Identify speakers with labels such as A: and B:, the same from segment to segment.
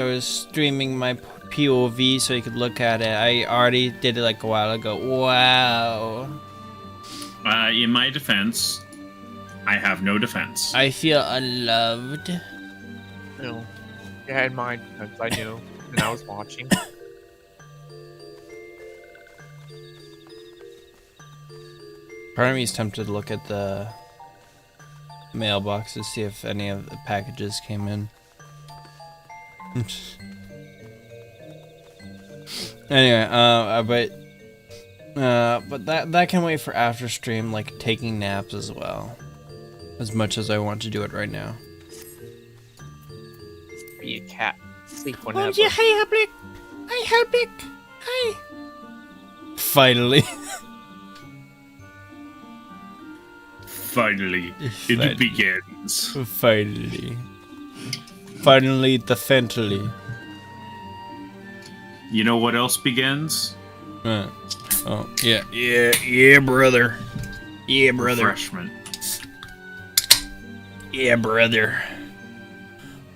A: I was streaming my POV so you could look at it. I already did it like a while ago. Wow.
B: In my defense, I have no defense.
A: I feel unloved.
C: No. You had mine because I knew and I was watching.
A: Part of me is tempted to look at the mailbox to see if any of the packages came in. Anyway, but that can wait for after stream, like taking naps as well. As much as I want to do it right now.
C: Be a cat. Sleep whenever.
A: Oh yeah, hey Helblick! Hi Helblick! Hi! Finally.
B: Finally, it begins.
A: Finally. Finally, the Fentally.
B: You know what else begins?
A: Oh, yeah. Yeah, brother. Yeah, brother.
B: Refreshment.
A: Yeah, brother.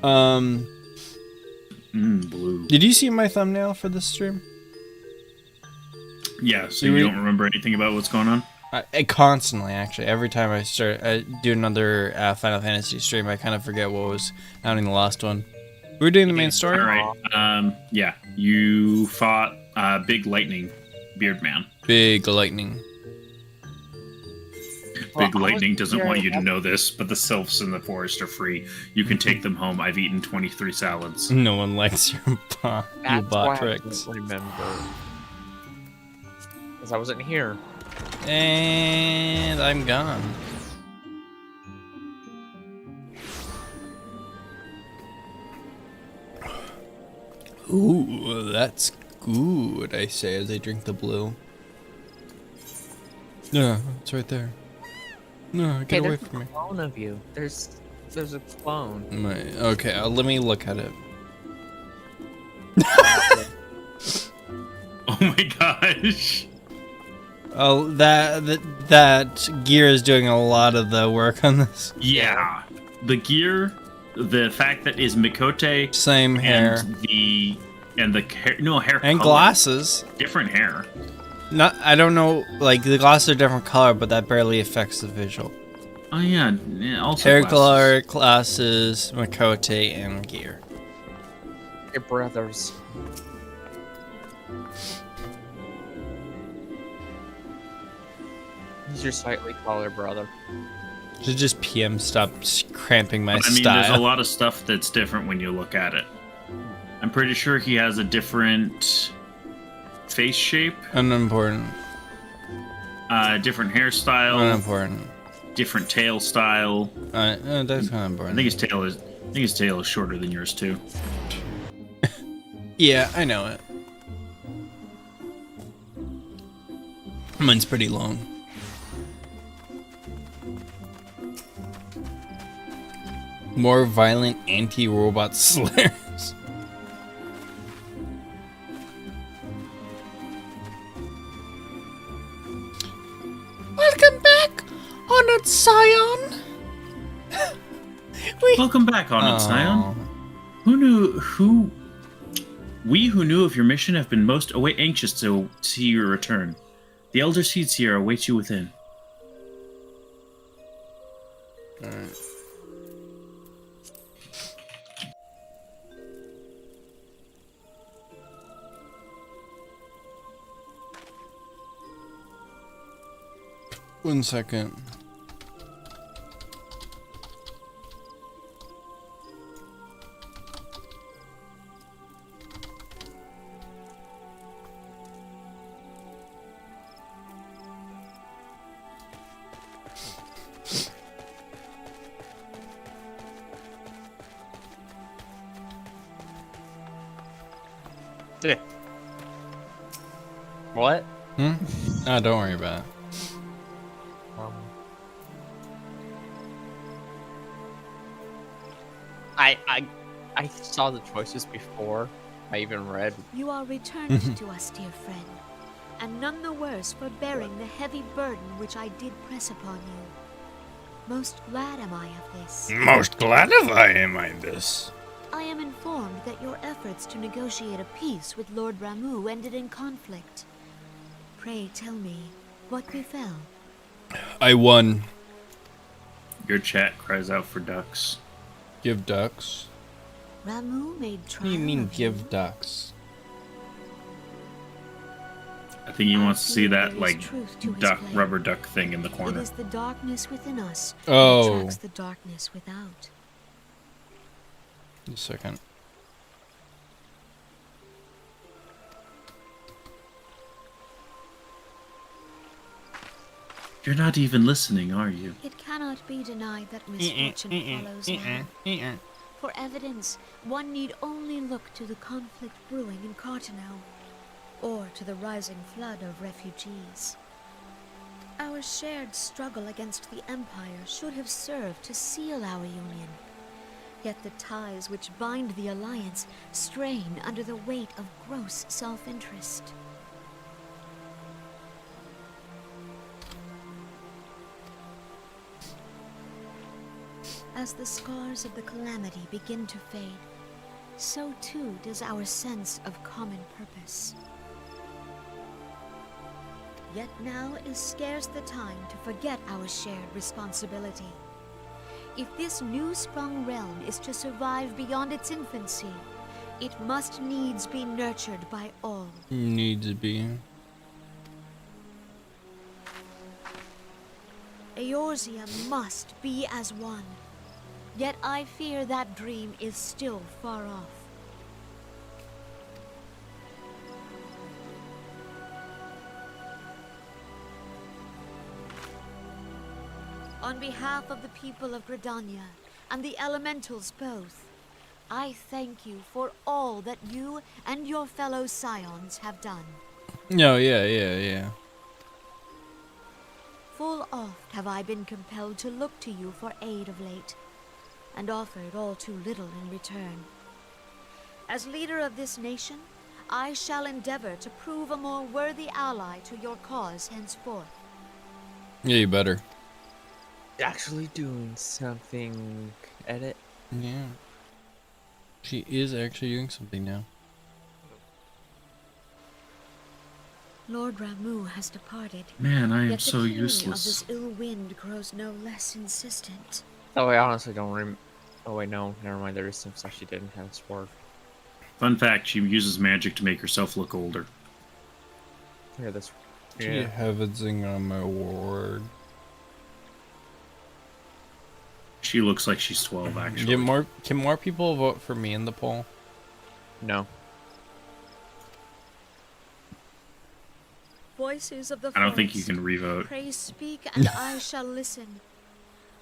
B: Blue.
A: Did you see my thumbnail for this stream?
B: Yeah, so you don't remember anything about what's going on?
A: I constantly, actually. Every time I do another Final Fantasy stream, I kind of forget what was out in the last one. We were doing the main story?
B: Alright, yeah. You fought Big Lightning Beard Man.
A: Big Lightning.
B: Big Lightning doesn't want you to know this, but the sylphs in the forest are free. You can take them home. I've eaten 23 salads.
A: No one likes your bot tricks.
C: I don't remember. Because I wasn't here.
A: And I'm gone. Ooh, that's good, I say as I drink the blue. No, it's right there. No, get away from me.
C: There's a clone of you. There's a clone.
A: Okay, let me look at it.
B: Oh my gosh.
A: Oh, that gear is doing a lot of the work on this.
B: Yeah. The gear, the fact that is Mikote
A: same hair
B: and the hair, no hair
A: and
B: color.
A: glasses.
B: Different hair.
A: Not, I don't know, like the glasses are different color, but that barely affects the visual.
B: Oh yeah, also
A: hair
B: glasses.
A: color, glasses, Mikote, and gear.
C: Your brothers. He's your slightly taller brother.
A: Should just PM stop cramping my
B: I mean,
A: style.
B: there's a lot of stuff that's different when you look at it. I'm pretty sure he has a different face shape.
A: Unimportant.
B: Different hairstyle.
A: Unimportant.
B: Different tail style.
A: That's kind of important.
B: I think his tail is shorter than yours too.
A: Yeah, I know it. Mine's pretty long. More violent anti-robot slayers. Welcome back, Honored Scion.
B: Welcome back, Honored Scion. We who knew of your mission have been most anxious to see your return. The Elder Seeds here await you within.
A: Alright. One second.
C: What?
A: Oh, don't worry about it.
C: I saw the choices before I even read.
D: You are returned to us, dear friend, and none the worse for bearing the heavy burden which I did press upon you. Most glad am I of this.
A: Most glad of I am of this.
D: I am informed that your efforts to negotiate a peace with Lord Ramu ended in conflict. Pray tell me, what befell?
A: I won.
B: Your chat cries out for ducks.
A: Give ducks.
D: Ramu made
A: What
D: trial
A: do you mean
D: of
A: give ducks?
B: I think he
D: I
B: wants to see
D: feel
B: that,
D: there is
B: like,
D: truth to his
B: duck,
D: claim.
B: rubber duck thing in the
D: It
B: corner.
D: is the darkness within us
A: Oh.
D: that attracts the darkness without.
A: A second.
B: You're not even listening, are you?
D: It cannot be denied that misfortune follows now. For evidence, one need only look to the conflict brewing in Cartano, or to the rising flood of refugees. Our shared struggle against the Empire should have served to seal our union. Yet the ties which bind the Alliance strain under the weight of gross self-interest. As the scars of the calamity begin to fade, so too does our sense of common purpose. Yet now is scarce the time to forget our shared responsibility. If this new-sprung realm is to survive beyond its infancy, it must needs be nurtured by all.
A: Needs to be.
D: Eorzea must be as one. Yet I fear that dream is still far off. On behalf of the people of Gridania and the elementals both, I thank you for all that you and your fellow scions have done.
A: No, yeah.
D: Full oft have I been compelled to look to you for aid of late, and offered all too little in return. As leader of this nation, I shall endeavor to prove a more worthy ally to your cause henceforth.
A: Yeah, you better.
C: Actually doing something. Edit.
A: Yeah. She is actually doing something now.
D: Lord Ramu has departed.
B: Man, I am
D: Yet the
B: so
D: fury
B: useless.
D: of this ill wind grows no less insistent.
C: Oh, I honestly don't Oh, wait, no. Never mind. There is some stuff she didn't have sword.
B: Fun fact, she uses magic to make herself look older.
C: Yeah, this.
A: Do you have a zing on my ward?
B: She looks like she's 12, actually.
A: Can more people vote for me in the poll?
C: No.
D: Voices of the
B: I don't think you
D: forest,
B: can revote.
D: pray speak, and I shall listen.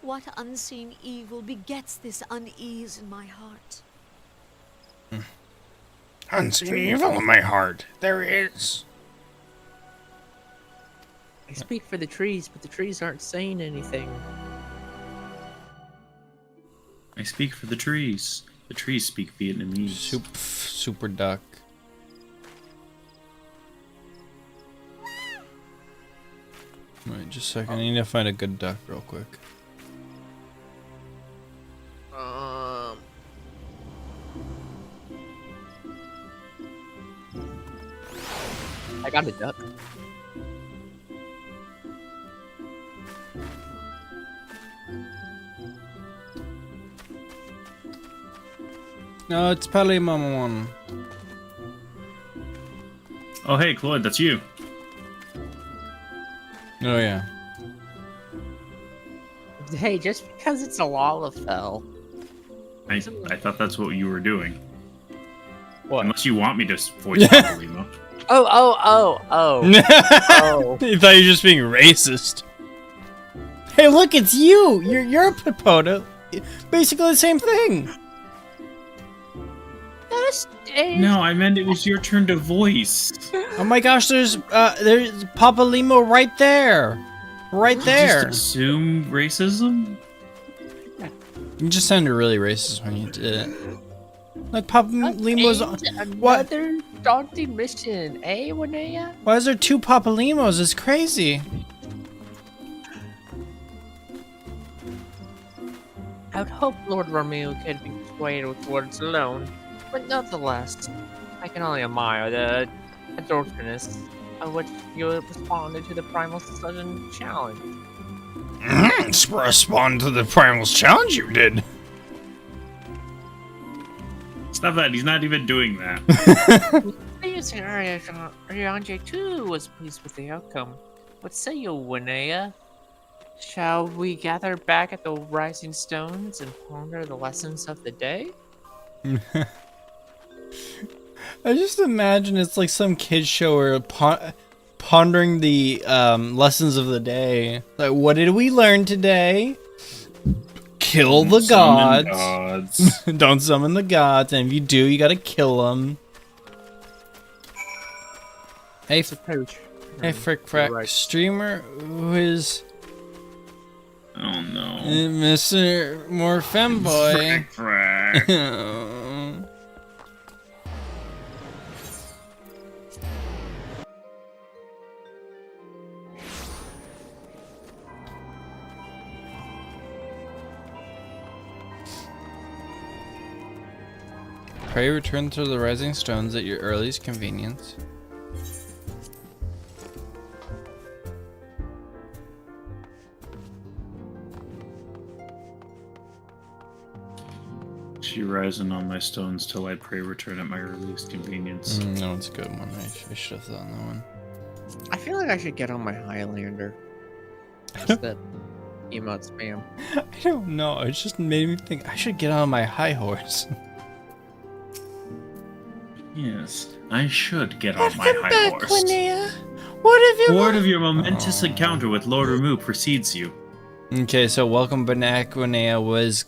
D: What unseen evil begets this unease in my heart?
A: Unseen evil in my heart. There is.
C: I speak for the trees, but the trees aren't saying anything.
B: I speak for the trees. The trees speak Vietnamese.
A: Super duck. Wait, just a second. I need to find a good duck real quick.
C: I got a duck.
A: No, it's Pele Mama one.
B: Oh, hey, Cloyd, that's you.
A: Oh yeah.
C: Hey, just because it's a Lalafell.
B: I thought that's what you were doing.
C: What?
B: Unless you want me to voice Papolimo.
C: Oh.
A: You thought you were just being racist. Hey, look, it's you. You're a Papoda. Basically the same thing.
B: No, I meant it was your turn to voice.
A: Oh my gosh, there's Papa Limo right there. Right there.
B: Just assume racism?
A: You just sounded really racist when you did it. Like Papa Limo's on. What?
C: Another daunting mission, eh, Wanea?
A: Why is there two Papa Limos? It's crazy.
C: I would hope Lord Romeo could be persuaded with words alone, but nonetheless, I can only admire the adroitness of which you responded to the primal sudden challenge.
A: Respond to the primal's challenge you did.
B: Stop that, he's not even doing that.
C: Please, Ryanje too was pleased with the outcome. What say you, Winea? Shall we gather back at the Rising Stones and ponder the lessons of the day?
A: I just imagine it's like some kid show where pondering the lessons of the day. Like, what did we learn today? Kill the gods. Don't summon the gods, and if you do, you gotta kill them. Hey, hey, frick, frack, streamer who is.
B: Oh no.
A: Mr. More Femboy.
B: Frick, frack.
A: Pray return to the Rising Stones at your earliest convenience.
B: She rising on my stones till I pray return at my earliest convenience.
A: No, it's a good one. I should have thought that one.
C: I feel like I should get on my Highlander. Instead, emote spam.
A: I don't know. It just made me think I should get on my high horse.
B: Yes, I should get on my high horse.
A: What have you?
B: Word of your momentous encounter with Lord Ramu precedes you.
A: Okay, so welcome back, Winea was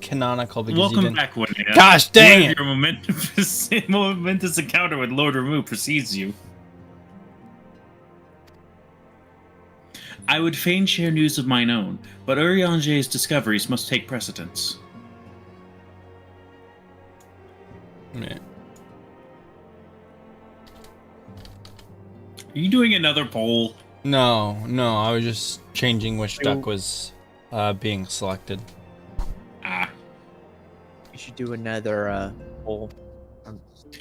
A: canonical because
B: Welcome
A: you didn't.
B: back, Winea.
A: Gosh dang
B: Word
A: it!
B: of your momentous encounter with Lord Ramu precedes you. I would fain share news of mine own, but Urianger's discoveries must take precedence.
A: Yeah.
B: Are you doing another poll?
A: No, I was just changing which duck was being selected.
B: Ah.
C: You should do another poll.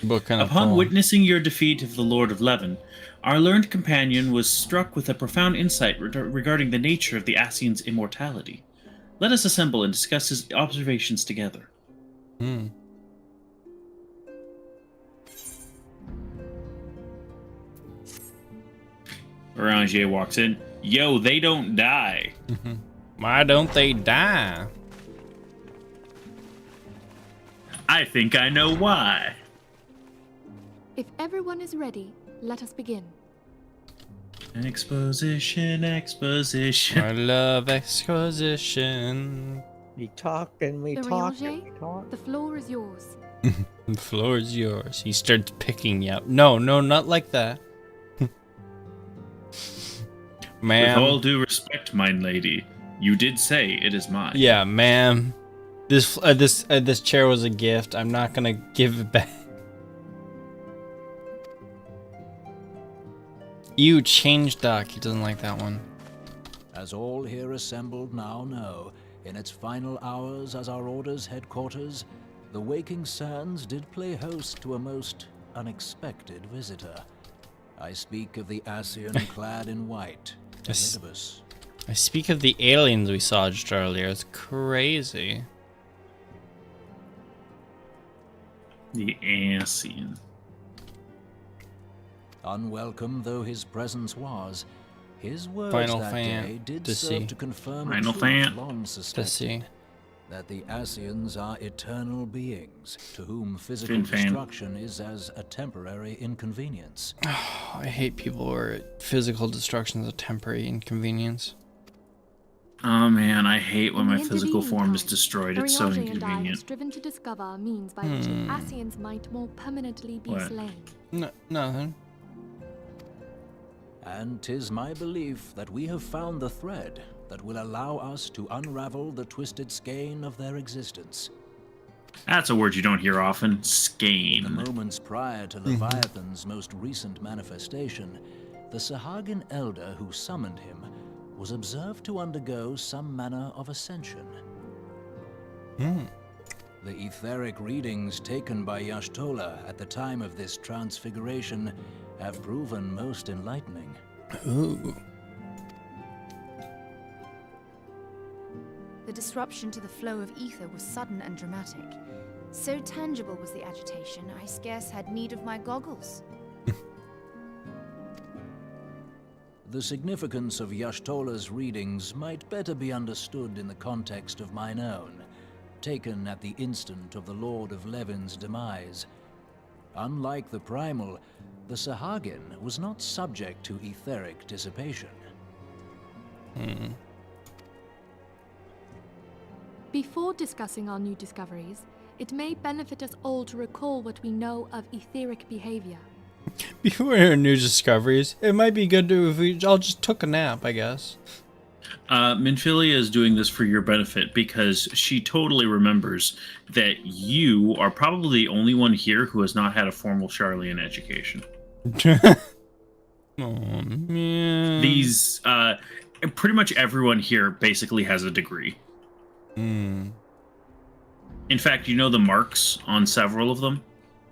A: What kind of
B: Upon
A: poll?
B: witnessing your defeat of the Lord of Leven, our learned companion was struck with a profound insight regarding the nature of the Ascian's immortality. Let us assemble and discuss his observations together. Oranger walks in. Yo, they don't die.
A: Why don't they die?
B: I think I know why.
E: If everyone is ready, let us begin.
B: Exposition.
A: I love exposition.
C: We talk and we talk and we talk.
E: The floor is yours.
A: The floor is yours. He starts picking you up. No, not like that. Ma'am.
B: With all due respect, mine lady, you did say it is mine.
A: Yeah, ma'am. This chair was a gift. I'm not gonna give it back. You changed Doc. He doesn't like that one.
F: As all here assembled now know, in its final hours as our Order's headquarters, the Waking Sands did play host to a most unexpected visitor. I speak of the Ascian clad in white, Elidibus.
A: I speak of the aliens we saw just earlier. It's crazy.
B: The Ascian.
F: Unwelcome though his presence was, his words
A: Final
F: that
A: fan
F: day did
A: to
F: serve
A: see.
F: to confirm
B: Final
F: a truth
B: fan
F: long
A: To see.
F: suspected, that the Ascians are eternal beings, to whom physical
B: Fin fan.
F: destruction is as a temporary inconvenience.
A: I hate people where physical destruction is a temporary inconvenience.
B: Oh man, I hate when my
E: In the
B: physical
E: intervening
B: form is
E: time,
B: destroyed. It's so
E: Urianger and I have
B: inconvenient.
E: striven to discover means by which the Ascians might more permanently be
B: What?
E: slain.
A: No, nothing.
F: And 'tis my belief that we have found the thread that will allow us to unravel the twisted skein of their existence.
B: That's a word you don't hear often.
F: In the
B: Skein.
F: moments prior to Leviathan's most recent manifestation, the Sahagin elder who summoned him was observed to undergo some manner of ascension. The etheric readings taken by Y'shtola at the time of this transfiguration have proven most enlightening.
A: Ooh.
G: The disruption to the flow of ether was sudden and dramatic. So tangible was the agitation, I scarce had need of my goggles.
F: The significance of Y'shtola's readings might better be understood in the context of mine own, taken at the instant of the Lord of Levin's demise. Unlike the Primal, the Sahagin was not subject to etheric dissipation.
E: Before discussing our new discoveries, it may benefit us all to recall what we know of etheric behavior.
A: Before our new discoveries, it might be good to if we all just took a nap, I guess.
B: Minfilia is doing this for your benefit because she totally remembers that you are probably the only one here who has not had a formal Charlian education.
A: Oh, man.
B: These, pretty much everyone here basically has a degree.
A: Hmm.
B: In fact, you know the marks on several of them?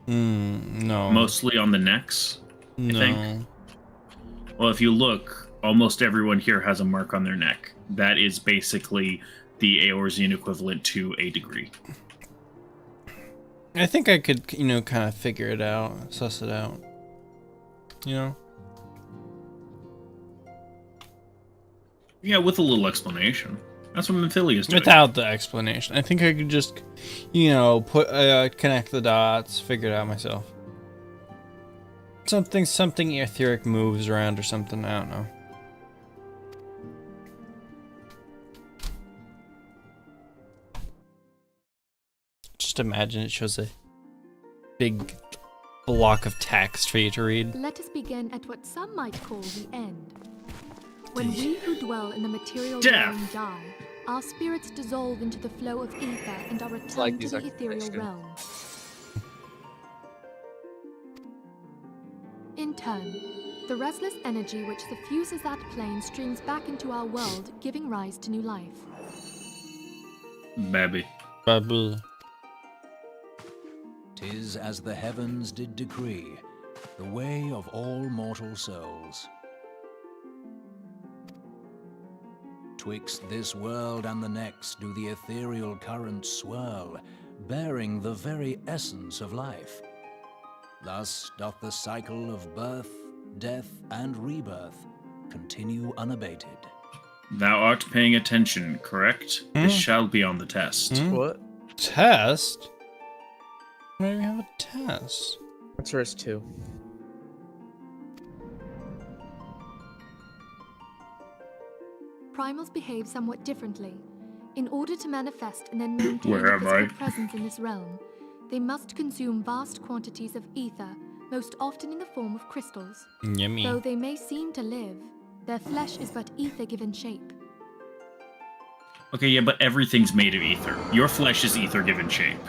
A: No.
B: Mostly on the necks, I think. Well, if you look, almost everyone here has a mark on their neck. That is basically the Eorzean equivalent to a degree.
A: I think I could, kind of figure it out, suss it out.
B: Yeah, with a little explanation. That's what Minfilia is doing.
A: Without the explanation. I think I could just, connect the dots, figure it out myself. Something etheric moves around or something, I don't know. Just imagine it shows a big block of text for you to read.
E: Let us begin at what some might call the end. When we who dwell in the material realm die, our spirits dissolve into the flow of ether and are returned to the ethereal realm. In turn, the restless energy which suffuses that plane streams back into our world, giving rise to new life.
B: Baby.
A: Babu.
F: 'Tis as the heavens did decree, the way of all mortal souls. Twixt this world and the next do the ethereal currents swirl, bearing the very essence of life. Thus doth the cycle of birth, death, and rebirth continue unabated.
B: Thou art paying attention, correct? This shall be on the test.
H: What?
A: Test? Why do we have a test?
H: What's verse 2?
E: Primals behave somewhat differently. In order to manifest and then maintain
B: Where
E: a
B: am I?
E: physical presence in this realm, they must consume vast quantities of ether, most often in the form of crystals.
A: Yummy.
E: Though they may seem to live, their flesh is but ether-given shape.
B: Okay, yeah, but everything's made of ether. Your flesh is ether-given shape.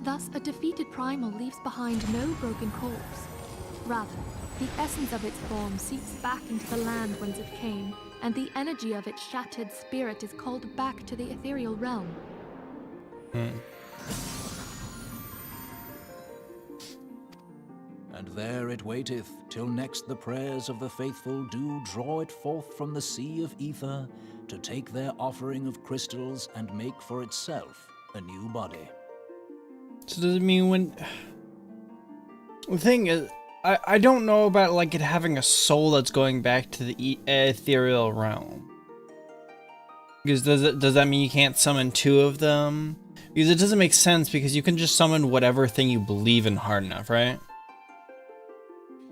E: Thus, a defeated primal leaves behind no broken corpse. Rather, the essence of its form seeps back into the land whence it came, and the energy of its shattered spirit is called back to the ethereal realm.
F: And there it waiteth, till next the prayers of the faithful do draw it forth from the sea of ether, to take their offering of crystals and make for itself a new body.
A: So does it mean when... The thing is, I don't know about like it having a soul that's going back to the ethereal realm. Because does that mean you can't summon two of them? Because it doesn't make sense because you can just summon whatever thing you believe in hard enough, right?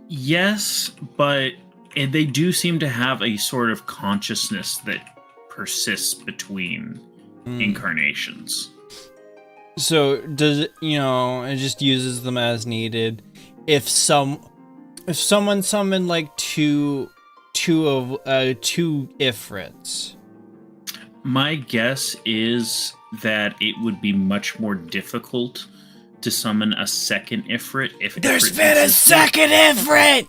B: Yes, but they do seem to have a sort of consciousness that persists between incarnations.
A: So does it, it just uses them as needed. If someone summoned like two Ifrits.
B: My guess is that it would be much more difficult to summon a second Ifrit if
A: There's
B: Ifrit
A: been a
B: existed.
A: second Ifrit!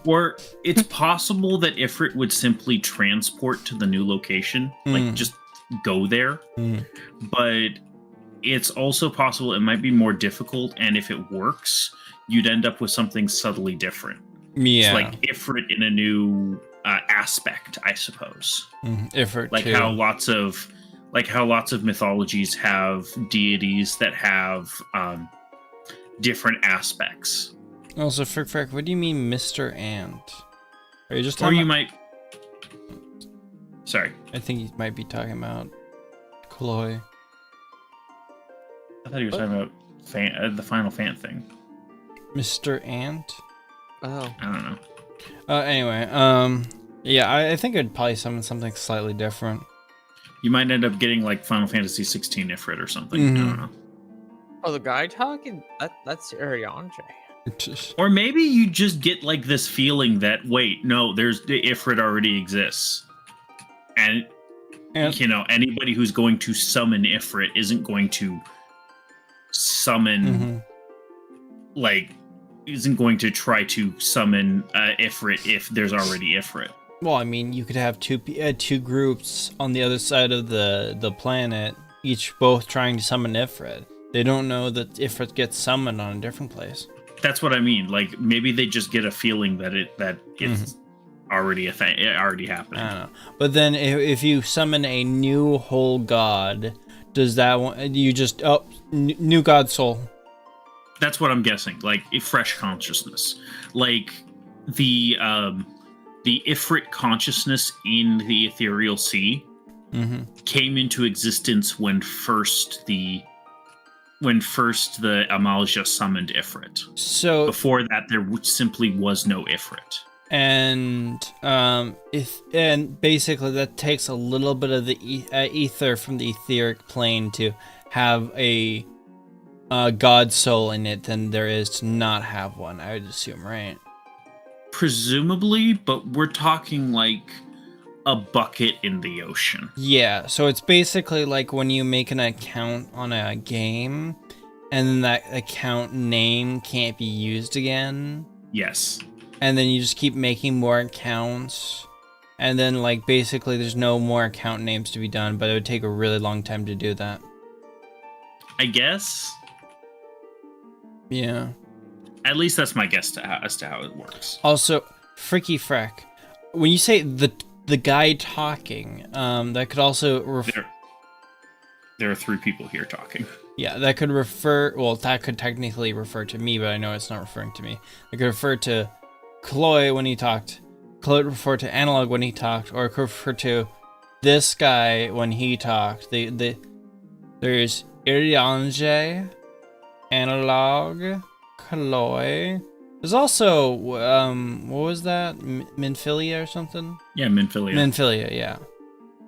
B: Or it's possible that Ifrit would simply transport to the new location, like just go there. But it's also possible it might be more difficult, and if it works, you'd end up with something subtly different.
A: Yeah.
B: It's like Ifrit in a new aspect, I suppose.
A: Ifrit
B: Like
A: too.
B: how lots of mythologies have deities that have different aspects.
A: Also, Frick, what do you mean, Mr. Ant? Are you just
B: Or
A: talking
B: you
A: about...
B: might. Sorry,
A: I think you might be talking about Chloe.
B: I thought you were talking about the Final Fan thing.
A: Mr. Ant?
C: Oh.
B: I don't know.
A: Anyway, yeah, I think I'd probably summon something slightly different.
B: You might end up getting like Final Fantasy 16 Ifrit or something. I don't know.
C: Oh, the guy talking? That's Ariane.
B: Or maybe you just get like this feeling that wait, no, there's the Ifrit already exists, and you know anybody who's going to summon Ifrit isn't going to summon isn't going to try to summon Ifrit if there's already Ifrit.
A: Well, I mean, you could have two groups on the other side of the planet, each both trying to summon Ifrit. They don't know that Ifrit gets summoned on a different place.
B: That's what I mean. Like maybe they just get a feeling that it's already a thing, already happening.
A: I don't know. But then if you summon a new whole god, does that one you just new god soul?
B: That's what I'm guessing. Like a fresh consciousness, like the Ifrit consciousness in the ethereal sea came into existence when first the Amalja summoned Ifrit.
A: So
B: before that, there simply was no Ifrit.
A: And basically that takes a little bit of the ether from the etheric plane to have a god soul in it than there is to not have one. I would assume, right?
B: Presumably, but we're talking like a bucket in the ocean.
A: Yeah, so it's basically like when you make an account on a game and then that account name can't be used again.
B: Yes.
A: And then you just keep making more accounts. And then like basically there's no more account names to be done, but it would take a really long time to do that.
B: I guess.
A: Yeah.
B: At least that's my guess as to how it works.
A: Also, Fricky Freck, when you say the guy talking, that could also
B: there are three people here talking.
A: Yeah, that could refer. Well, that could technically refer to me, but I know it's not referring to me. It could refer to Chloe when he talked. Chloe would refer to Analog when he talked, or it could refer to this guy when he talked. There's Iriange, Analog, Chloe. There's also what was that? Minfilia or something?
B: Yeah, Minfilia.
A: Minfilia, yeah.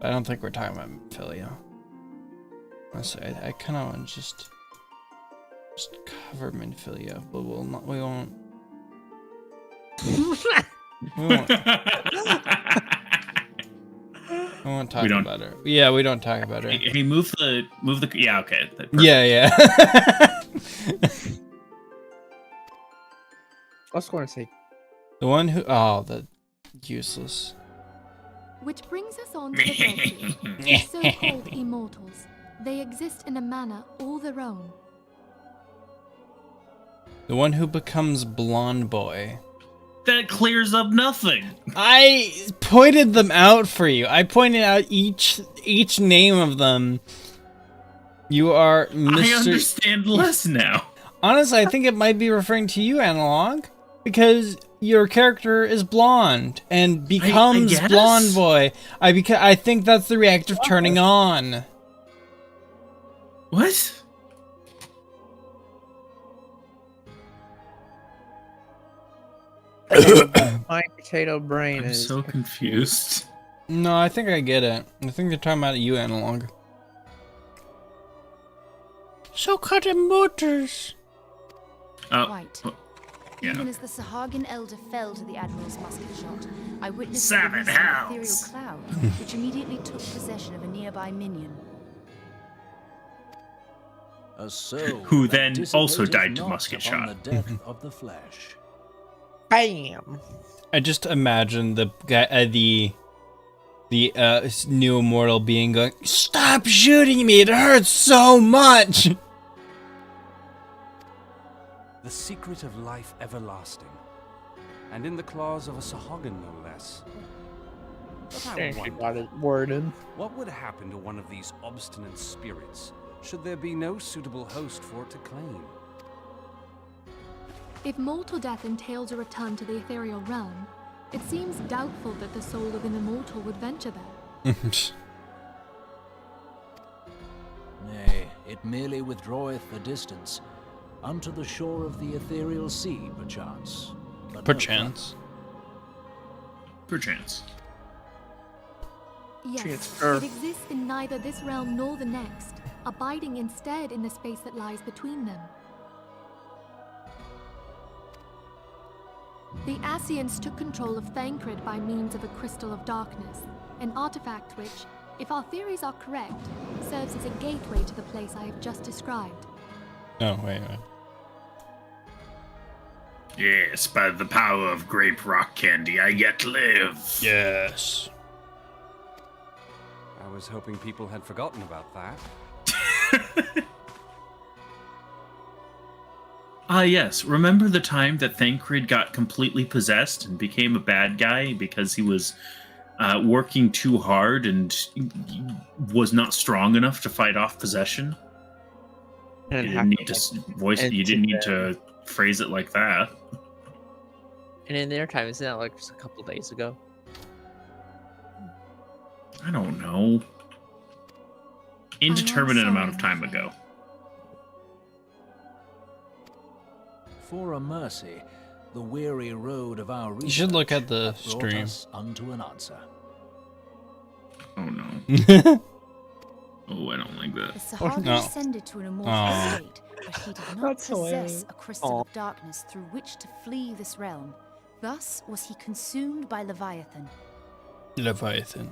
A: I don't think we're talking about Minfilia. Honestly, I kind of want to just cover Minfilia, but we won't. We won't talk about her. Yeah, we don't talk about her.
B: Hey, move the. Yeah, okay.
A: Yeah.
C: I was going to say
A: The one who. Oh, the useless.
E: Which brings us on to the Dead, the so-called immortals. They exist in a manner all their own.
A: The one who becomes Blonde Boy.
B: That clears up nothing.
A: I pointed them out for you. I pointed out each name of them. You are Mr.
B: I understand less now.
A: Honestly, I think it might be referring to you, Analog, because your character is blonde and becomes
B: I
A: Blonde Boy. I think that's the reactive turning on.
B: What?
C: my potato brain
B: I'm
C: is
B: so confused.
A: No, I think I get it. I think they're talking about you, Analog. So cut motors.
G: Quite.
B: Yeah.
G: Even as the Sahagin elder fell to the Admiral's musket shot, I witnessed the
B: Seven
G: release of an ethereal
B: hells.
G: cloud, which immediately took possession of a nearby minion.
F: A soul
B: Who
F: that
B: then also
F: dissipated
B: died to
F: not
B: musket
F: upon
B: shot.
F: the death of the flesh.
C: bam.
A: I just imagine the guy, the the new immortal being going, "Stop shooting me! It hurts so much!"
H: The secret of life everlasting. And in the claws of a Sahuagin, no less. But I
I: And she
H: wonder,
I: got it worded.
H: what would happen to one of these obstinate spirits, should there be no suitable host for it to claim?
E: If mortal death entails a return to the ethereal realm, it seems doubtful that the soul of an immortal would venture there.
F: Nay, it merely withdraweth a distance, unto the shore of the ethereal sea, perchance. But no
A: Perchance.
B: Perchance.
E: Yes,
I: Transfer.
E: it exists in neither this realm nor the next, abiding instead in the space that lies between them. The Ascians took control of Thancred by means of a crystal of darkness, an artifact which, if our theories are correct, serves as a gateway to the place I have just described.
A: Oh, wait.
B: Yes, by the power of grape rock candy, I yet live.
A: Yes.
H: I was hoping people had forgotten about that.
B: Yes. Remember the time that Thancred got completely possessed and became a bad guy because he was working too hard and was not strong enough to fight off possession?
I: And
B: You didn't need to voice. You didn't need to phrase it like that.
C: And in their time, isn't that like just a couple days ago?
B: I don't know. Indeterminate amount of time ago.
F: For a mercy, the weary road of our
A: You should look
F: research
A: at the
F: hath brought
A: stream.
F: us unto an answer.
B: Oh no. Oh, I don't like
G: The
B: that.
G: Sahuagin
A: No.
G: ascended to an immortal
A: Oh.
G: state, but he did not
I: That's
G: possess
I: hilarious.
G: a crystal of darkness through which to flee this realm. Thus was he consumed by Leviathan.
A: Leviathan.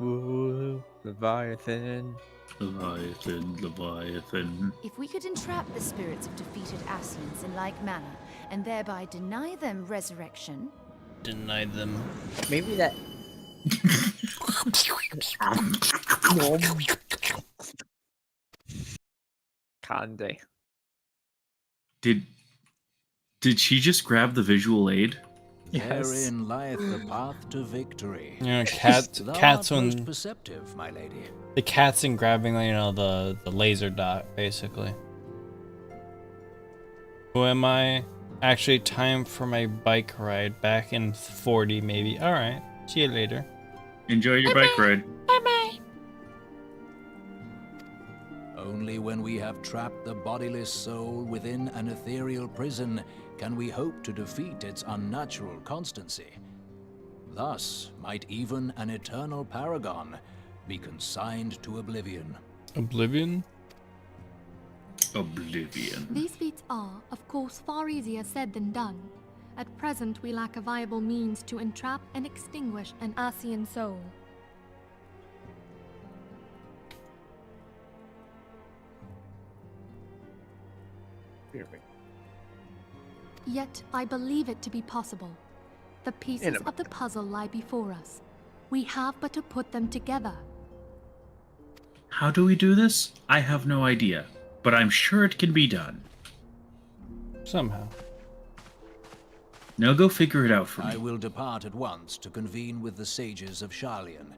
C: Ooh, Leviathan.
B: Leviathan, Leviathan.
G: If we could entrap the spirits of defeated Ascians in like manner, and thereby deny them resurrection,
A: Denied them.
C: Maybe that. Conde.
B: Did she just grab the visual aid?
I: Yes.
F: Therein lieth the path to victory.
A: You know, cats
F: Thou
A: cats
F: art most
A: when
F: perceptive, my lady.
A: the cats and grabbing, you know, the laser dot, basically. Who am I? Actually, time for my bike ride back in 40, maybe. All right. See you later.
B: Enjoy your bike ride.
F: Only when we have trapped the bodiless soul within an ethereal prison can we hope to defeat its unnatural constancy. Thus might even an eternal paragon be consigned to oblivion.
A: Oblivion?
B: Oblivion.
E: These feats are, of course, far easier said than done. At present, we lack a viable means to entrap and extinguish an Ascian soul. Yet, I believe it to be possible. The pieces of the puzzle lie before us. We have but to put them together.
B: How do we do this? I have no idea, but I'm sure it can be done.
A: Somehow.
B: Now go figure it out for
F: I
B: me.
F: will depart at once to convene with the sages of Sharlayan.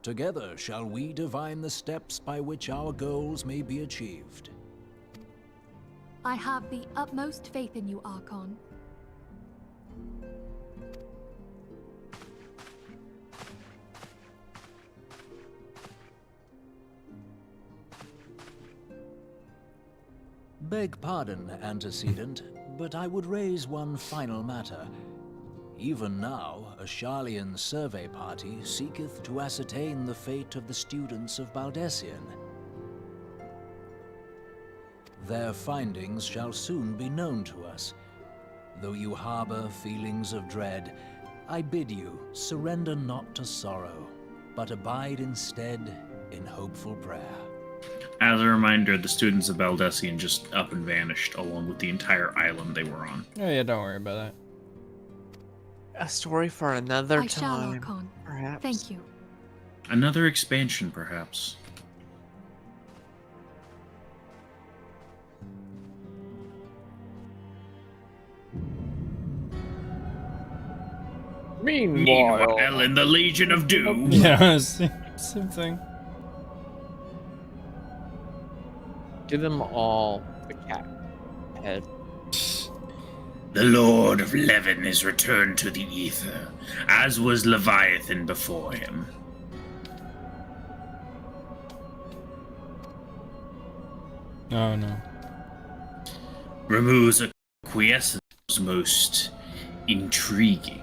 F: Together shall we divine the steps by which our goals may be achieved.
E: I have the utmost faith in you, Archon.
F: Beg pardon, antecedent, but I would raise one final matter. Even now, a Sharlayan survey party seeketh to ascertain the fate of the students of Baldessian. Their findings shall soon be known to us. Though you harbor feelings of dread, I bid you surrender not to sorrow, but abide instead in hopeful prayer.
B: As a reminder, the students of Baldessian just up and vanished along with the entire island they were on.
A: Oh yeah, don't worry about that.
C: A story for another
E: I shall,
C: time.
E: Archon.
C: Perhaps. perhaps.
E: Thank you.
B: Another expansion, perhaps.
C: Meanwhile,
B: in the Legion of Doom.
A: Yeah, same thing.
C: give them all the cat head.
B: The Lord of Levin is returned to the ether, as was Leviathan before him.
A: Oh no.
B: Removes acquiescence most intriguing.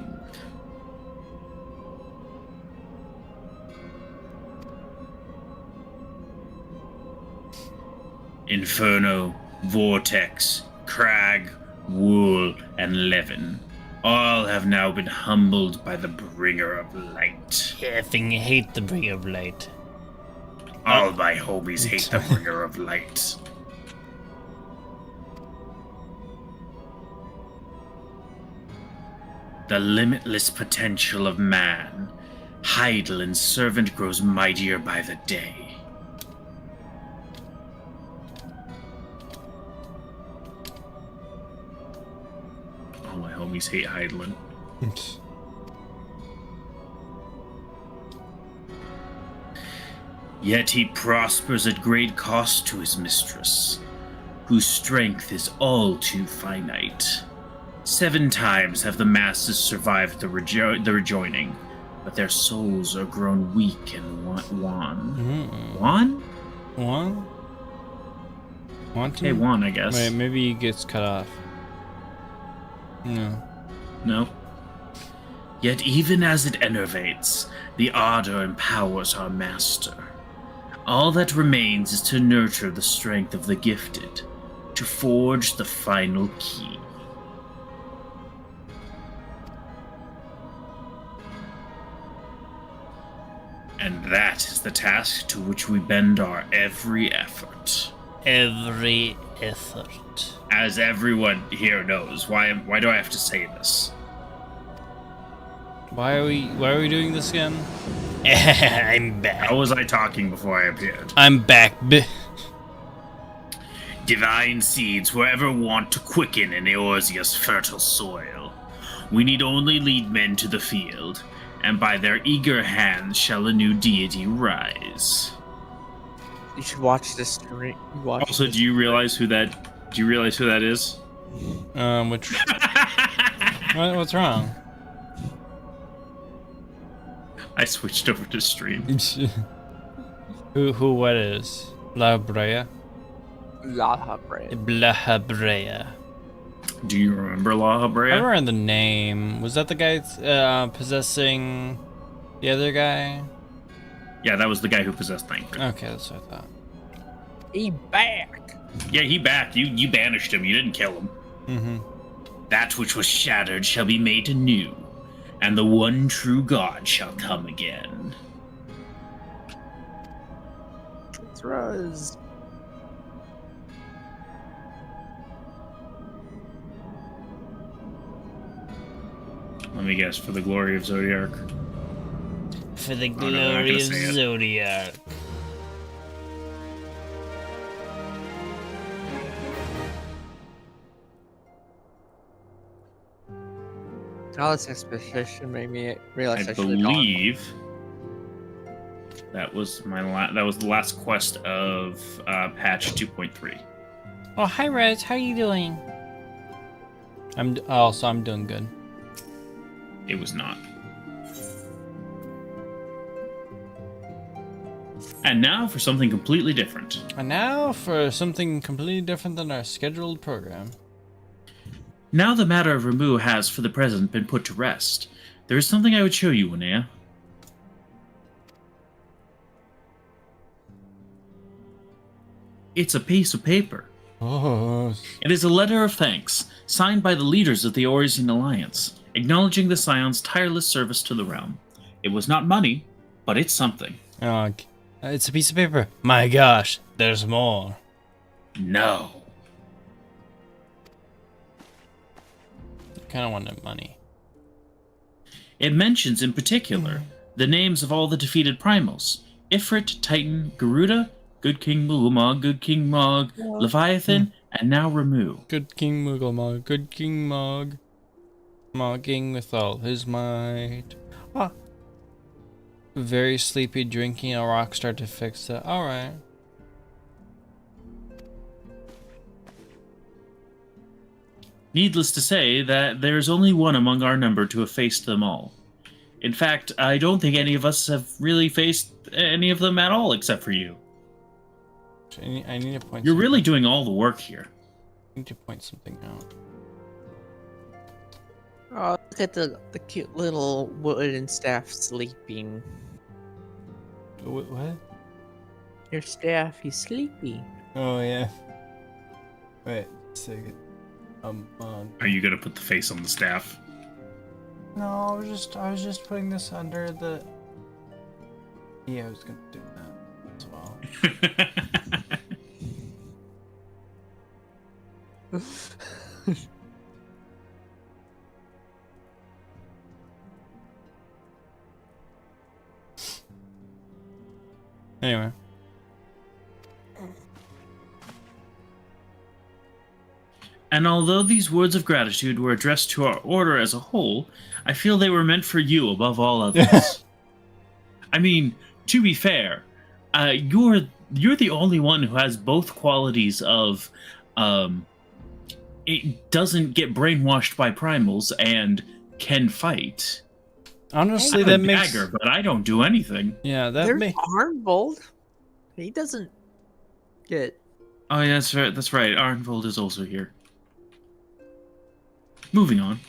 B: Inferno, Vortex, Crag, Wool, and Levin all have now been humbled by the Bringer of Light.
A: Effing hate the Bringer of Light.
B: All my homies hate the Bringer of Light. The limitless potential of man, Heidelin servant grows mightier by the day. All my homies hate Heidelin. Yet he prospers at great cost to his mistress, whose strength is all too finite. 7 times have the masses survived the rejoining, but their souls are grown weak and wan. Wan?
A: One? Want to?
B: Okay, wan, I guess.
A: Wait, maybe he gets cut off. No.
B: No. Yet even as it enervates, the ardor empowers our master. All that remains is to nurture the strength of the gifted, to forge the final key. And that is the task to which we bend our every effort.
A: Every effort.
B: As everyone here knows, why do I have to say this?
A: Why are we doing this again? I'm back.
B: How was I talking before I appeared?
A: I'm back.
B: Divine seeds were ever wont to quicken in Eorzea's fertile soil. We need only lead men to the field, and by their eager hands shall a new deity rise.
C: You should watch this stream.
B: Also, do you realize who that? Do you realize who that is?
A: Which? What's wrong?
B: I switched over to stream.
A: Who? What is? La Brea.
C: La Habrea.
A: Blahabrea.
B: Do you remember La
A: I
B: Habrea?
A: remember the name. Was that the guy possessing the other guy?
B: Yeah, that was the guy who possessed Thancred.
A: Okay, that's what I thought.
C: He back.
B: Yeah, he back. You banished him. You didn't kill him.
A: Mm-hmm.
B: That which was shattered shall be made anew, and the one true God shall come again.
C: Throws.
B: Let me guess, for the glory of Zodiark.
A: For the
B: no, I'm not
A: glory
B: gonna
A: of
B: say it.
A: Zodiac.
C: All this exposition made me realize
B: I
C: I should have gone.
B: believe that was that was the last quest of patch 2.3.
A: Oh, hi Rez, how you doing? I'm doing good.
B: It was not. And now for something completely different.
A: And now for something completely different than our scheduled program.
B: Now the matter of Ramu has, for the present, been put to rest. There is something I would show you, Winea. It's a piece of paper.
A: Oh.
B: It is a letter of thanks, signed by the leaders of the Orisian Alliance, acknowledging the Scion's tireless service to the realm. It was not money, but it's something.
A: Oh, it's a piece of paper. My gosh, there's more.
B: No.
A: I kind of wanted money.
B: It mentions in particular the names of all the defeated primals. Ifrit, Titan, Garuda, Good King Mulamog, Good King Mog, Leviathan, and now Ramu.
A: Good King Mugglemog, good King Mog, mogging with all his might. Ah. Very sleepy, drinking a rock star to fix it. Alright.
B: Needless to say that there is only one among our number to have faced them all. In fact, I don't think any of us have really faced any of them at all except for you.
A: I need to point.
B: You're really doing all the work here.
A: I need to point something out.
C: Oh, look at the cute little wooden staff sleeping.
A: What?
C: Your staff, he's sleepy.
A: Oh yeah. Wait, a second.
B: Are you gonna put the face on the staff?
A: No, I was just putting this under the. Yeah, I was gonna do that as well. Anyway.
B: And although these words of gratitude were addressed to our order as a whole, I feel they were meant for you above all others. I mean, to be fair, you're the only one who has both qualities of it doesn't get brainwashed by primals and can fight.
A: Honestly,
B: I'm
A: that
B: a
A: makes.
B: dagger, but I don't do anything.
A: Yeah, that
C: There's
A: makes.
C: Arnvold. He doesn't get.
B: Oh, yeah, that's right. That's right. Arnvold is also here. Moving on.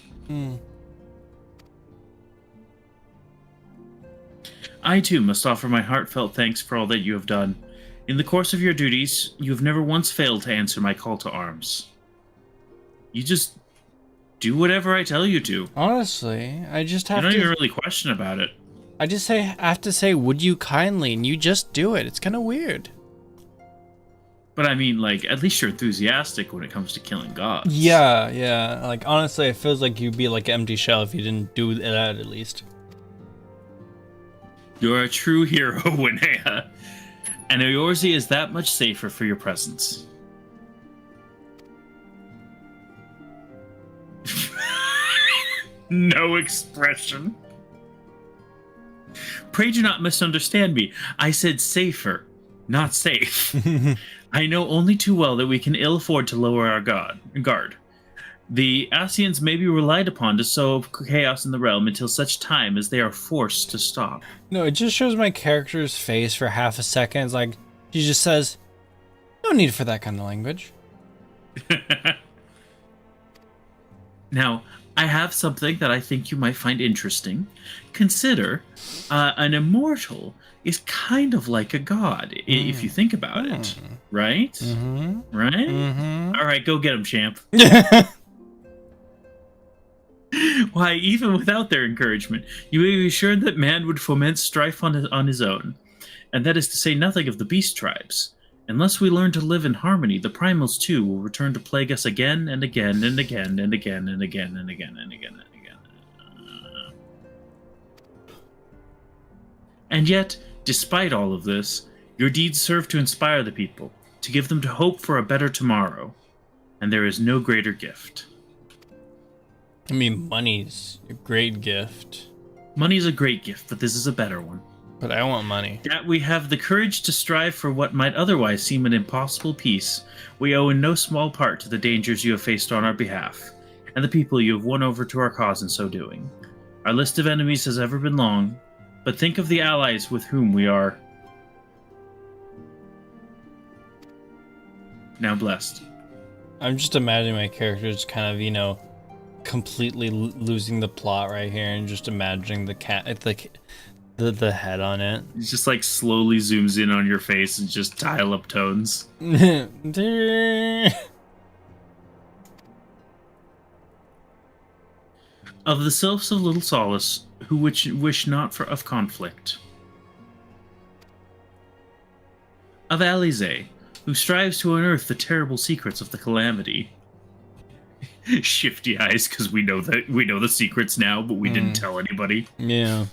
B: I too must offer my heartfelt thanks for all that you have done. In the course of your duties, you have never once failed to answer my call to arms. You just do whatever I tell you to.
A: Honestly, I just have
B: You don't
A: to.
B: even really question about it.
A: I have to say, would you kindly, and you just do it. It's kind of weird.
B: But I mean, like, at least you're enthusiastic when it comes to killing gods.
A: Yeah. Like, honestly, it feels like you'd be like an empty shell if you didn't do that at least.
B: You're a true hero, Winnea. And Eorzea is that much safer for your presence. No expression. Pray do not misunderstand me. I said safer, not safe. I know only too well that we can ill afford to lower our guard. The Asians may be relied upon to sow chaos in the realm until such time as they are forced to stop.
A: No, it just shows my character's face for half a second. It's like, she just says, no need for that kind of language.
B: Now, I have something that I think you might find interesting. Consider, an immortal is kind of like a god, if you think about it. Right?
A: Mm-hmm.
B: Right?
A: Mm-hmm.
B: All right, go get him, champ. Why, even without their encouragement, you may be sure that man would foment strife on his own. And that is to say nothing of the beast tribes. Unless we learn to live in harmony, the primals too will return to plague us again and again and again and again and again and again and again and again. And yet, despite all of this, your deeds serve to inspire the people, to give them to hope for a better tomorrow. And there is no greater gift.
A: I mean, money's a great gift.
B: Money is a great gift, but this is a better one.
A: But I want money.
B: That we have the courage to strive for what might otherwise seem an impossible peace, we owe in no small part to the dangers you have faced on our behalf, and the people you have won over to our cause in so doing. Our list of enemies has ever been long, but think of the allies with whom we are now blessed.
A: I'm just imagining my character's kind of, completely losing the plot right here, and just imagining the cat, the head on it.
B: It just like slowly zooms in on your face and just dial-up tones. Of the sylphs of Little Solace, who wish not of conflict. Of Alize, who strives to unearth the terrible secrets of the calamity. Shifty eyes, because we know the secrets now, but we didn't tell anybody.
A: Yeah.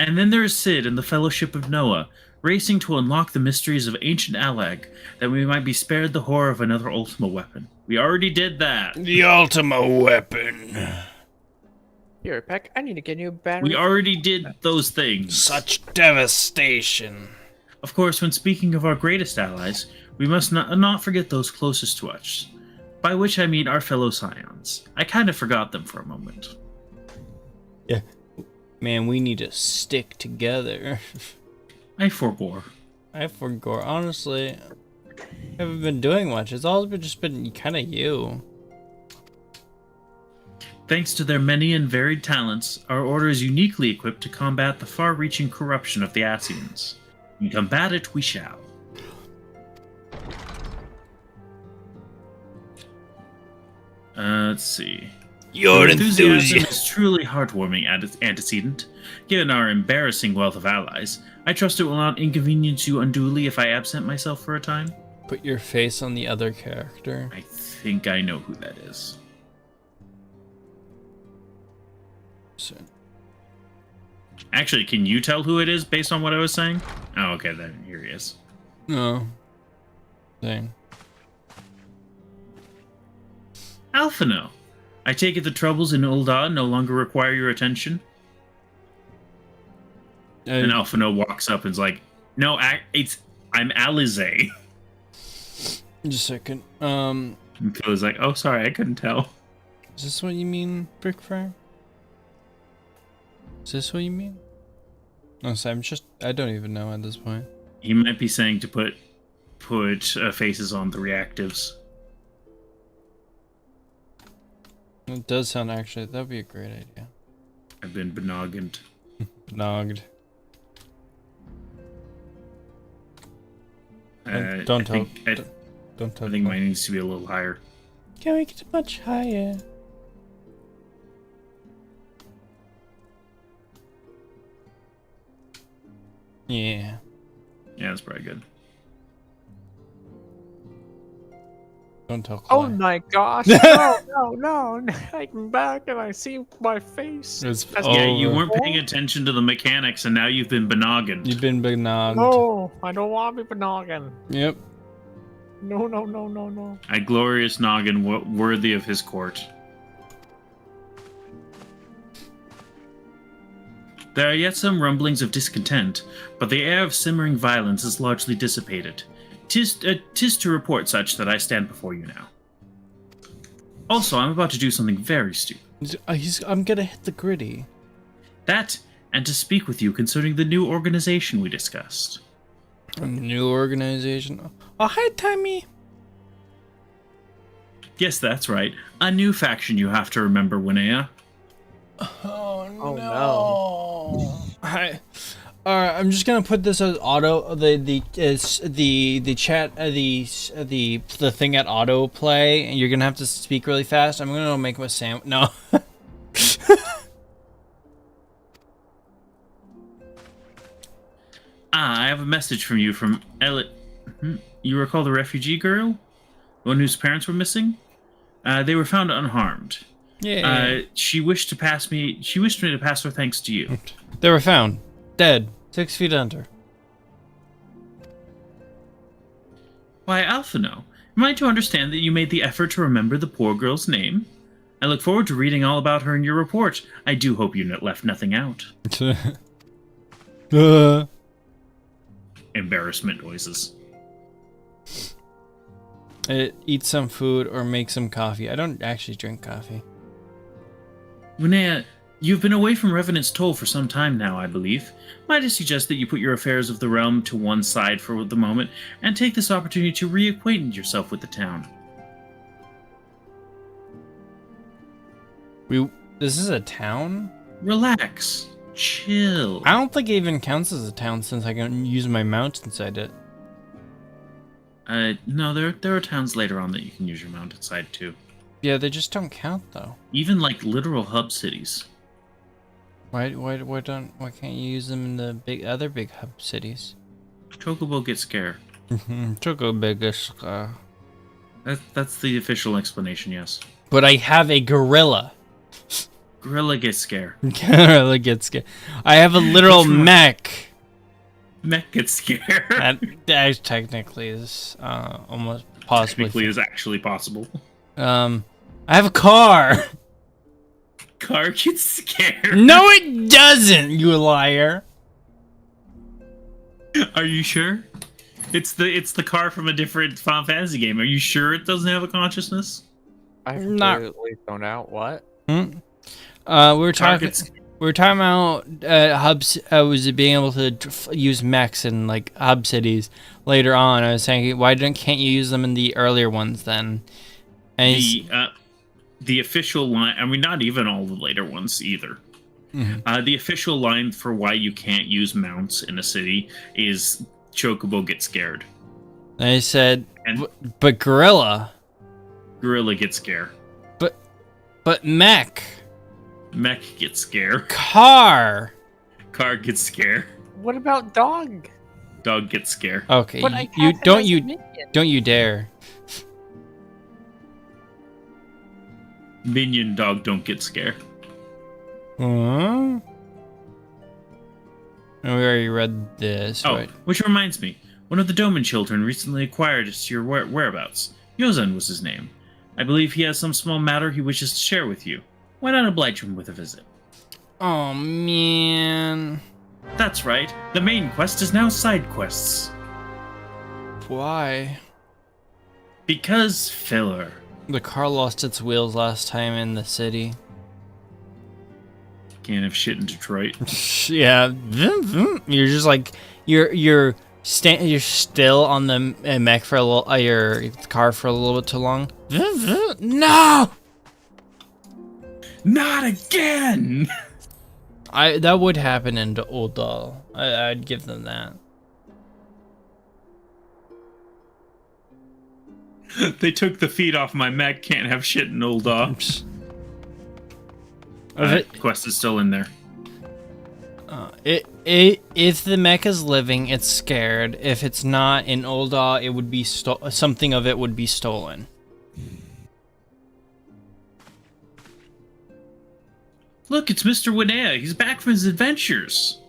B: And then there is Sid and the Fellowship of Noah, racing to unlock the mysteries of ancient Alag, that we might be spared the horror of another Ultima weapon. We already did that.
A: The Ultima weapon.
I: Here, Peck, I need to get you a battery.
B: We already did those things.
A: Such devastation.
B: Of course, when speaking of our greatest allies, we must not forget those closest to us, by which I mean our fellow Scions. I kind of forgot them for a moment.
A: Yeah. Man, we need to stick together.
B: I forbore.
A: Honestly, I haven't been doing much. It's all just been kind of you.
B: Thanks to their many and varied talents, our order is uniquely equipped to combat the far-reaching corruption of the Asians. And combat it we shall. Let's see.
A: Your
B: enthusiasm is truly heartwarming antecedent. Given our embarrassing wealth of allies, I trust it will not inconvenience you unduly if I absent myself for a time.
A: Put your face on the other character.
B: I think I know who that is.
A: So,
B: actually, can you tell who it is based on what I was saying? Oh, okay, then here he is.
A: no. Thing.
B: Alphino. I take it the troubles in Ul'dah no longer require your attention? And Alphino walks up and's like, no, I'm Alize.
A: Just a second.
B: And Phil's like, oh, sorry, I couldn't tell.
A: Is this what you mean, Brickfire? Is this what you mean? No, so I don't even know at this point.
B: He might be saying to put faces on the reactives.
A: It does sound actually, that'd be a great idea.
B: I've been benoggined.
A: Nogged.
B: Don't
A: tell.
B: Don't tell. I think mine needs to be a little higher.
A: Can we get much higher? Yeah.
B: Yeah, that's probably good.
A: Don't tell
I: Oh
A: Clay.
I: my gosh! No! I'm back and I see my face.
B: Yeah, you weren't paying attention to the mechanics, and now you've been benoggined.
A: You've been benogged.
I: No, I don't want to be benoggin.
A: Yep.
I: No.
B: A glorious noggin worthy of his court. There are yet some rumblings of discontent, but the air of simmering violence is largely dissipated. 'Tis to report such that I stand before you now. Also, I'm about to do something very stupid.
A: I'm gonna hit the gritty.
B: That, and to speak with you concerning the new organization we discussed.
A: A new organization? Oh, hi, Timmy!
B: Yes, that's right. A new faction you have to remember, Winnea.
A: Oh
I: no.
A: Hi. Alright, I'm just gonna put this as auto the chat the thing at auto play, and you're gonna have to speak really fast. I'm gonna make my sandwich. No.
B: I have a message from you from Elliot. You recall the refugee girl? The one whose parents were missing? They were found unharmed.
A: Yeah.
B: She wished me to pass her thanks to you.
A: They were found. Dead. 6 feet under.
B: Why, Alphino, am I to understand that you made the effort to remember the poor girl's name? I look forward to reading all about her in your report. I do hope you left nothing out. Embarrassment noises.
A: Eat some food or make some coffee. I don't actually drink coffee.
B: Winnea, you've been away from Revenant's Toll for some time now, I believe. Might I suggest that you put your affairs of the realm to one side for the moment and take this opportunity to reacquaint yourself with the town?
A: This is a town?
B: Relax. Chill.
A: I don't think it even counts as a town since I can use my mount inside it.
B: No, there are towns later on that you can use your mount inside too.
A: Yeah, they just don't count though.
B: Even like literal hub cities.
A: Why can't you use them in the other big hub cities?
B: Chocobo gets scared.
A: Chocobo gets scared.
B: That's the official explanation, yes.
A: But I have a gorilla.
B: Gorilla gets scared.
A: Gorilla gets scared. I have a literal mech.
B: Mech gets scared.
A: That technically is almost possibly.
B: Technically is actually possible.
A: I have a car.
B: Car gets scared.
A: No, it doesn't. You liar.
B: Are you sure? It's the car from a different Final Fantasy game. Are you sure it doesn't have a consciousness?
I: I've
A: Not-
I: completely thrown out. What?
A: We were talking about hubs. Was it being able to use mechs in like hub cities later on? I was saying, why can't you use them in the earlier ones then? And
B: the official line. I mean, not even all the later ones either.
A: Mhm.
B: The official line for why you can't use mounts in a city is Chocobo gets scared.
A: I said,
B: And
A: but gorilla,
B: Gorilla gets scared.
A: but mech,
B: Mech gets scared.
A: car.
B: Car gets scared.
I: What about dog?
B: Dog gets scared.
A: Okay,
C: But I
A: you
C: have him
A: don't
C: as a
A: you
C: minion.
A: don't you dare.
B: Minion dog don't get scared.
A: Huh? We already read this.
B: Oh,
A: Right?
B: which reminds me, one of the Doman children recently acquired us your whereabouts. Yozan was his name. I believe he has some small matter he wishes to share with you. Why not oblige him with a visit?
A: Oh man,
B: That's right. The main quest is now side quests.
A: why?
B: Because filler.
A: The car lost its wheels last time in the city.
B: Can't have shit in Detroit.
A: Yeah, you're just like you're still on the mech for a little, your car for a little bit too long. No,
B: Not again!
A: that would happen in the old doll. I'd give them that.
B: They took the feet off my mech. Can't have shit in old dog. Quest is still in there.
A: If the mech is living, it's scared. If it's not in Ul'dah, it would be something of it would be stolen.
B: Look, it's Mr. Winea. He's back from his adventures.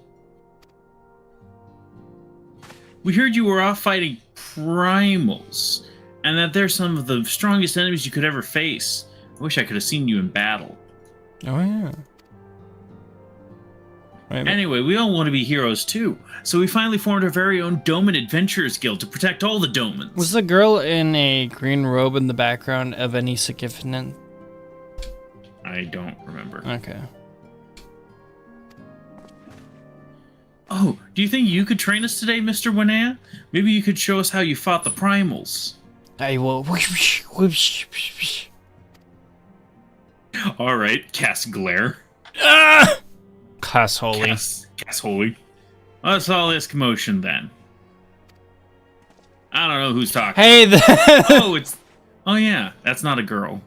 B: We heard you were off fighting primals, and that they're some of the strongest enemies you could ever face. I wish I could have seen you in battle.
A: Oh yeah. Wait,
B: Anyway, we all want to be heroes too, so we finally formed our very own Doman Adventurers Guild to protect all the Domans.
A: was the girl in a green robe in the background of any significance?
B: I don't remember.
A: Okay.
B: Oh, do you think you could train us today, Mr. Winea? Maybe you could show us how you fought the primals.
A: I will.
B: All right, cast glare.
A: Ah! Class holy.
B: Cast holy. What's all this commotion then? I don't know who's talking.
A: Hey,
B: Oh yeah, that's not a girl.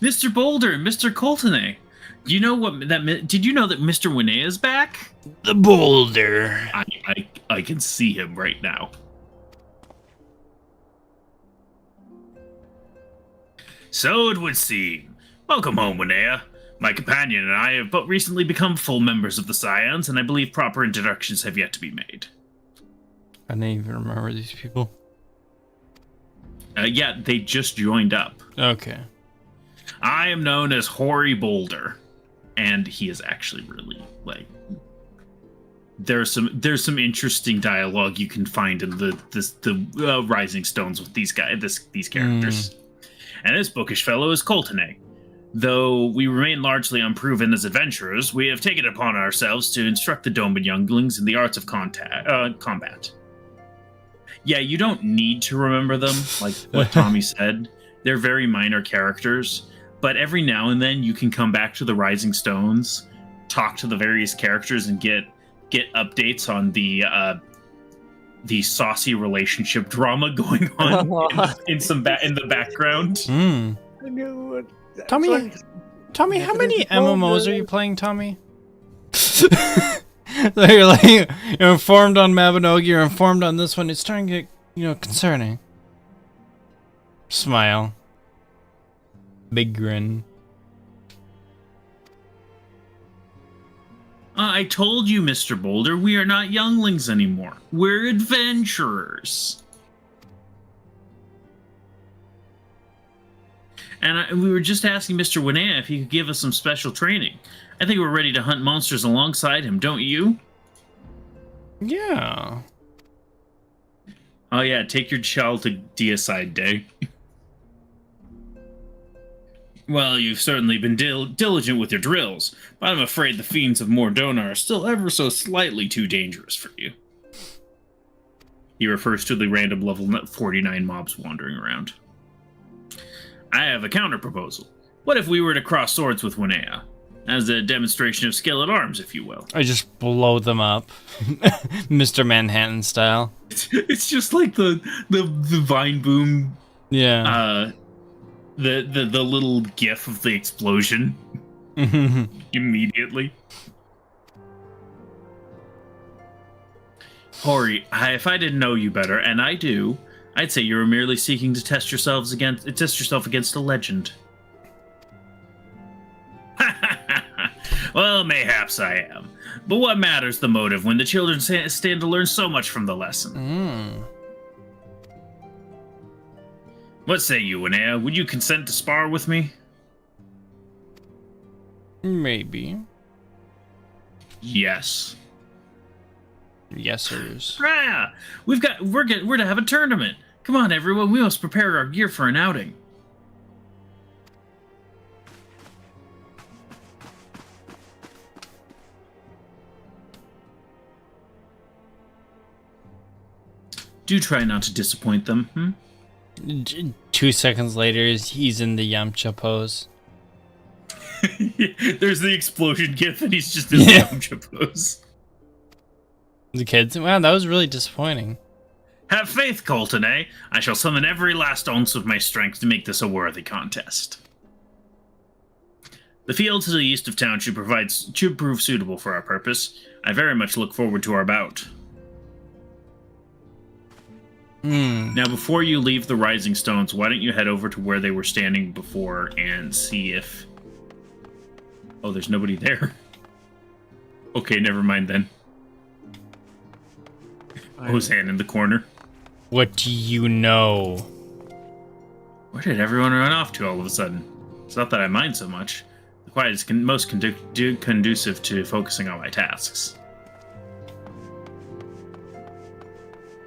B: Mr. Boulder and Mr. Coltonay. Do you know what that? Did you know that Mr. Winea is back?
A: the boulder.
B: I can see him right now. So it would seem. Welcome home, Winea. My companion and I have but recently become full members of the Scions, and I believe proper introductions have yet to be made.
A: I didn't even remember these people.
B: Yeah, they just joined up.
A: Okay.
B: I am known as Hoary Boulder, and he is actually really like. There's some interesting dialogue you can find in the Rising Stones with these characters. And this bookish fellow is Coltonay. Though we remain largely unproven as adventurers, we have taken it upon ourselves to instruct the Doman younglings in the arts of combat. Yeah, you don't need to remember them, like what Tommy said. They're very minor characters, but every now and then you can come back to the Rising Stones, talk to the various characters, and get updates on the saucy relationship drama going on in the background.
I: I knew it.
A: Tommy, how many MMOs are you playing, Tommy? So you're like, you're informed on Mabinogi, you're informed on this one. It's starting to get, concerning. Smile. Big grin.
B: I told you, Mr. Boulder, we are not younglings anymore. We're adventurers. And we were just asking Mr. Winnea if he could give us some special training. I think we're ready to hunt monsters alongside him, don't you?
A: Yeah.
B: Oh yeah, take your child to Deicide Day. Well, you've certainly been diligent with your drills, but I'm afraid the fiends of Mordona are still ever so slightly too dangerous for you. He refers to the random level 49 mobs wandering around. I have a counter proposal. What if we were to cross swords with Winnea? As a demonstration of skill at arms, if you will.
A: I just blow them up. Mr. Manhattan style.
B: It's just like the Vine Boom.
A: Yeah.
B: The little gif of the explosion. Immediately. Hori, if I didn't know you better, and I do, I'd say you were merely seeking to test yourself against a legend. Well, mayhaps I am. But what matters the motive when the children stand to learn so much from the lesson? What say you, Winnea? Would you consent to spar with me?
A: Maybe.
B: Yes.
A: Yesers.
B: Ah, we're to have a tournament. Come on, everyone. We must prepare our gear for an outing. Do try not to disappoint them,
A: 2 seconds later, he's in the Yamcha pose.
B: There's the explosion gif, and he's just in the Yamcha pose.
A: The kids, wow, that was really disappointing.
B: Have faith, Colton, eh? I shall summon every last ounce of my strength to make this a worthy contest. The field to the east of town should prove suitable for our purpose. I very much look forward to our bout. Now, before you leave the Rising Stones, why don't you head over to where they were standing before and see if... Oh, there's nobody there. Okay, never mind then. Ozan in the corner.
A: What do you know?
B: Where did everyone run off to all of a sudden? It's not that I mind so much. The quiet is most conducive to focusing on my tasks.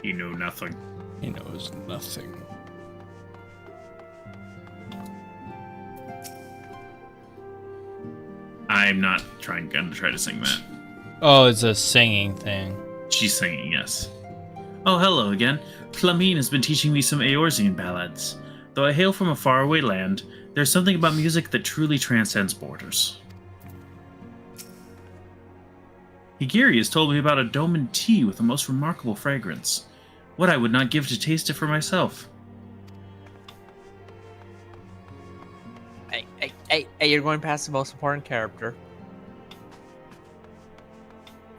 B: You know nothing.
A: He knows nothing.
B: I'm not gonna try to sing that.
A: Oh, it's a singing thing.
B: She's singing, yes. Oh, hello again. Flamine has been teaching me some Eorzean ballads. Though I hail from a faraway land, there's something about music that truly transcends borders. Higiri has told me about a Doman tea with a most remarkable fragrance. What I would not give to taste it for myself.
C: Hey, you're going past the most important character.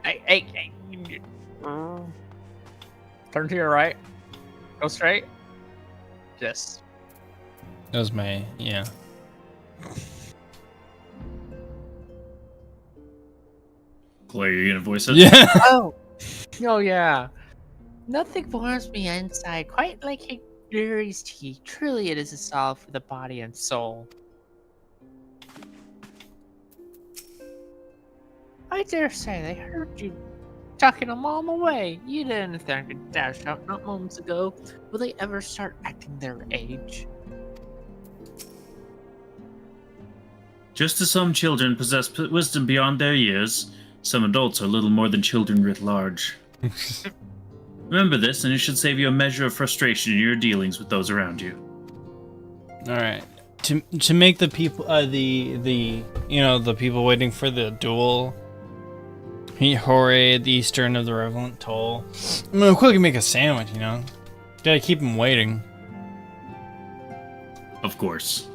C: Hey. Turn to your right. Go straight. Yes.
A: That was my, yeah.
B: Chloe, are you gonna voice it?
A: Yeah.
C: Oh yeah. Nothing warms me inside quite like Higiri's tea. Truly, it is a salve for the body and soul. I dare say they heard you tucking a mom away. You didn't think to dash out not moments ago. Will they ever start acting their age?
B: Just as some children possess wisdom beyond their years, some adults are little more than children writ large. Remember this, and it should save you a measure of frustration in your dealings with those around you.
A: All right. To make the people the people waiting for the duel, Hooray at the eastern of the Revenant Toll. I'm gonna quickly make a sandwich, Gotta keep them waiting.
B: Of course.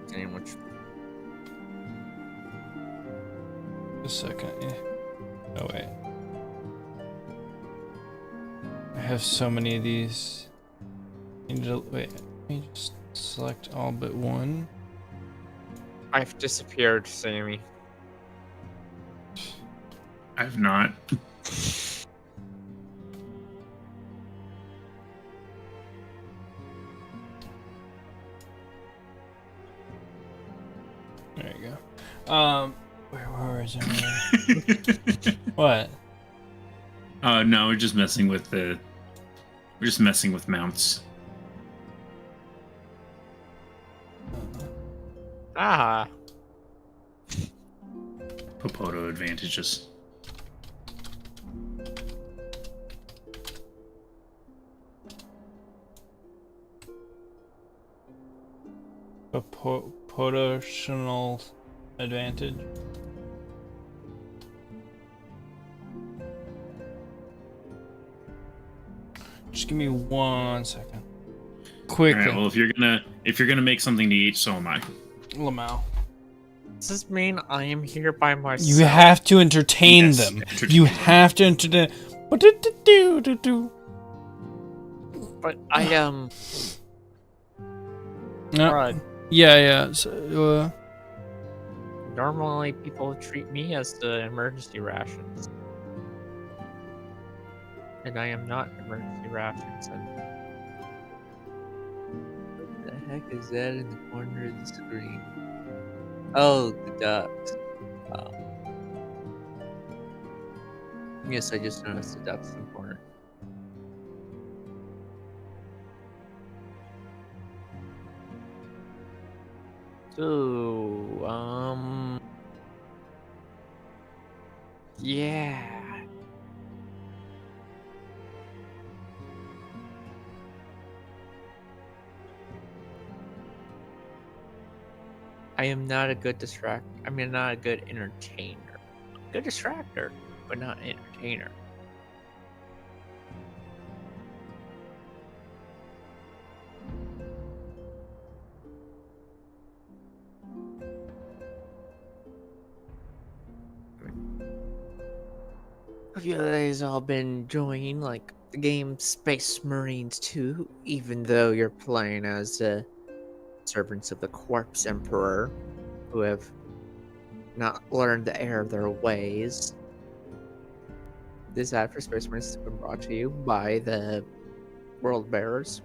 C: Sandwich.
A: A second. Yeah. Oh wait. I have so many of these. Wait, let me just select all but one.
I: I've disappeared, Sammy.
B: I've not.
A: There you go. Where is it? What?
B: No, we're just messing with mounts.
I: Ah.
B: Popoto advantages.
A: A potational advantage. Just give me 1 second. Quick.
B: All right. Well, if you're gonna make something to eat, so am I.
A: Lamau.
I: Does this mean I am here by myself?
A: You have to entertain
B: Yes,
A: them.
B: entertain
A: You
B: them.
A: have to entertain.
I: But I
A: No.
I: Alright.
A: Yeah. So,
I: Normally people treat me as the emergency rations. And I am not emergency rations. And what the heck is that in the corner of the screen? Oh, the ducks. Yes, I just noticed the ducks in the corner. So, yeah. I am not a good not a good entertainer. Good distractor, but not an entertainer. Have you guys all been enjoying like the game Space Marines 2, even though you're playing as servants of the Corpse Emperor, who have not learned the error of their ways? This ad for Space Marines has been brought to you by the World Bearers.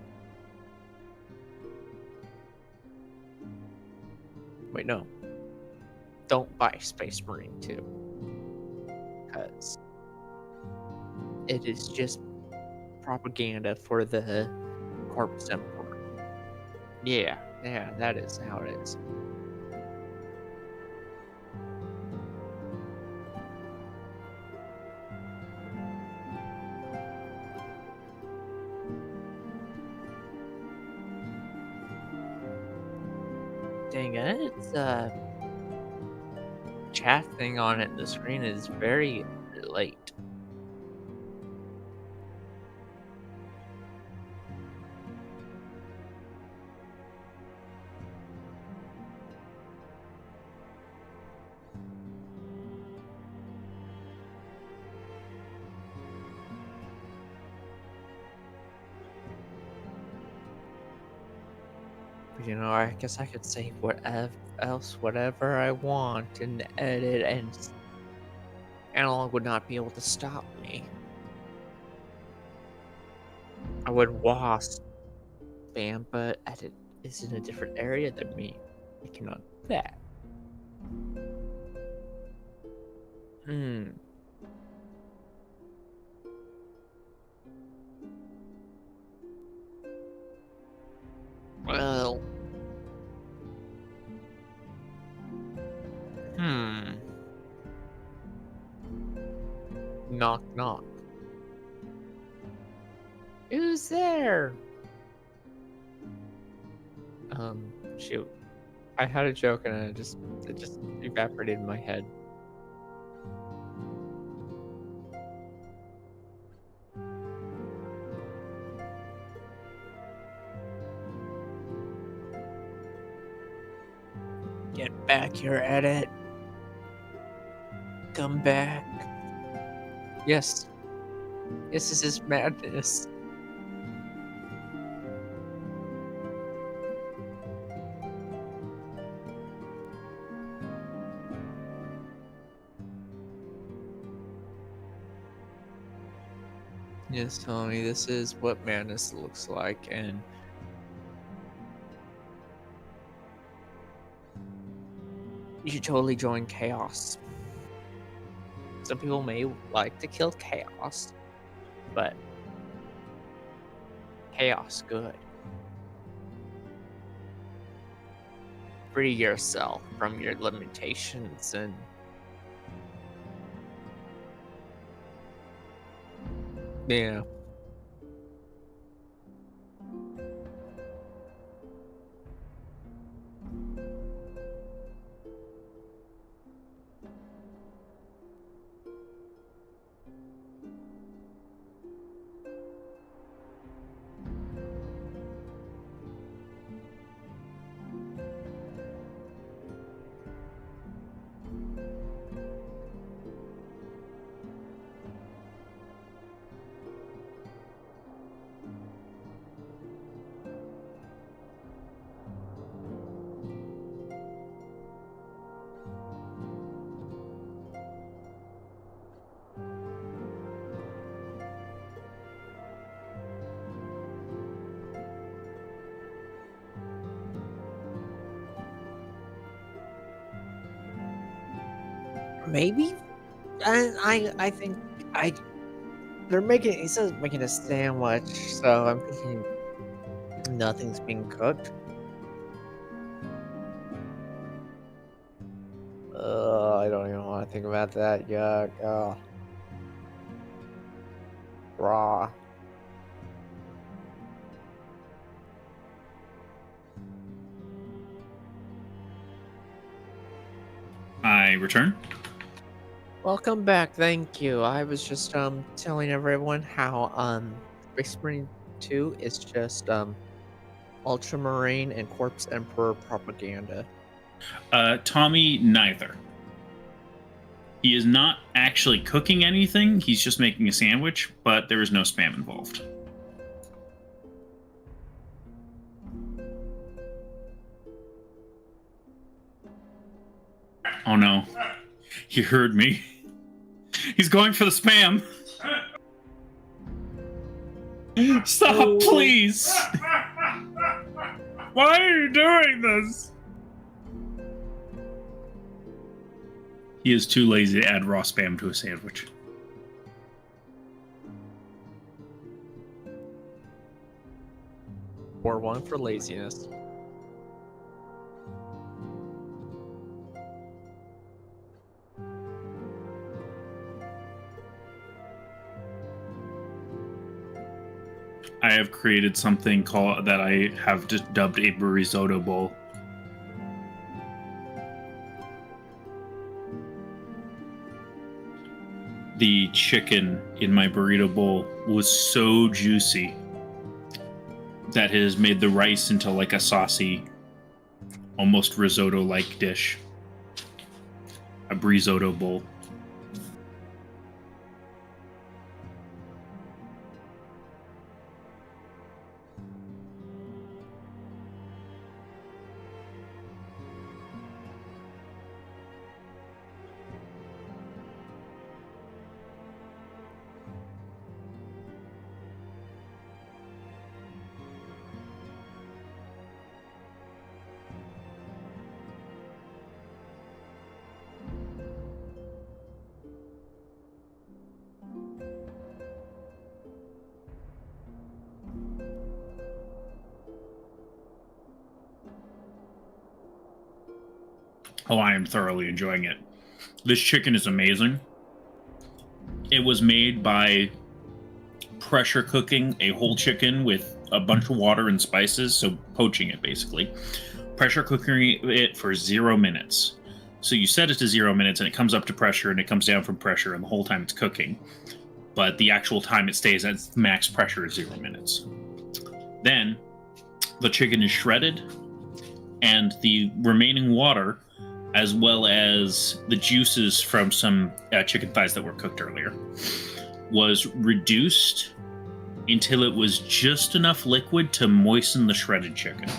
I: Wait, no. Don't buy Space Marine 2. Because it is just propaganda for the Corpse Emperor. Yeah, that is how it is. Dang it, it's chat thing on it, the screen is very late. You know, I guess I could say whatever I want and edit, and Analog would not be able to stop me. I would WASP spam, but edit is in a different area than me. I cannot do that. Well. Knock, knock. Who's there? Shoot. I had a joke and it just evaporated in my head. Get back here, edit. Come back. Yes. Yes, this is madness. Yes, Tony, this is what madness looks like, and you should totally join chaos. Some people may like to kill chaos, but chaos good. Free yourself from your limitations and yeah. Maybe I think I they're making he says making a sandwich, so I'm thinking nothing's being cooked. I don't even want to think about that. Yuck. Oh. Raw.
B: I return.
I: Welcome back. Thank you. I was just telling everyone how Space Marine 2 is just Ultramarine and Corpse Emperor propaganda.
B: Tommy, neither. He is not actually cooking anything. He's just making a sandwich, but there is no spam involved. Oh no. He heard me. He's going for the spam. Stop, please. Why are you doing this? He is too lazy to add raw spam to a sandwich.
I: Or one for laziness.
B: I have created something called that I have just dubbed a burrito bowl. The chicken in my burrito bowl was so juicy that it has made the rice into like a saucy, almost risotto-like dish. A burrito bowl. Oh, I am thoroughly enjoying it. This chicken is amazing. It was made by pressure cooking a whole chicken with a bunch of water and spices, so poaching it basically. Pressure cooking it for 0 minutes. So you set it to 0 minutes and it comes up to pressure and it comes down from pressure and the whole time it's cooking. But the actual time it stays at max pressure is 0 minutes. Then the chicken is shredded and the remaining water, as well as the juices from some chicken thighs that were cooked earlier, was reduced until it was just enough liquid to moisten the shredded chicken.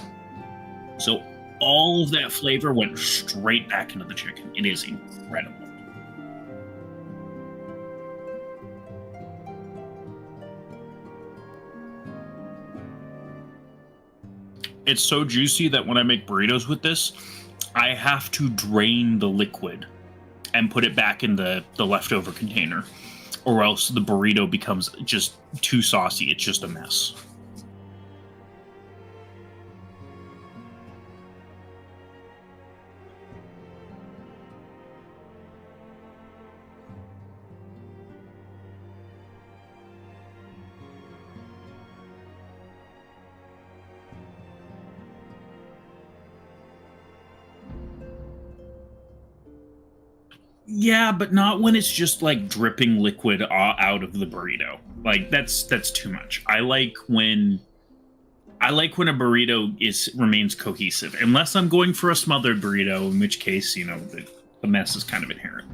B: So all of that flavor went straight back into the chicken. It is incredible. It's so juicy that when I make burritos with this, I have to drain the liquid and put it back in the leftover container, or else the burrito becomes just too saucy. It's just a mess. Yeah, but not when it's just like dripping liquid out of the burrito. Like that's too much. I like when a burrito remains cohesive, unless I'm going for a smothered burrito, in which case, you know, the mess is kind of inherent.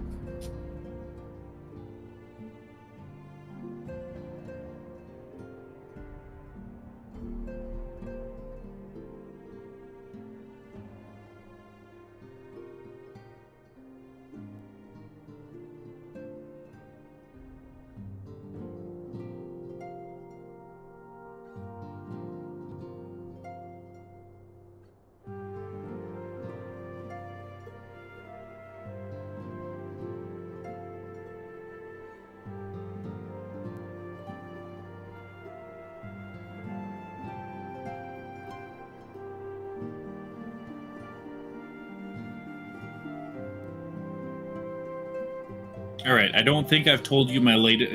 B: All right, I don't think I've told you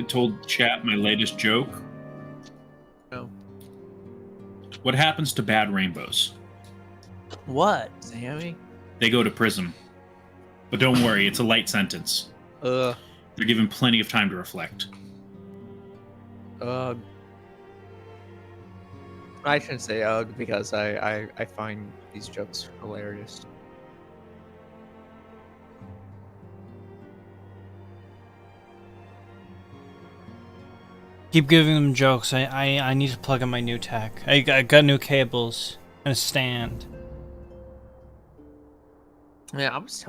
B: told chat my latest joke.
I: No.
B: What happens to bad rainbows?
I: What, Sammy?
B: They go to prison. But don't worry, it's a light sentence. They're given plenty of time to reflect.
I: I shouldn't say ugh because I find these jokes hilarious.
A: Keep giving them jokes. I need to plug in my new tech. I got new cables and a stand.
I: Yeah, I was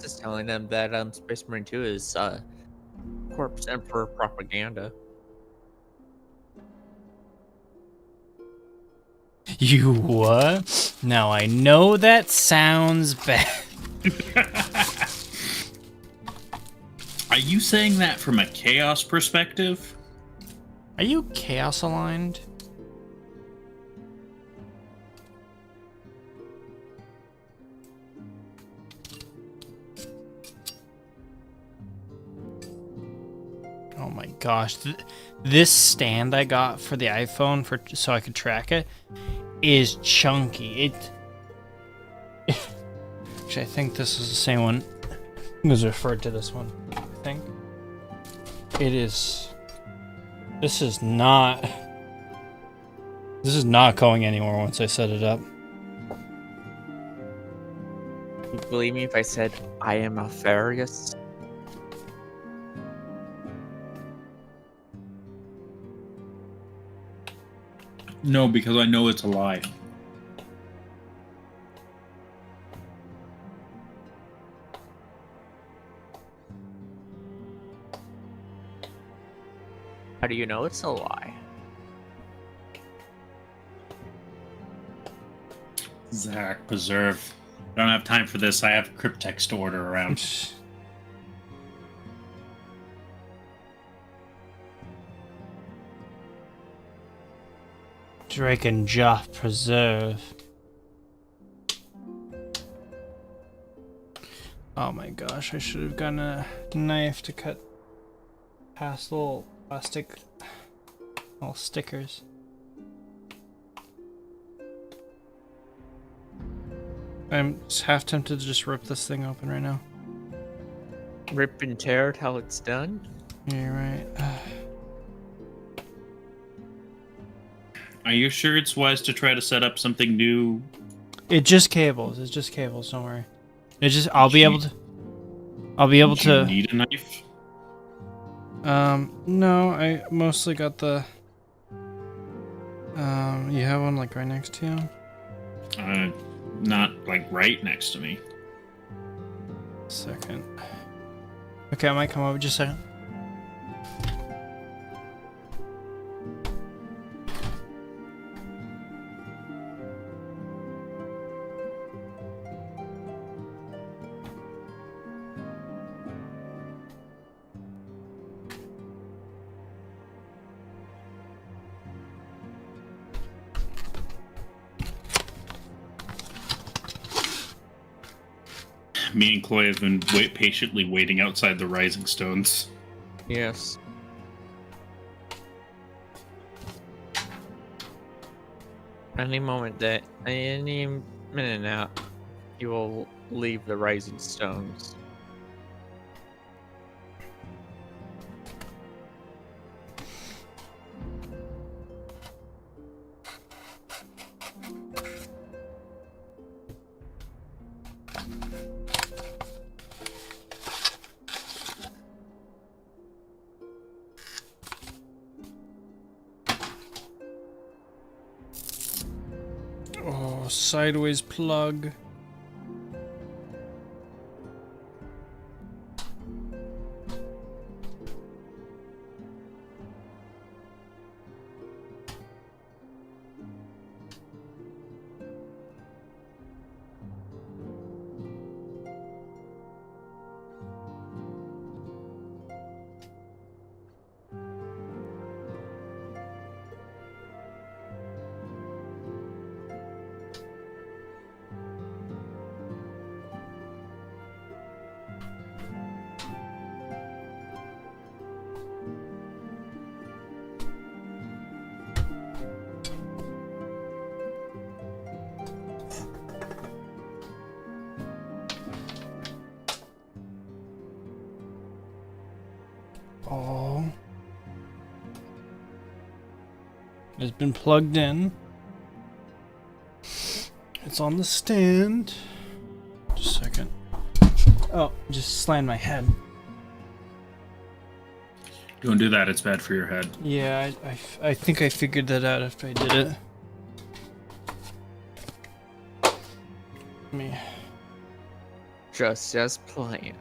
I: just telling them that Space Marine 2 is Corpse Emperor propaganda.
A: You what? Now I know that sounds bad.
B: Are you saying that from a chaos perspective?
A: Are you chaos aligned? Oh my gosh, this stand I got for the iPhone so I could track it is chunky. Actually, I think this is the same one. It was referred to this one. I think it is. This is not going anywhere once I set it up.
I: Believe me if I said I am a Farius.
B: No, because I know it's a lie.
I: How do you know it's a lie?
B: Zach, preserve. I don't have time for this. I have cryptex to order around.
A: Drake and Joff preserve. Oh my gosh, I should have gotten a knife to cut past little plastic little stickers. I'm half tempted to just rip this thing open right now.
I: Rip and tear till it's done?
A: Yeah, you're right.
B: Are you sure it's wise to try to set up something new?
A: It's just cables. Don't worry. I'll be able to.
B: Do you need a knife?
A: No, I mostly got the. You have one like right next to you?
B: Not like right next to me.
A: Second. Okay, I might come over just a second.
B: Me and Chloe have been patiently waiting outside the Rising Stones.
I: Yes. Any minute now, you will leave the Rising Stones.
A: Oh, sideways plug. Oh. It's been plugged in. It's on the stand. Just a second. Oh, just slammed my head.
B: Don't do that, it's bad for your head.
A: Yeah, I think I figured that out after I did it. Me.
I: Just as planned.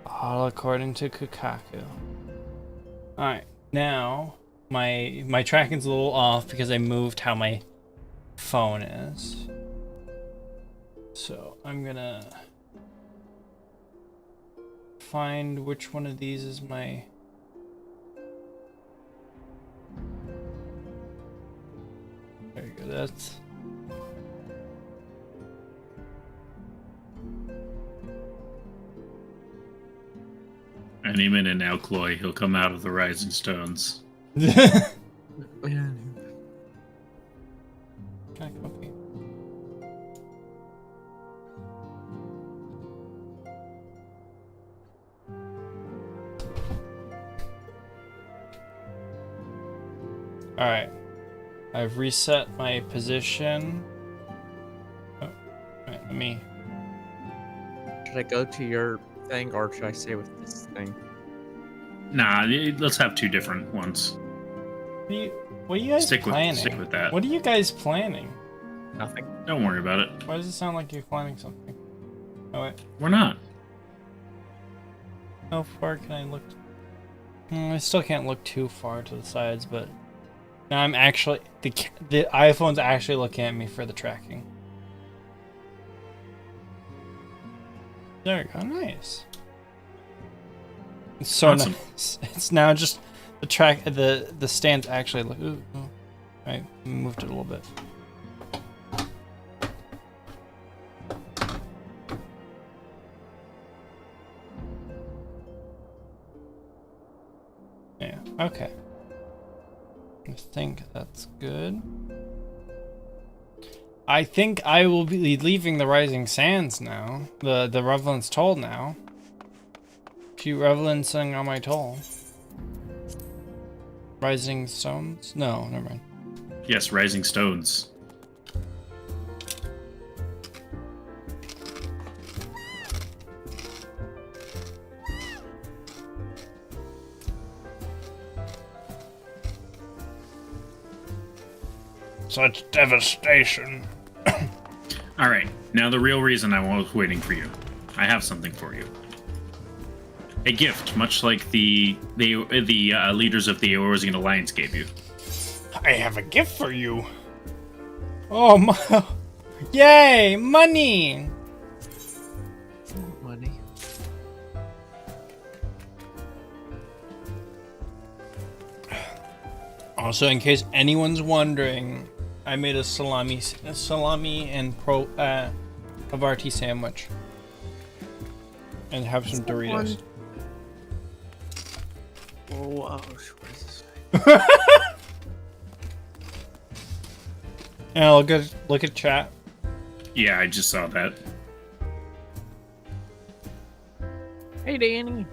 A: All according to Kukaku. Alright, now my tracking's a little off because I moved how my phone is. So I'm gonna find which one of these is my... There you go, that's...
B: Any minute now, Chloe, he'll come out of the Rising Stones.
A: Kinda comfy. Alright. I've reset my position. Oh, right, let me...
I: Should I go to your thing or should I stay with this thing?
B: Nah, let's have two different ones.
A: What are you guys planning?
B: Stick with that.
A: What are you guys planning?
I: Nothing.
B: Don't worry about it.
A: Why does it sound like you're planning something? Oh wait,
B: We're not.
A: how far can I look? I still can't look too far to the sides, but now I'm actually the iPhone's actually looking at me for the tracking. There we go, nice. It's so
B: Awesome.
A: nice. It's now just the track. The stand's actually look. Ooh. Right, moved it a little bit. Yeah. Okay. I think that's good. I think I will be leaving the Rising Sands now. The Revelant's Toll now. Few Revelants sitting on my toll. Rising Stones? No, never mind.
B: Yes, Rising Stones.
A: Such devastation.
B: All right, now the real reason I was waiting for you. I have something for you. A gift, much like the leaders of the Eorzean Alliance gave you.
A: I have a gift for you. Oh my! Yay! Money!
I: Money.
A: Also, in case anyone's wondering, I made a salami and Havarti sandwich. And have some Doritos.
I: Oh, what is this?
A: And I'll look at chat.
B: Yeah, I just saw that.
C: Hey, Danny.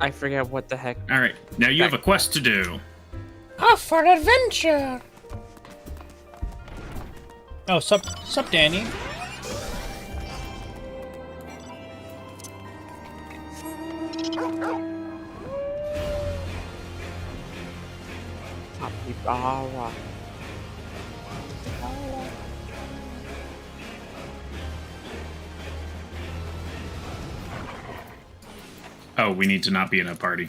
C: I forget what the heck.
B: All right, now you have a quest to do.
A: Off for an adventure! Oh, sup, Danny?
C: Capybara.
B: Oh, we need to not be in a party.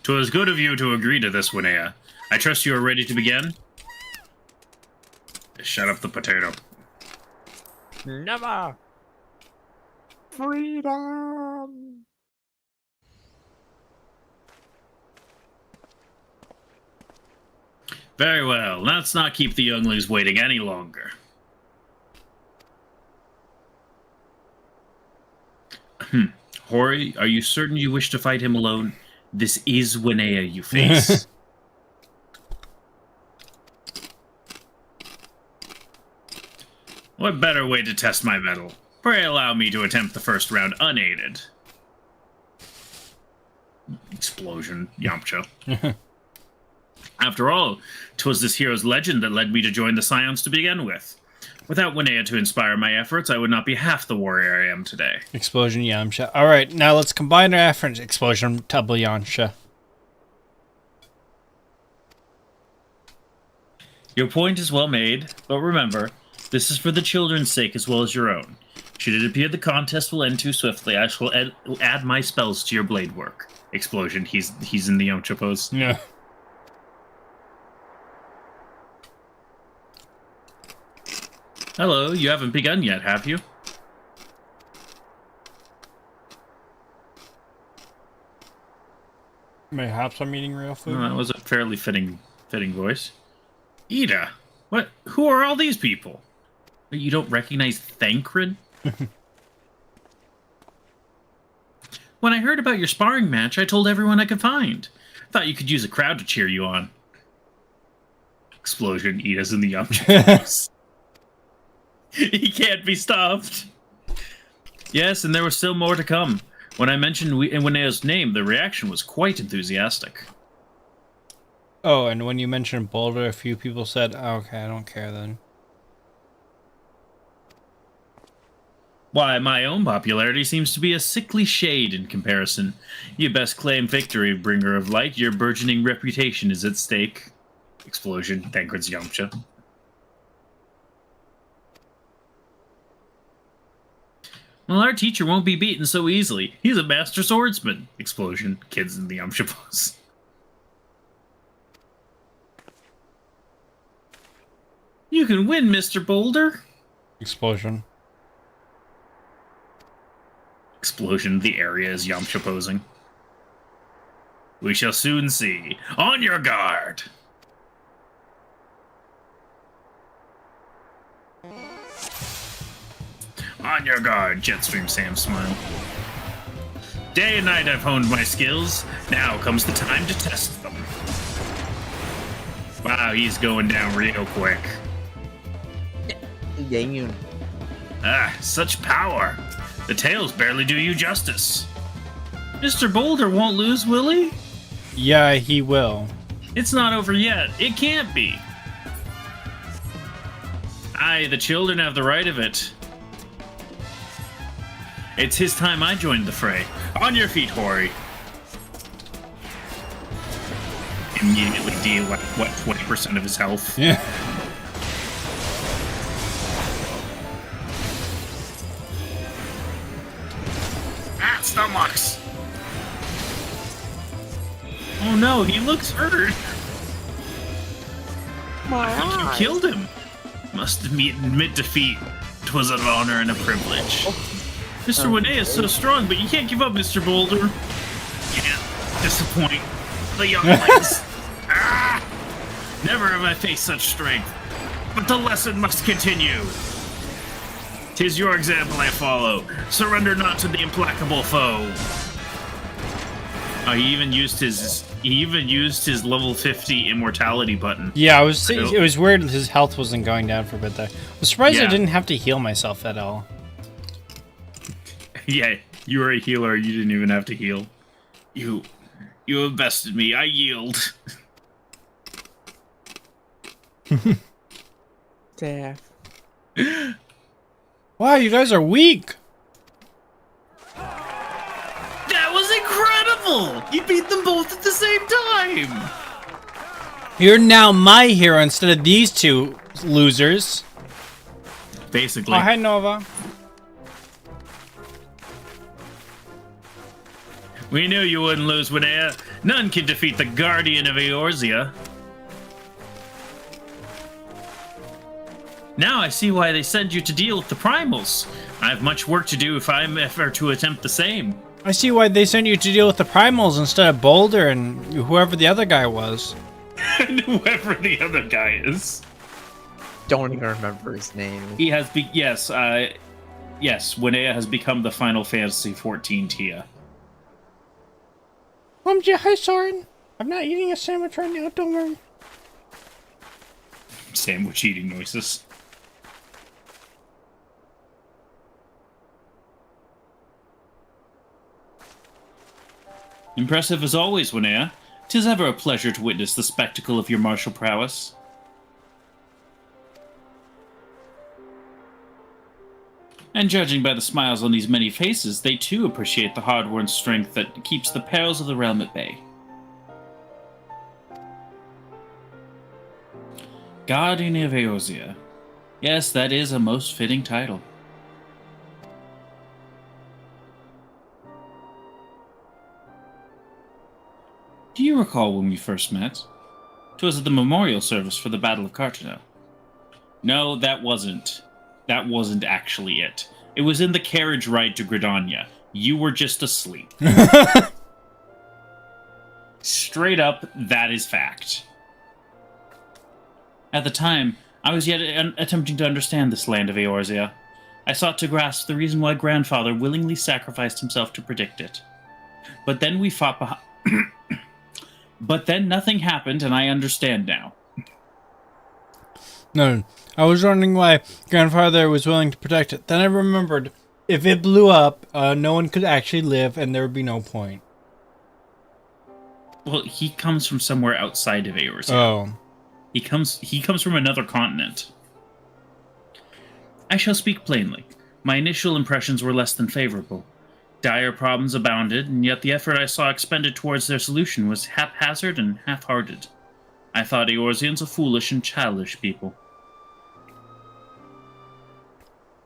B: 'Twas good of you to agree to this, Winnea. I trust you are ready to begin? Shut up the potato.
C: Never. Freedom.
B: Very well, let's not keep the younglings waiting any longer. Hori, are you certain you wish to fight him alone? This is Winnea you face. What better way to test my mettle? Pray allow me to attempt the first round unaided. Explosion, Yamcha. After all, 'twas this hero's legend that led me to join the Scions to begin with. Without Winnea to inspire my efforts, I would not be half the warrior I am today.
A: Explosion Yamcha. Alright, now let's combine our efforts. Explosion Double Yamcha.
B: Your point is well made, but remember, this is for the children's sake as well as your own. Should it appear the contest will end too swiftly, I shall add my spells to your blade work. Explosion, he's in the Yamcha pose.
A: Yeah.
B: Hello, you haven't begun yet, have you?
A: Mayhaps I'm eating real food.
B: That was a fairly fitting voice. Ida, what? Who are all these people? You don't recognize Thancred? When I heard about your sparring match, I told everyone I could find. Thought you could use a crowd to cheer you on. Explosion, Ida's in the Yamcha. He can't be stopped. Yes, and there was still more to come. When I mentioned Winnea's name, the reaction was quite enthusiastic.
A: Oh, and when you mentioned Boulder, a few people said, oh, okay, I don't care then.
B: Why, my own popularity seems to be a sickly shade in comparison. You best claim victory, bringer of light. Your burgeoning reputation is at stake. Explosion, Thancred's Yamcha. Well, our teacher won't be beaten so easily. He's a master swordsman. Explosion, kids in the Yamcha pose. You can win, Mr. Boulder.
A: Explosion.
B: Explosion, the area is Yamcha posing. We shall soon see. On your guard! On your guard, Jetstream Sam smile. Day and night I've honed my skills. Now comes the time to test them. Wow, he's going down real quick.
I: Damn.
B: Ah, such power. The tails barely do you justice. Mr. Boulder won't lose, will he?
A: Yeah, he will.
B: It's not over yet. It can't be. Aye, the children have the right of it. It's his time I joined the fray. On your feet, Hori. Immediately deal, what, 20% of his health?
A: Yeah.
B: Ah, stomachs! Oh no, he looks hurt. I think you killed him. Must admit defeat. 'Twas an honor and a privilege. Mr. Winnea is so strong, but you can't give up, Mr. Boulder. Can't disappoint the younglings. Ah! Never have I faced such strength, but the lesson must continue. 'Tis your example I follow. Surrender not to the implacable foe. Oh, he even used his level 50 immortality button.
A: Yeah, it was weird his health wasn't going down for a bit there. I'm surprised I
B: Yeah.
A: didn't have to heal myself at all.
B: Yeah, you were a healer. You didn't even have to heal. You have bested me. I yield.
I: Damn.
A: Wow, you guys are weak.
B: That was incredible! You beat them both at the same time!
A: You're now my hero instead of these two losers.
B: Basically.
A: Oh, hi, Nova.
B: We knew you wouldn't lose, Winea. None can defeat the Guardian of Eorzea. Now I see why they send you to deal with the primals. I have much work to do if I'm ever to attempt the same.
A: I see why they sent you to deal with the primals instead of Boulder and whoever the other guy was.
B: And whoever the other guy is.
I: Don't even remember his name.
B: He has yes, Winea has become the Final Fantasy 14 Tia.
A: Hi, Soren. I'm not eating a sandwich right now, don't worry.
B: Sandwich eating noises. Impressive as always, Winea. 'Tis ever a pleasure to witness the spectacle of your martial prowess. And judging by the smiles on these many faces, they too appreciate the hard-won strength that keeps the perils of the realm at bay. Guardian of Eorzea. Yes, that is a most fitting title. Do you recall when we first met? 'Twas at the memorial service for the Battle of Cartano. No, that wasn't. That wasn't actually it. It was in the carriage ride to Gridania. You were just asleep. Straight up, that is fact. At the time, I was yet attempting to understand this land of Eorzea. I sought to grasp the reason why Grandfather willingly sacrificed himself to predict it. But then we fought behind... But then nothing happened, and I understand now.
A: No, I was wondering why Grandfather was willing to protect it. Then I remembered, if it blew up, no one could actually live, and there would be no point.
B: Well, he comes from somewhere outside of Eorzea.
A: Oh.
B: He comes from another continent. I shall speak plainly. My initial impressions were less than favorable. Dire problems abounded, and yet the effort I saw expended towards their solution was haphazard and half-hearted. I thought Eorzeans a foolish and childish people.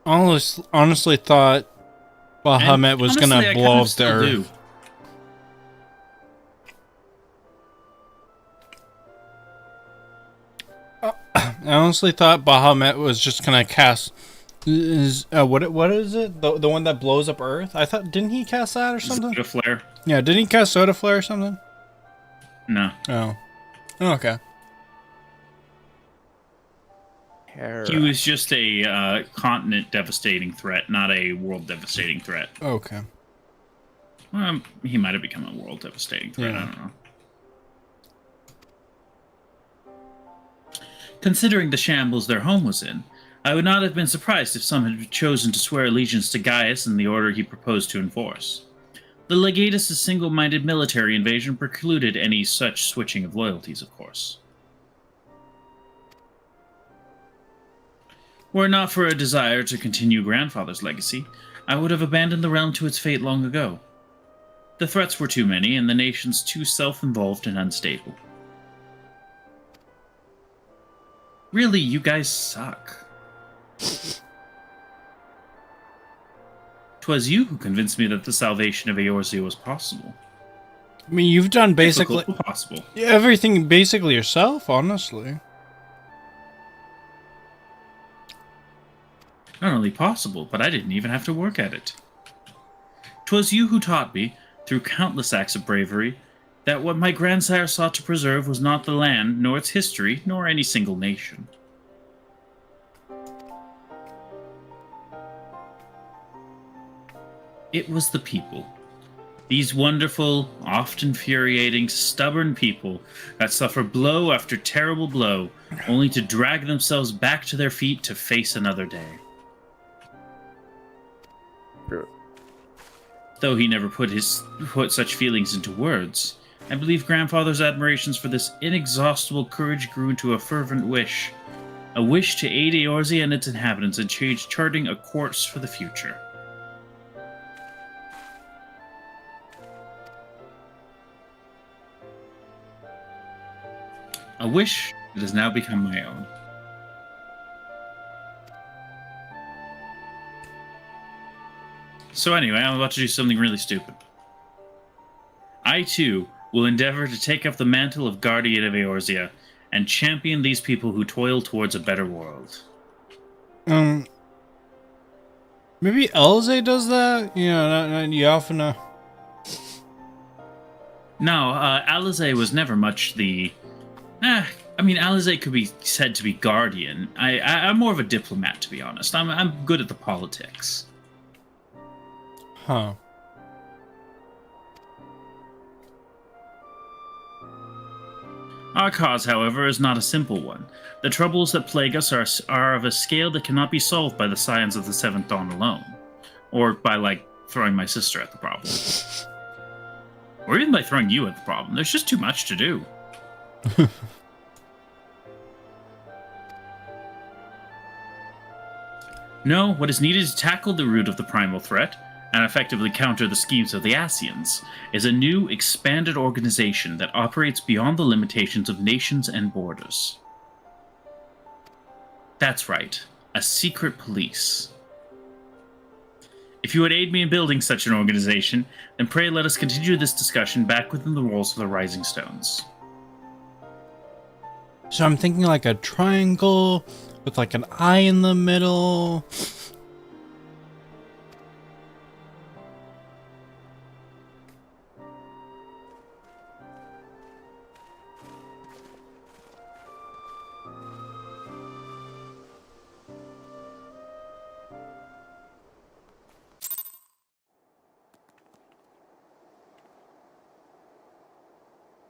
A: Honestly thought Bahamut was
B: honestly,
A: gonna blow up the Earth. I honestly thought Bahamut was just gonna cast... what is it? The one that blows up Earth? I thought, didn't he cast that or something?
B: Soda Flare.
A: Yeah, didn't he cast Soda Flare or something?
B: No.
A: Oh. Okay.
B: He was just a continent devastating threat, not a world devastating threat.
A: Okay.
B: He might have become a world devastating threat,
A: Yeah.
B: I don't know. Considering the shambles their home was in, I would not have been surprised if some had chosen to swear allegiance to Gaius and the order he proposed to enforce. The Legatus' single-minded military invasion precluded any such switching of loyalties, of course. Were it not for a desire to continue Grandfather's legacy, I would have abandoned the realm to its fate long ago. The threats were too many, and the nations too self-involved and unstable. Really, you guys suck. 'Twas you who convinced me that the salvation of Eorzea was possible.
A: I mean, you've done basically
B: Difficult, but possible.
A: everything basically yourself, honestly.
B: Not only possible, but I didn't even have to work at it. 'Twas you who taught me, through countless acts of bravery, that what my grandsire sought to preserve was not the land, nor its history, nor any single nation. It was the people. These wonderful, oft infuriating, stubborn people that suffer blow after terrible blow, only to drag themselves back to their feet to face another day. Though he never put such feelings into words, I believe grandfather's admirations for this inexhaustible courage grew into a fervent wish. A wish to aid Eorzea and its inhabitants in charting a course for the future. A wish that has now become my own. So anyway, I'm about to do something really stupid. I, too, will endeavor to take up the mantle of Guardian of Eorzea and champion these people who toil towards a better world.
A: Maybe Elze does that? You know, not Yaofina.
B: No, Alize was never much the... I mean, Alize could be said to be Guardian. I'm more of a diplomat, to be honest. I'm good at the politics.
A: Huh.
B: Our cause, however, is not a simple one. The troubles that plague us are of a scale that cannot be solved by the science of the Seventh Dawn alone. Or by, like, throwing my sister at the problem. Or even by throwing you at the problem. There's just too much to do. No, what is needed to tackle the root of the primal threat, and effectively counter the schemes of the Ascians, is a new, expanded organization that operates beyond the limitations of nations and borders. That's right, a secret police. If you would aid me in building such an organization, then pray let us continue this discussion back within the walls of the Rising Stones.
A: So I'm thinking like a triangle with like an eye in the middle.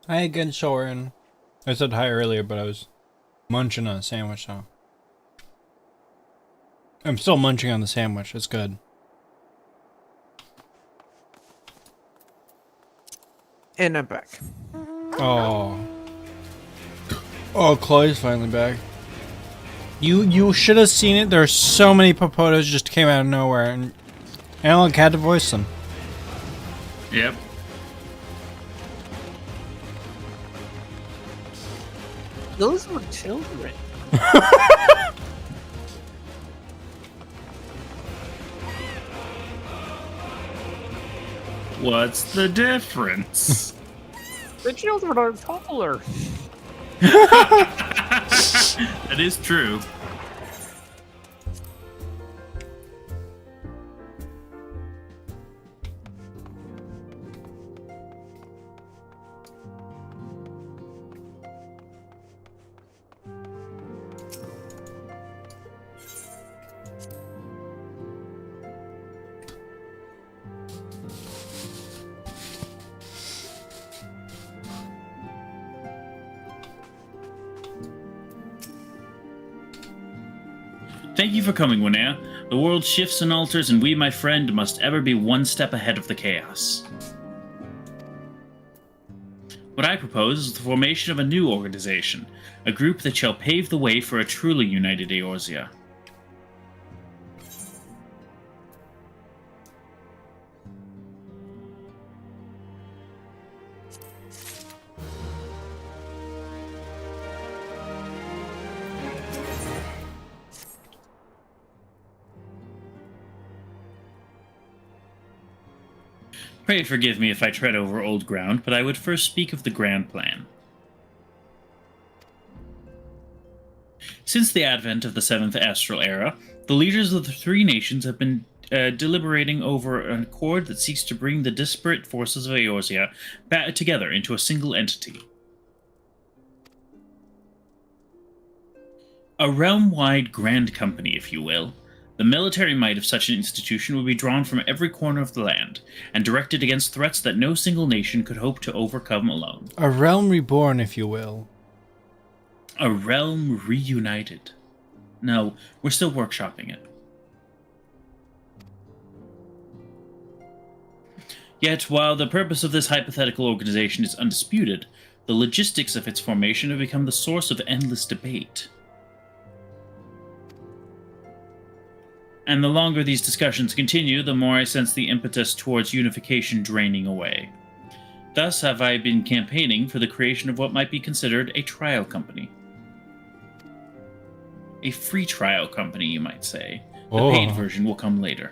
A: Hi again, Soren. I said hi earlier, but I was munching on a sandwich now. I'm still munching on the sandwich. It's good.
I: And I'm back.
A: Oh. Oh, Chloe's finally back. You should have seen it. There are so many Popotos just came out of nowhere, and Alec had to voice them.
B: Yep.
C: Those were children.
B: What's the difference?
C: The children are taller.
B: That is true. Thank you for coming, Winea. The world shifts and alters, and we, my friend, must ever be one step ahead of the chaos. What I propose is the formation of a new organization, a group that shall pave the way for a truly united Eorzea. Pray forgive me if I tread over old ground, but I would first speak of the grand plan. Since the advent of the 7th Astral Era, the leaders of the three nations have been deliberating over an accord that seeks to bring the disparate forces of Eorzea back together into a single entity. A realm-wide grand company, if you will. The military might of such an institution would be drawn from every corner of the land, and directed against threats that no single nation could hope to overcome alone.
A: A realm reborn, if you will.
B: A realm reunited. No, we're still workshopping it. Yet, while the purpose of this hypothetical organization is undisputed, the logistics of its formation have become the source of endless debate. And the longer these discussions continue, the more I sense the impetus towards unification draining away. Thus have I been campaigning for the creation of what might be considered a trial company. A free trial company, you might say. The paid version will come later.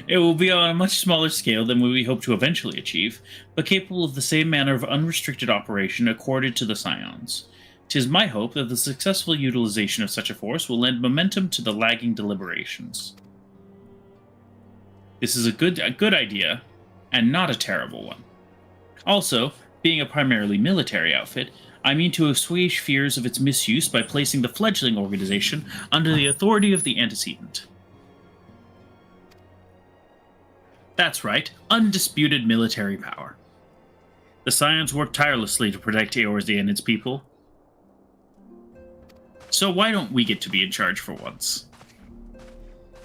B: It will be on a much smaller scale than we hope to eventually achieve, but capable of the same manner of unrestricted operation accorded to the Scions. 'Tis my hope that the successful utilization of such a force will lend momentum to the lagging deliberations. This is a good idea, and not a terrible one. Also, being a primarily military outfit, I mean to assuage fears of its misuse by placing the fledgling organization under the authority of the antecedent. That's right, undisputed military power. The Scions work tirelessly to protect Eorzea and its people. So why don't we get to be in charge for once?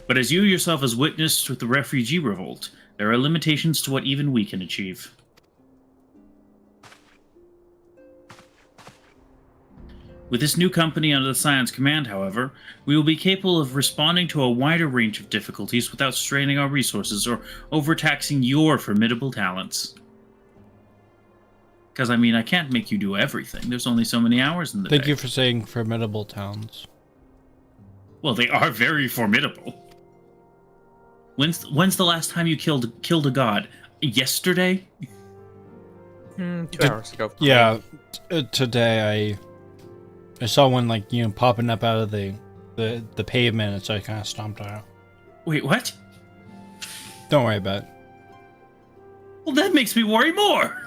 B: But as you yourself has witnessed with the refugee revolt, there are limitations to what even we can achieve. With this new company under the Scion's command, however, we will be capable of responding to a wider range of difficulties without straining our resources or overtaxing your formidable talents. Because, I mean, I can't make you do everything. There's only so many hours in the day.
A: Thank you for saying formidable towns.
B: Well, they are very formidable. When's the last time you killed a god? Yesterday?
I: 2 hours ago.
A: Yeah, today I saw one, like, you know, popping up out of the pavement, and so I kind of stomped on it.
B: Wait, what?
A: Don't worry about it.
B: Well, that makes me worry more.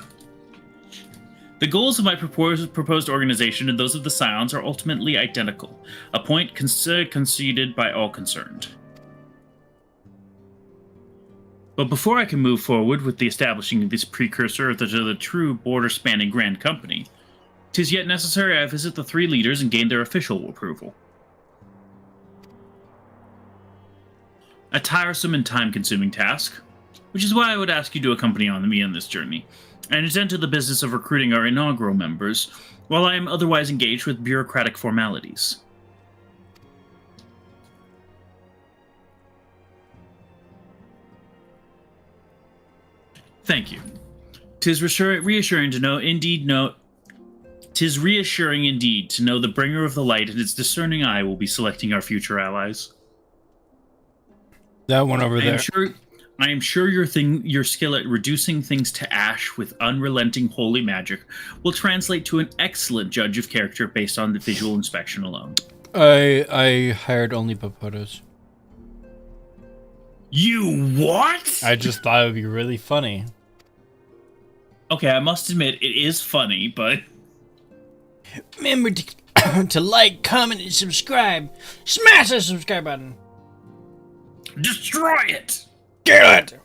B: The goals of my proposed organization and those of the Scions are ultimately identical, a point conceded by all concerned. But before I can move forward with the establishing of this precursor to the true border-spanning grand company, 'tis yet necessary I visit the three leaders and gain their official approval. A tiresome and time-consuming task, which is why I would ask you to accompany me on this journey, and attend to the business of recruiting our inaugural members, while I am otherwise engaged with bureaucratic formalities. Thank you. 'Tis reassuring indeed to know the bringer of the light and its discerning eye will be selecting our future allies.
A: That one over there.
B: I am sure your skill at reducing things to ash with unrelenting holy magic will translate to an excellent judge of character based on the visual inspection alone.
A: I hired only Papotas.
B: You what?
A: I just thought it would be really funny.
B: Okay, I must admit, it is funny, but...
A: Remember to like, comment, and subscribe. Smash the subscribe button.
B: Destroy it!
A: Get it!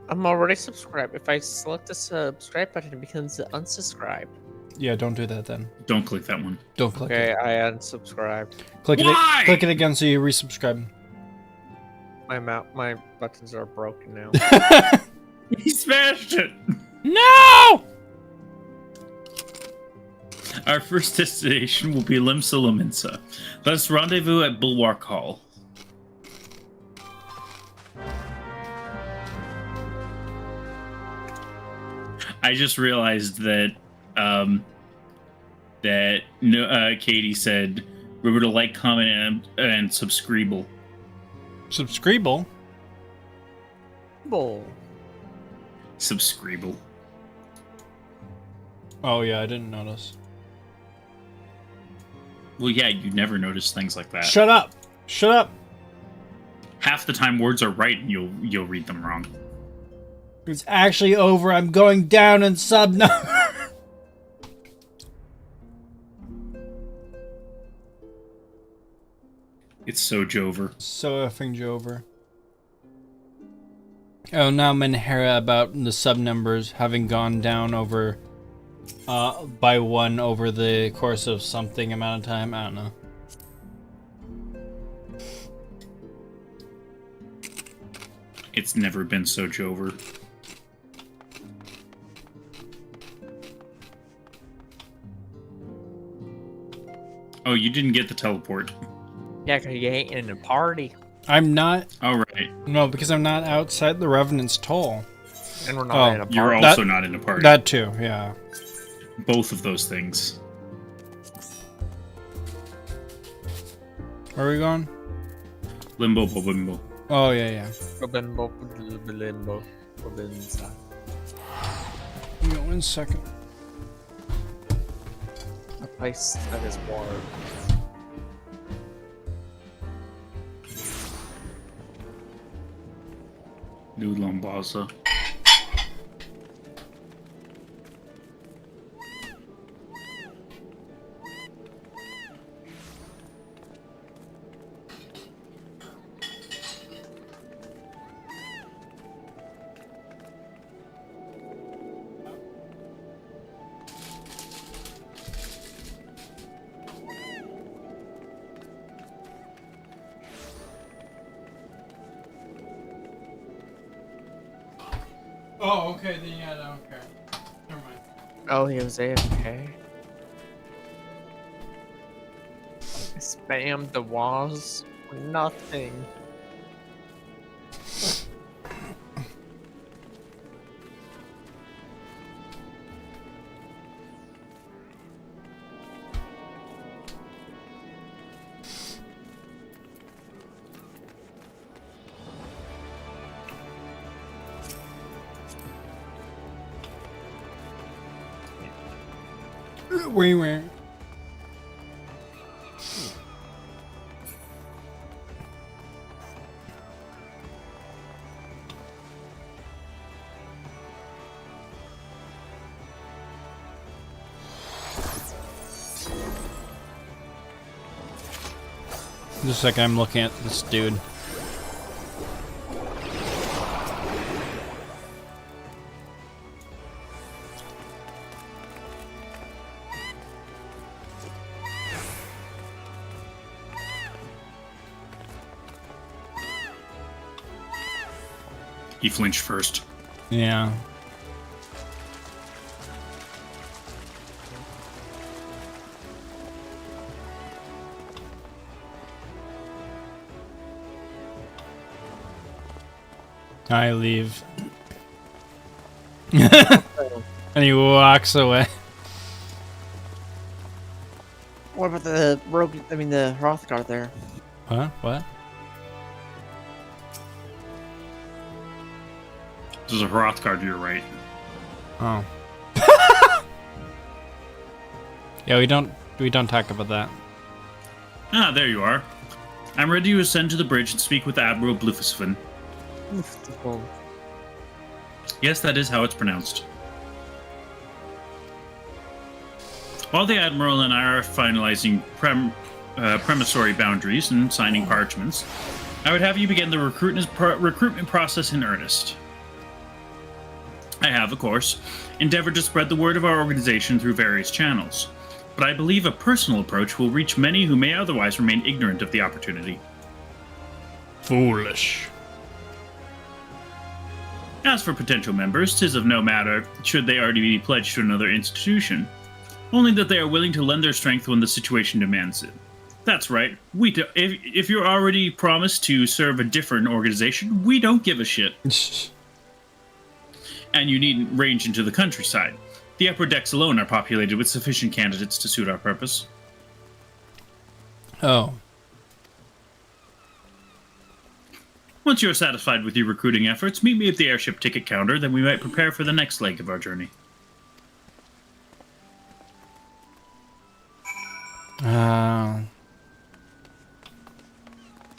I: I'm already subscribed. If I select the subscribe button, it becomes unsubscribe.
A: Yeah, don't do that then.
B: Don't click that one.
A: Don't click
I: Okay,
A: it.
I: I unsubscribed.
A: Click
B: Why?
A: it. Click it again so you resubscribe.
I: My buttons are broken now.
B: He smashed it!
A: No!
B: Our first destination will be Limsa Laminsa. Let us rendezvous at Bulwark Hall. I just realized that Katie said remember to like, comment, and subscribe.
A: Subscribe?
I: Bull.
B: Subscribe.
A: Oh yeah, I didn't notice.
B: Well, yeah, you never notice things like that.
A: Shut up! Shut up!
B: half the time words are right and you'll read them wrong.
A: It's actually over. I'm going down in sub number.
B: It's so Jover.
A: So effing Jover. Oh, now Menhera about the sub numbers having gone down over by 1 over the course of something amount of time. I don't know.
B: It's never been so Jover. Oh, you didn't get the teleport.
I: Yeah, because you ain't in a party.
A: I'm not.
B: All right.
A: No, because I'm not outside the Revenant's Toll.
I: And we're not in a party.
B: You're also not in a party.
A: That too, yeah.
B: Both of those things.
A: Where are we going?
B: Limbo, Bobimbo.
A: Oh, yeah.
I: Limbo, limbo, limbo.
A: Give me 1 second.
I: A place that is warm.
B: New Lombasa.
A: Oh, okay, then yeah, I don't care. Never mind.
I: Oh, he was AFK. I spammed the walls for nothing.
A: Where? Just a second, I'm looking at this dude.
B: He flinched first.
A: Yeah. I leave. And he walks away.
I: What about the rogue? I mean, the Hrothgar there.
A: Huh? What?
B: There's a Hrothgar to your right.
A: Oh. Yeah, we don't talk about that.
B: Ah, there you are. I'm ready to ascend to the bridge and speak with Admiral Blufusvin. Yes, that is how it's pronounced. While the Admiral and I are finalizing premissory boundaries and signing parchments, I would have you begin the recruitment process in earnest. I have, of course, endeavored to spread the word of our organization through various channels, but I believe a personal approach will reach many who may otherwise remain ignorant of the opportunity.
A: Foolish.
B: As for potential members, 'tis of no matter should they already be pledged to another institution, only that they are willing to lend their strength when the situation demands it. That's right. If you're already promised to serve a different organization, we don't give a shit. And you needn't range into the countryside. The upper decks alone are populated with sufficient candidates to suit our purpose.
A: Oh.
B: Once you're satisfied with your recruiting efforts, meet me at the airship ticket counter, then we might prepare for the next leg of our journey.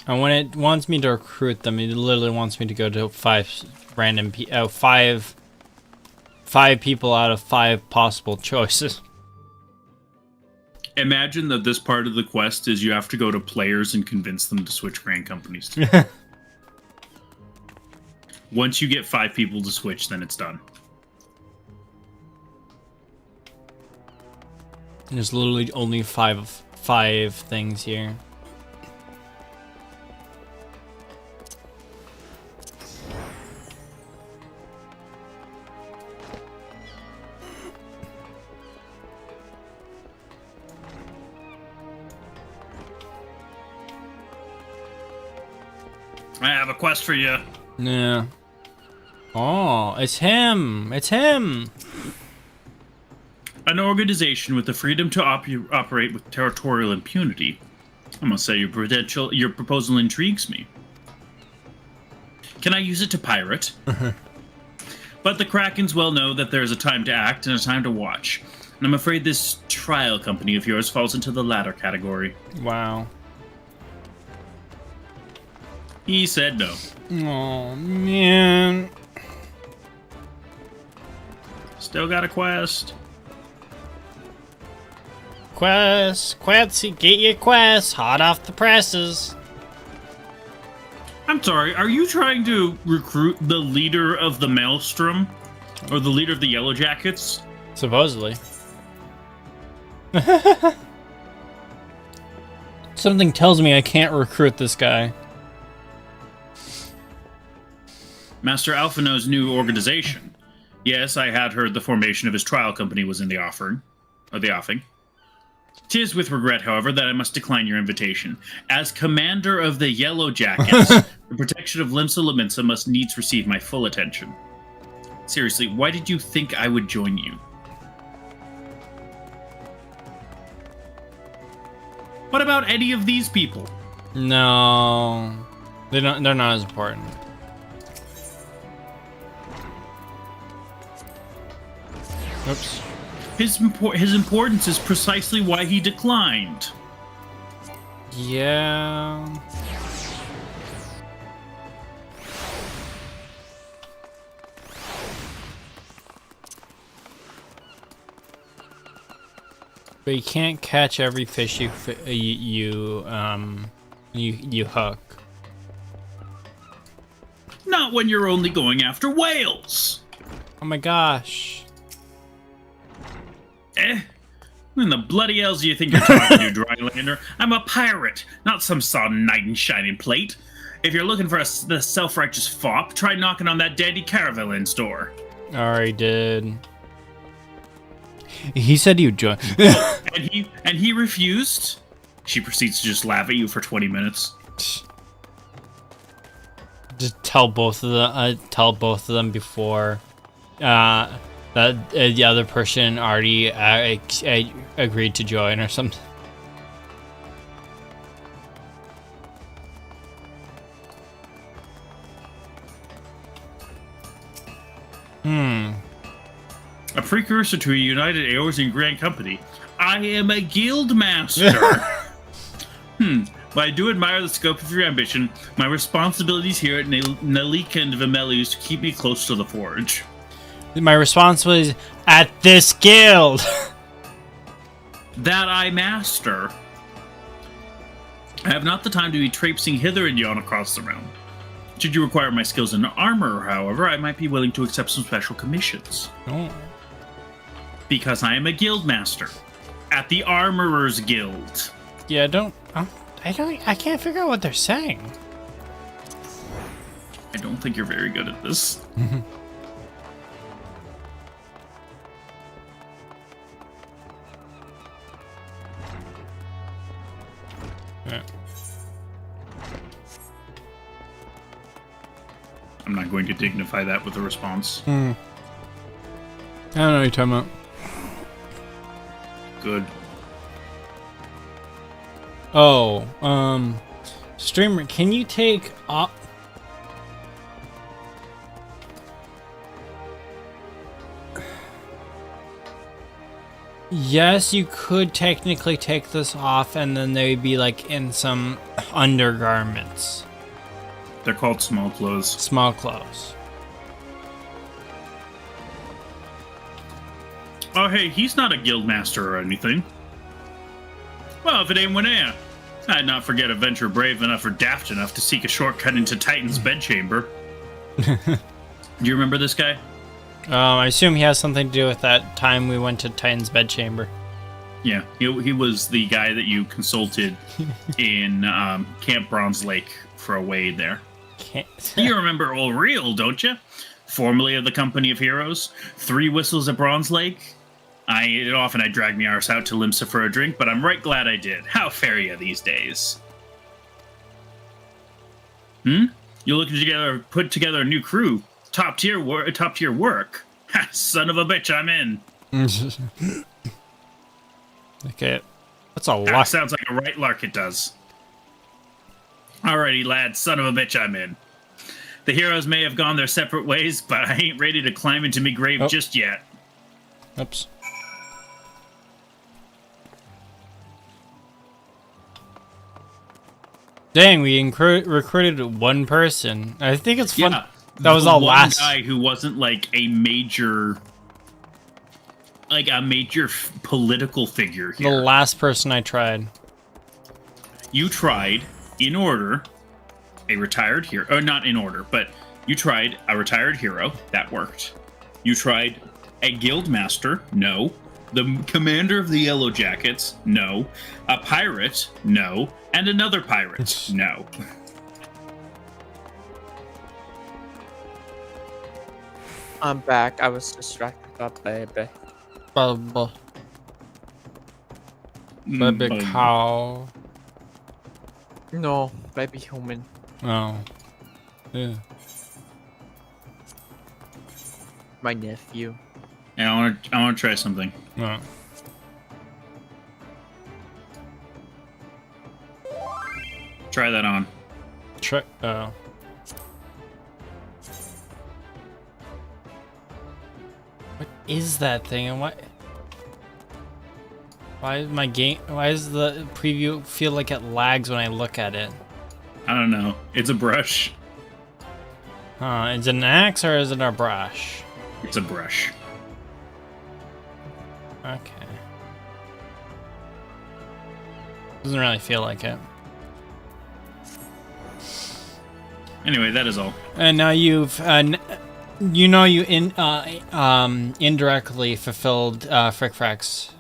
A: And when it wants me to recruit them, it literally wants me to go to five people out of 5 possible choices.
B: Imagine that this part of the quest is you have to go to players and convince them to switch brand companies to. Once you get 5 people to switch, then it's done.
A: There's literally only five things here.
B: I have a quest for you.
A: Yeah. Oh, it's him. It's him.
B: An organization with the freedom to operate with territorial impunity. I must say, your proposal intrigues me. Can I use it to pirate? But the Krakens well know that there is a time to act and a time to watch. And I'm afraid this trial company of yours falls into the latter category.
A: Wow.
B: He said no.
A: Oh, man.
B: Still got a quest.
A: Quest, get your quest, hot off the presses.
B: I'm sorry, are you trying to recruit the leader of the Maelstrom? Or the leader of the Yellow Jackets?
A: Supposedly. Something tells me I can't recruit this guy.
B: Master Alphino's new organization. Yes, I had heard the formation of his trial company was in the offing. 'Tis with regret, however, that I must decline your invitation. As commander of the Yellow Jackets, the protection of Limsa Lominsa must needs receive my full attention. Seriously, why did you think I would join you? What about any of these people?
A: No, they're not as important. Oops.
B: His importance is precisely why he declined.
A: Yeah. But you can't catch every fish you hook.
B: Not when you're only going after whales.
A: Oh my gosh.
B: When the bloody hells do you think you're talking to, Drylander? I'm a pirate, not some sodden knight in shining plate. If you're looking for the self-righteous fop, try knocking on that dandy Caravellin's door.
A: Already did. He said he would join.
B: and he refused. She proceeds to just laugh at you for 20 minutes.
A: Just tell both of them before that the other person already agreed to join or something.
B: A precursor to a united Eorzean Grand Company. I am a guild master. But I do admire the scope of your ambition. My responsibilities here at Nalika and Vimelius to keep me close to the forge.
A: My responsibilities at this guild.
B: That I master. I have not the time to be traipsing hither and yon across the realm. Should you require my skills in armor, however, I might be willing to accept some special commissions.
A: Oh.
B: Because I am a guild master at the Armorers Guild.
A: Yeah, I can't figure out what they're saying.
B: I don't think you're very good at this.
A: Yeah.
B: I'm not going to dignify that with a response.
A: I don't know what you're talking about.
B: Good.
A: Oh, streamer, can you take off? Yes, you could technically take this off and then they'd be like in some undergarments.
B: They're called small clothes.
A: Small clothes.
B: Oh, hey, he's not a guild master or anything. Well, if it ain't Winea, I'd not forget a venture brave enough or daft enough to seek a shortcut into Titan's bedchamber. Do you remember this guy?
A: I assume he has something to do with that time we went to Titan's bedchamber.
B: Yeah, he was the guy that you consulted in Camp Bronze Lake for a wade there. You remember old Real, don't you? Formerly of the Company of Heroes, 3 whistles at Bronze Lake. I drag me arse out to Limsa for a drink, but I'm right glad I did. How fare ya these days? You looking to put together a new crew? Top tier work. Ha, son of a bitch, I'm in.
A: Okay, that's a lot.
B: Sounds like a right lark, it does. Alrighty, lad, son of a bitch, I'm in. The heroes may have gone their separate ways, but I ain't ready to climb into me grave just yet.
A: Oops. Dang, we recruited one person. I think it's fun.
B: Yeah,
A: that was all last.
B: One guy who wasn't like a major political figure here.
A: The last person I tried.
B: You tried, in order, a retired hero. Or not in order, but you tried a retired hero. That worked. You tried a guild master. No. The commander of the Yellow Jackets. No. A pirate. No. And another pirate. No.
I: I'm back. I was distracted by baby.
A: Baby cow.
I: No, baby human.
A: Oh. Yeah.
I: My nephew.
B: Yeah, I want to try something.
A: Oh.
B: Try that on.
A: Oh. What is that thing and what? Why does the preview feel like it lags when I look at it?
B: I don't know. It's a brush.
A: Is it an axe or is it a brush?
B: It's a brush.
A: Okay. Doesn't really feel like it.
B: Anyway, that is all.
A: And now you've, indirectly fulfilled Frick Frack's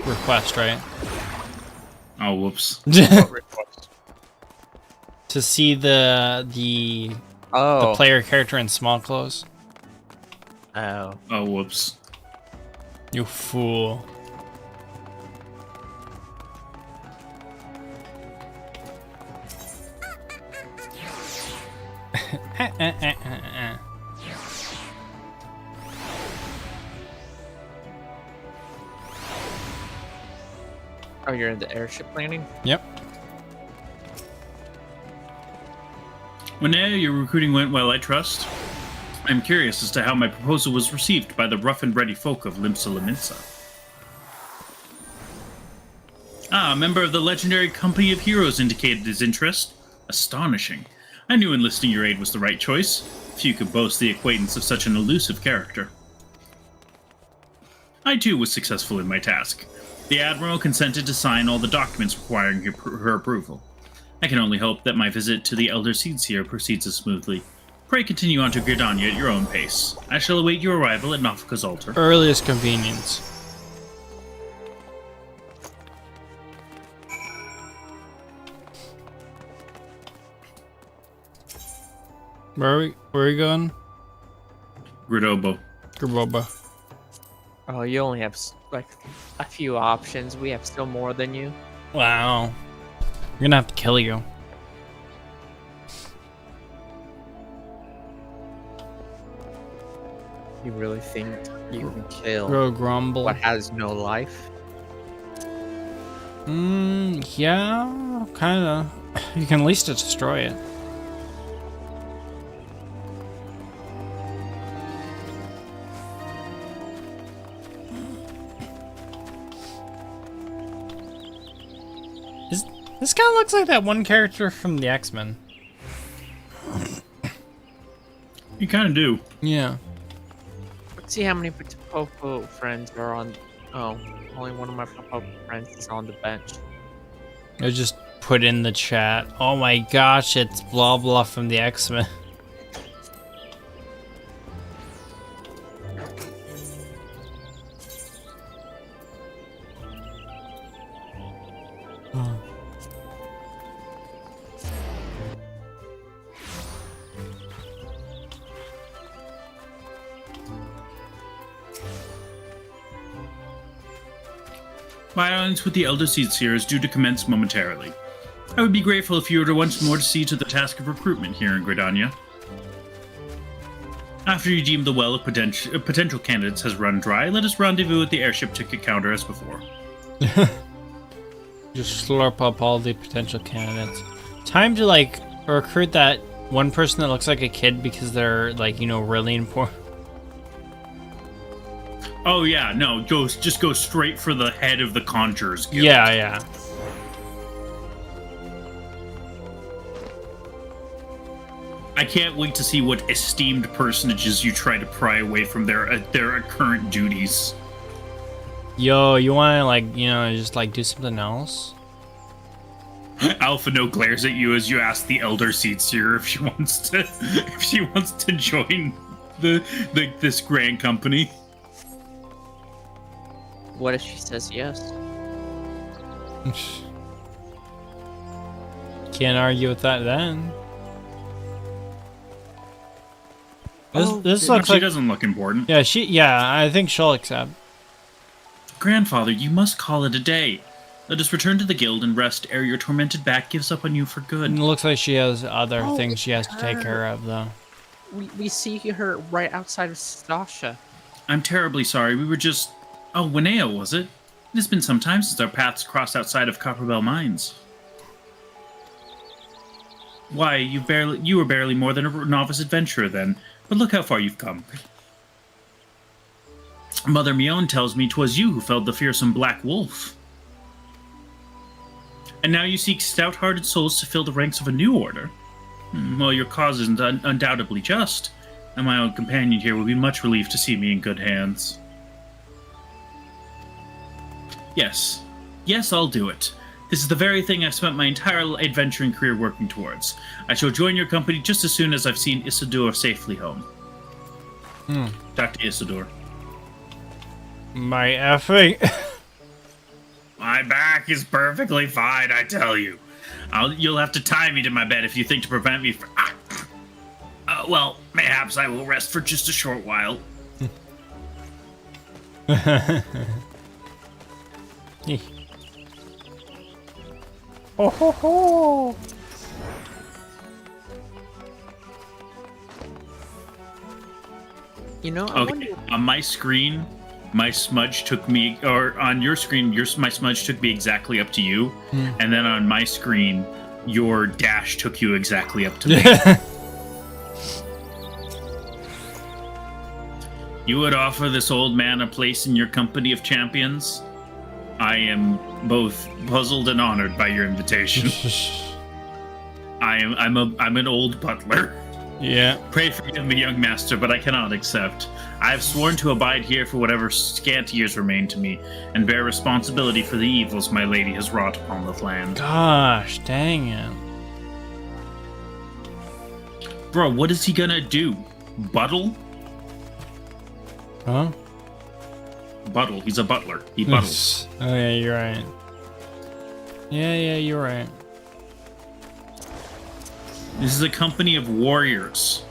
A: request, right?
B: Oh, whoops.
A: To see the player character in small clothes.
I: Oh.
B: Oh, whoops.
A: You fool.
I: Oh, you're in the airship landing?
A: Yep.
B: Winea, your recruiting went well, I trust. I'm curious as to how my proposal was received by the rough and ready folk of Limsa Laminsa. Ah, a member of the legendary Company of Heroes indicated his interest. Astonishing. I knew enlisting your aid was the right choice. Few could boast the acquaintance of such an elusive character. I too was successful in my task. The Admiral consented to sign all the documents requiring her approval. I can only hope that my visit to the Elder Seedseer proceeds as smoothly. Pray continue on to Gridania at your own pace. I shall await your arrival at Nafka's altar.
A: Earliest convenience. Where are we going?
B: Gridobo.
A: Griboba.
I: Oh, you only have like a few options. We have still more than you.
A: Wow. We're gonna have to kill you.
I: You really think you can kill
A: Grow grumble.
I: what has no life?
A: Yeah, kinda. You can at least destroy it. This kind of looks like that one character from the X-Men.
B: You kind of do.
A: Yeah.
C: Let's see how many Popo friends are on. Oh, only one of my Popo friends is on the bench.
A: I just put in the chat. Oh my gosh, it's blah blah from the X-Men.
B: My audience with the Elder Seer is due to commence momentarily. I would be grateful if you were to once more to see to the task of recruitment here in Gridania. After you deem the well of potential candidates has run dry, let us rendezvous at the airship ticket counter as before.
A: Just slurp up all the potential candidates. Time to like recruit that one person that looks like a kid because they're like, you know, really important.
B: Oh yeah, no, just go straight for the head of the Conjurers Guild.
A: Yeah.
B: I can't wait to see what esteemed personages you try to pry away from their current duties.
A: Yo, you want to like, you know, just like do something else?
B: Alpha No glares at you as you ask the Elder Seer if she wants to join this grand company.
C: What if she says yes?
A: Can't argue with that then. This looks
B: she
A: like
B: doesn't look important.
A: Yeah, I think she'll accept.
B: Grandfather, you must call it a day. Let us return to the guild and rest ere your tormented back gives up on you for good.
A: It looks like she has other things she has to take care of, though.
C: We see her right outside of Stasha.
B: I'm terribly sorry. We were just... Oh, Winnea, was it? It has been some time since our paths crossed outside of Copperbell Mines. Why, you were barely more than a novice adventurer then, but look how far you've come. Mother Mion tells me 'twas you who felled the fearsome Black Wolf. And now you seek stout-hearted souls to fill the ranks of a new order. Well, your cause is undoubtedly just, and my own companion here will be much relieved to see me in good hands. Yes, I'll do it. This is the very thing I've spent my entire adventuring career working towards. I shall join your company just as soon as I've seen Isidore safely home. Dr. Isidore.
A: My effing...
B: My back is perfectly fine, I tell you. You'll have to tie me to my bed if you think to prevent me from... well, mayhaps I will rest for just a short while.
A: Oh ho ho!
C: You know,
B: Okay, on my screen, my smudge took me, or on your screen, my smudge took me exactly up to you, and then on my screen, your dash took you exactly up to me. You would offer this old man a place in your company of champions? I am both puzzled and honored by your invitation. I'm an old butler.
A: Yeah.
B: Pray forgive me, young master, but I cannot accept. I have sworn to abide here for whatever scant years remain to me, and bear responsibility for the evils my lady has wrought upon the land.
A: Gosh, dang it.
B: Bro, what is he gonna do? Buttle?
A: Huh?
B: Buttle. He's a butler. He buttles.
A: Oh yeah, you're right. Yeah, you're right.
B: This is a company of warriors.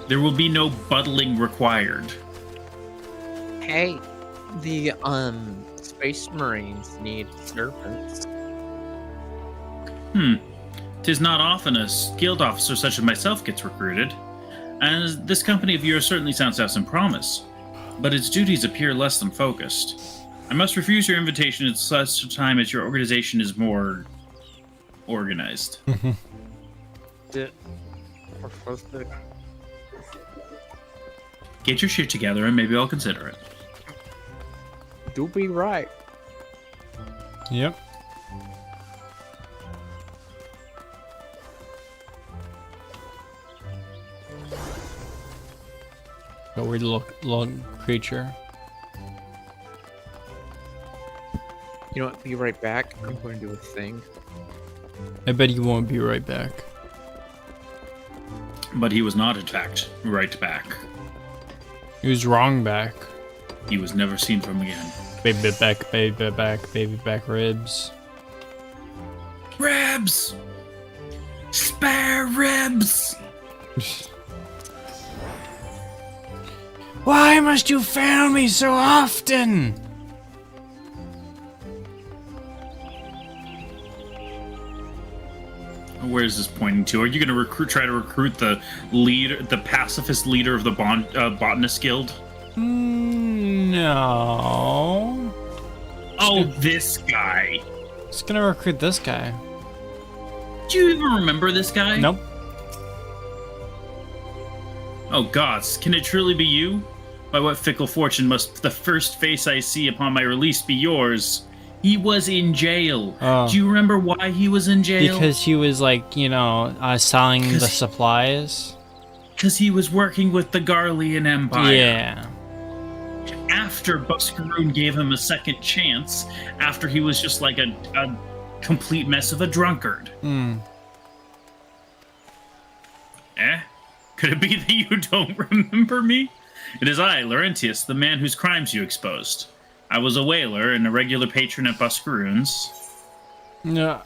B: There will be no buttling required.
C: Hey, the Space Marines need servants.
B: 'Tis not often a guild officer such as myself gets recruited, and this company of yours certainly sounds to have some promise, but its duties appear less than focused. I must refuse your invitation at such a time as your organization is more organized. Get your shit together and maybe I'll consider it.
C: Do be right.
A: Yep. A weird little creature.
I: You know what? Be right back. I'm going to do a thing.
A: I bet he won't be right back.
B: But he was not attacked right back.
A: He was wrong back.
B: He was never seen from again.
A: Baby back, baby back, baby back ribs.
B: Ribs! Spare ribs!
A: Why must you fail me so often?
B: Where is this pointing to? Are you going to try to recruit the leader, the pacifist leader of the botanist guild?
A: No.
B: Oh, this guy.
A: Just gonna recruit this guy.
B: Do you even remember this guy?
A: Nope.
B: Oh gods, can it truly be you? By what fickle fortune must the first face I see upon my release be yours? He was in jail.
A: Oh.
B: Do you remember why he was in jail?
A: Because he was like, you know, selling the supplies.
B: Because he was working with the Garlean Empire.
A: Yeah.
B: After Buscaroon gave him a second chance, after he was just like a complete mess of a drunkard. Could it be that you don't remember me? It is I, Laurentius, the man whose crimes you exposed. I was a whaler and a regular patron at Buscaroon's.
A: No.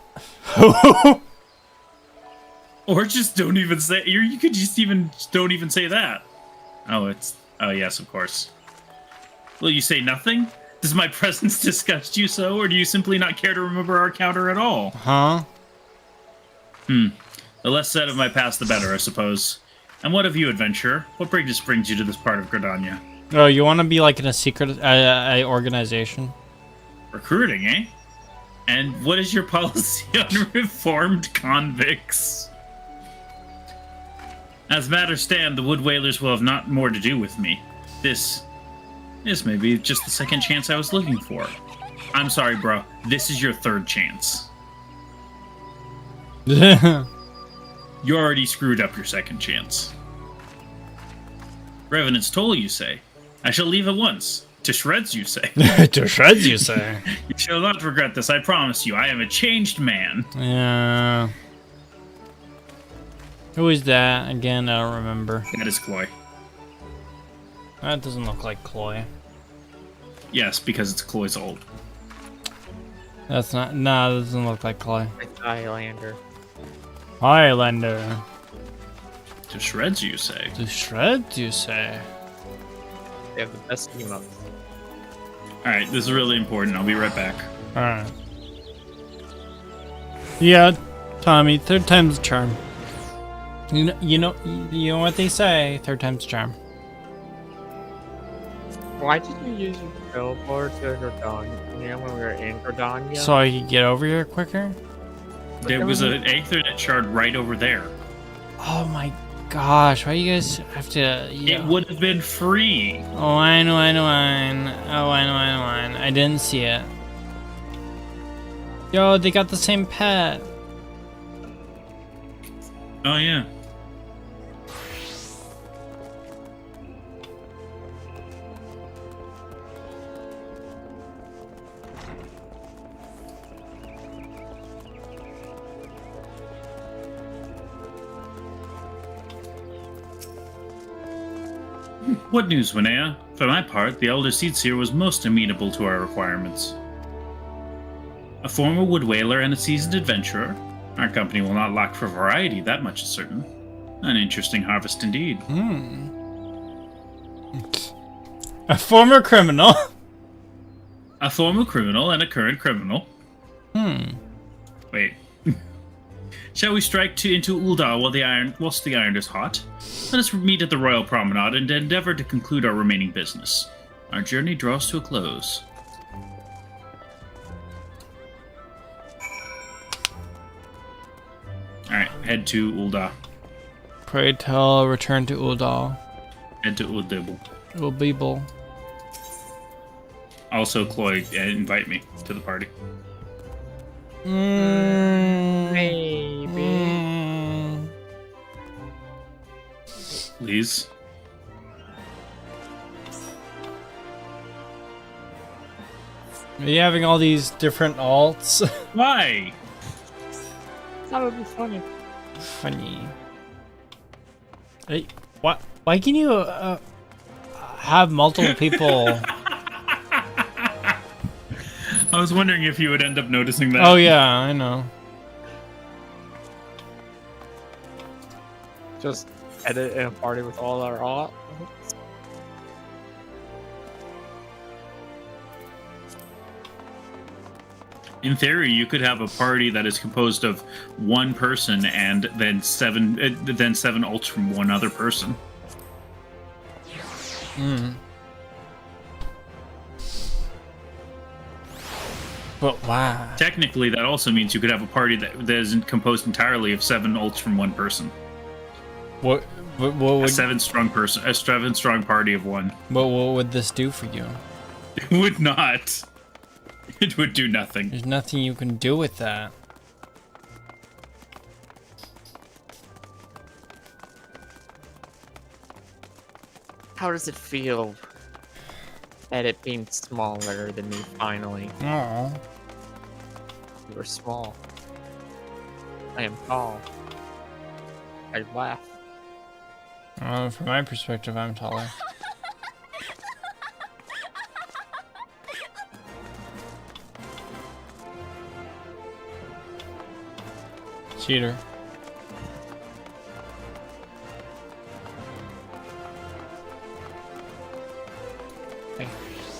B: Or just don't even say. You could just don't even say that. Oh, yes, of course. Will you say nothing? Does my presence disgust you so, or do you simply not care to remember our encounter at all?
A: Huh?
B: The less said of my past, the better, I suppose. And what of you, adventurer? What brings you to this part of Gridania?
A: Oh, you want to be like in a secret organization?
B: Recruiting, eh? And what is your policy on reformed convicts? As matters stand, the Wood Whalers will have not more to do with me. This may be just the second chance I was looking for. I'm sorry, bro. This is your third chance. You already screwed up your second chance. Revenant's toll, you say? I shall leave at once. To shreds, you say?
A: To shreds, you say?
B: You shall not regret this, I promise you. I am a changed man.
A: Yeah. Who is that? Again, I don't remember.
B: That is Chloe.
A: That doesn't look like Chloe.
B: Yes, because it's Chloe's old.
A: That's not... Nah, that doesn't look like Chloe.
I: It's Highlander.
A: Highlander.
B: To shreds, you say?
A: To shreds, you say?
I: They have the best emotes.
B: Alright, this is really important. I'll be right back.
A: Alright. Yeah, Tommy, third time's a charm. You know what they say, third time's a charm.
I: Why did you use your teleport to Gridania when we were in Gridania?
A: So I could get over here quicker?
B: There was an Aethernet shard right over there.
A: Oh my gosh, why you guys have to...
B: It would have been free.
A: Oh, I know. I didn't see it. Yo, they got the same pet.
B: Oh, yeah. What news, Winea? For my part, the Elder Seedseer was most amenable to our requirements. A former wood whaler and a seasoned adventurer. Our company will not lack for variety, that much is certain. An interesting harvest indeed.
A: A former criminal?
B: A former criminal and a current criminal. Wait. Shall we strike into Ul'dah whilst the iron is hot? Let us meet at the Royal Promenade and endeavor to conclude our remaining business. Our journey draws to a close. Alright, head to Ul'dah.
A: Pray tell, return to Ul'dah.
B: Head to Ul'dah.
A: Ul'Beeble.
B: Also, Chloe, invite me to the party.
I: Maybe.
B: Please.
A: Are you having all these different alts?
B: Why?
C: That would be funny.
A: Funny. Hey, what? Why can you have multiple people?
B: I was wondering if you would end up noticing that.
A: Oh yeah, I know.
C: Just edit in a party with all our alt.
B: In theory, you could have a party that is composed of one person and then seven ults from one other person.
A: Hmm. But wow.
B: Technically, that also means you could have a party that isn't composed entirely of 7 ults from one person.
A: What would
B: A 7-strong party of 1.
A: what would this do for you?
B: It would not. It would do nothing.
A: There's nothing you can do with that.
C: How does it feel at it being smaller than me finally?
A: Oh.
C: You are small. I am tall. I laugh.
A: From my perspective, I'm taller. Cheater.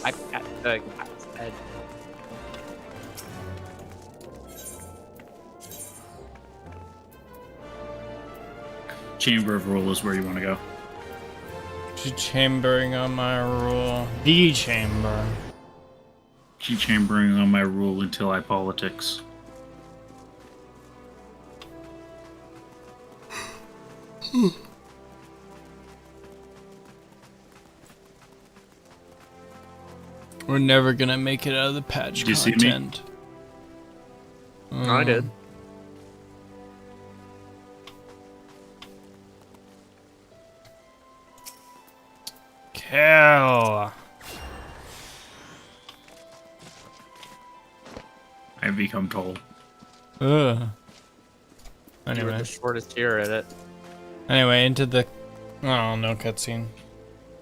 C: I pat the cat's head.
B: Chamber of Rule is where you want to go.
A: Chambering on my rule. The chamber.
B: Keep chambering on my rule until I politics.
A: We're never gonna make it out of the patch
B: Did you see me?
A: content.
C: I did.
A: Kill.
B: I've become tall.
A: Ugh.
C: You were
A: Anyway.
C: the shortest here at it.
A: Anyway, into the... Oh, no cutscene.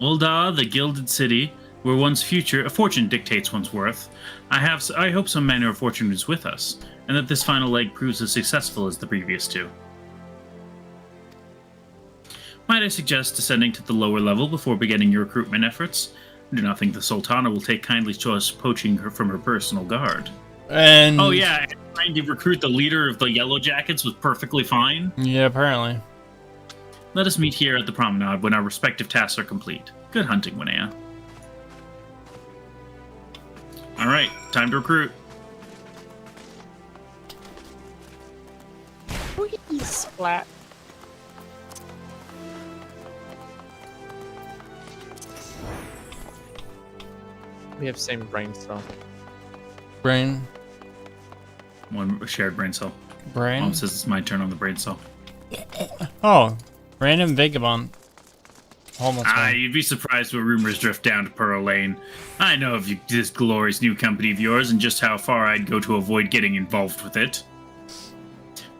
B: Ulda, the gilded city, where one's future, a fortune dictates one's worth. I hope some manner of fortune is with us, and that this final leg proves as successful as the previous two. Might I suggest descending to the lower level before beginning your recruitment efforts? I do not think the Sultana will take kindly to us poaching her from her personal guard.
A: And...
B: Oh yeah, trying to recruit the leader of the Yellow Jackets was perfectly fine.
A: Yeah, apparently.
B: Let us meet here at the promenade when our respective tasks are complete. Good hunting, Winnea. Alright, time to recruit.
C: Splat. We have same brain cell.
A: Brain.
B: One shared brain cell.
A: Brain?
B: Mom says it's my turn on the brain cell.
A: Oh. Random vagabond. Homeless man.
B: You'd be surprised what rumors drift down to Pearl Lane. I know of this glorious new company of yours and just how far I'd go to avoid getting involved with it.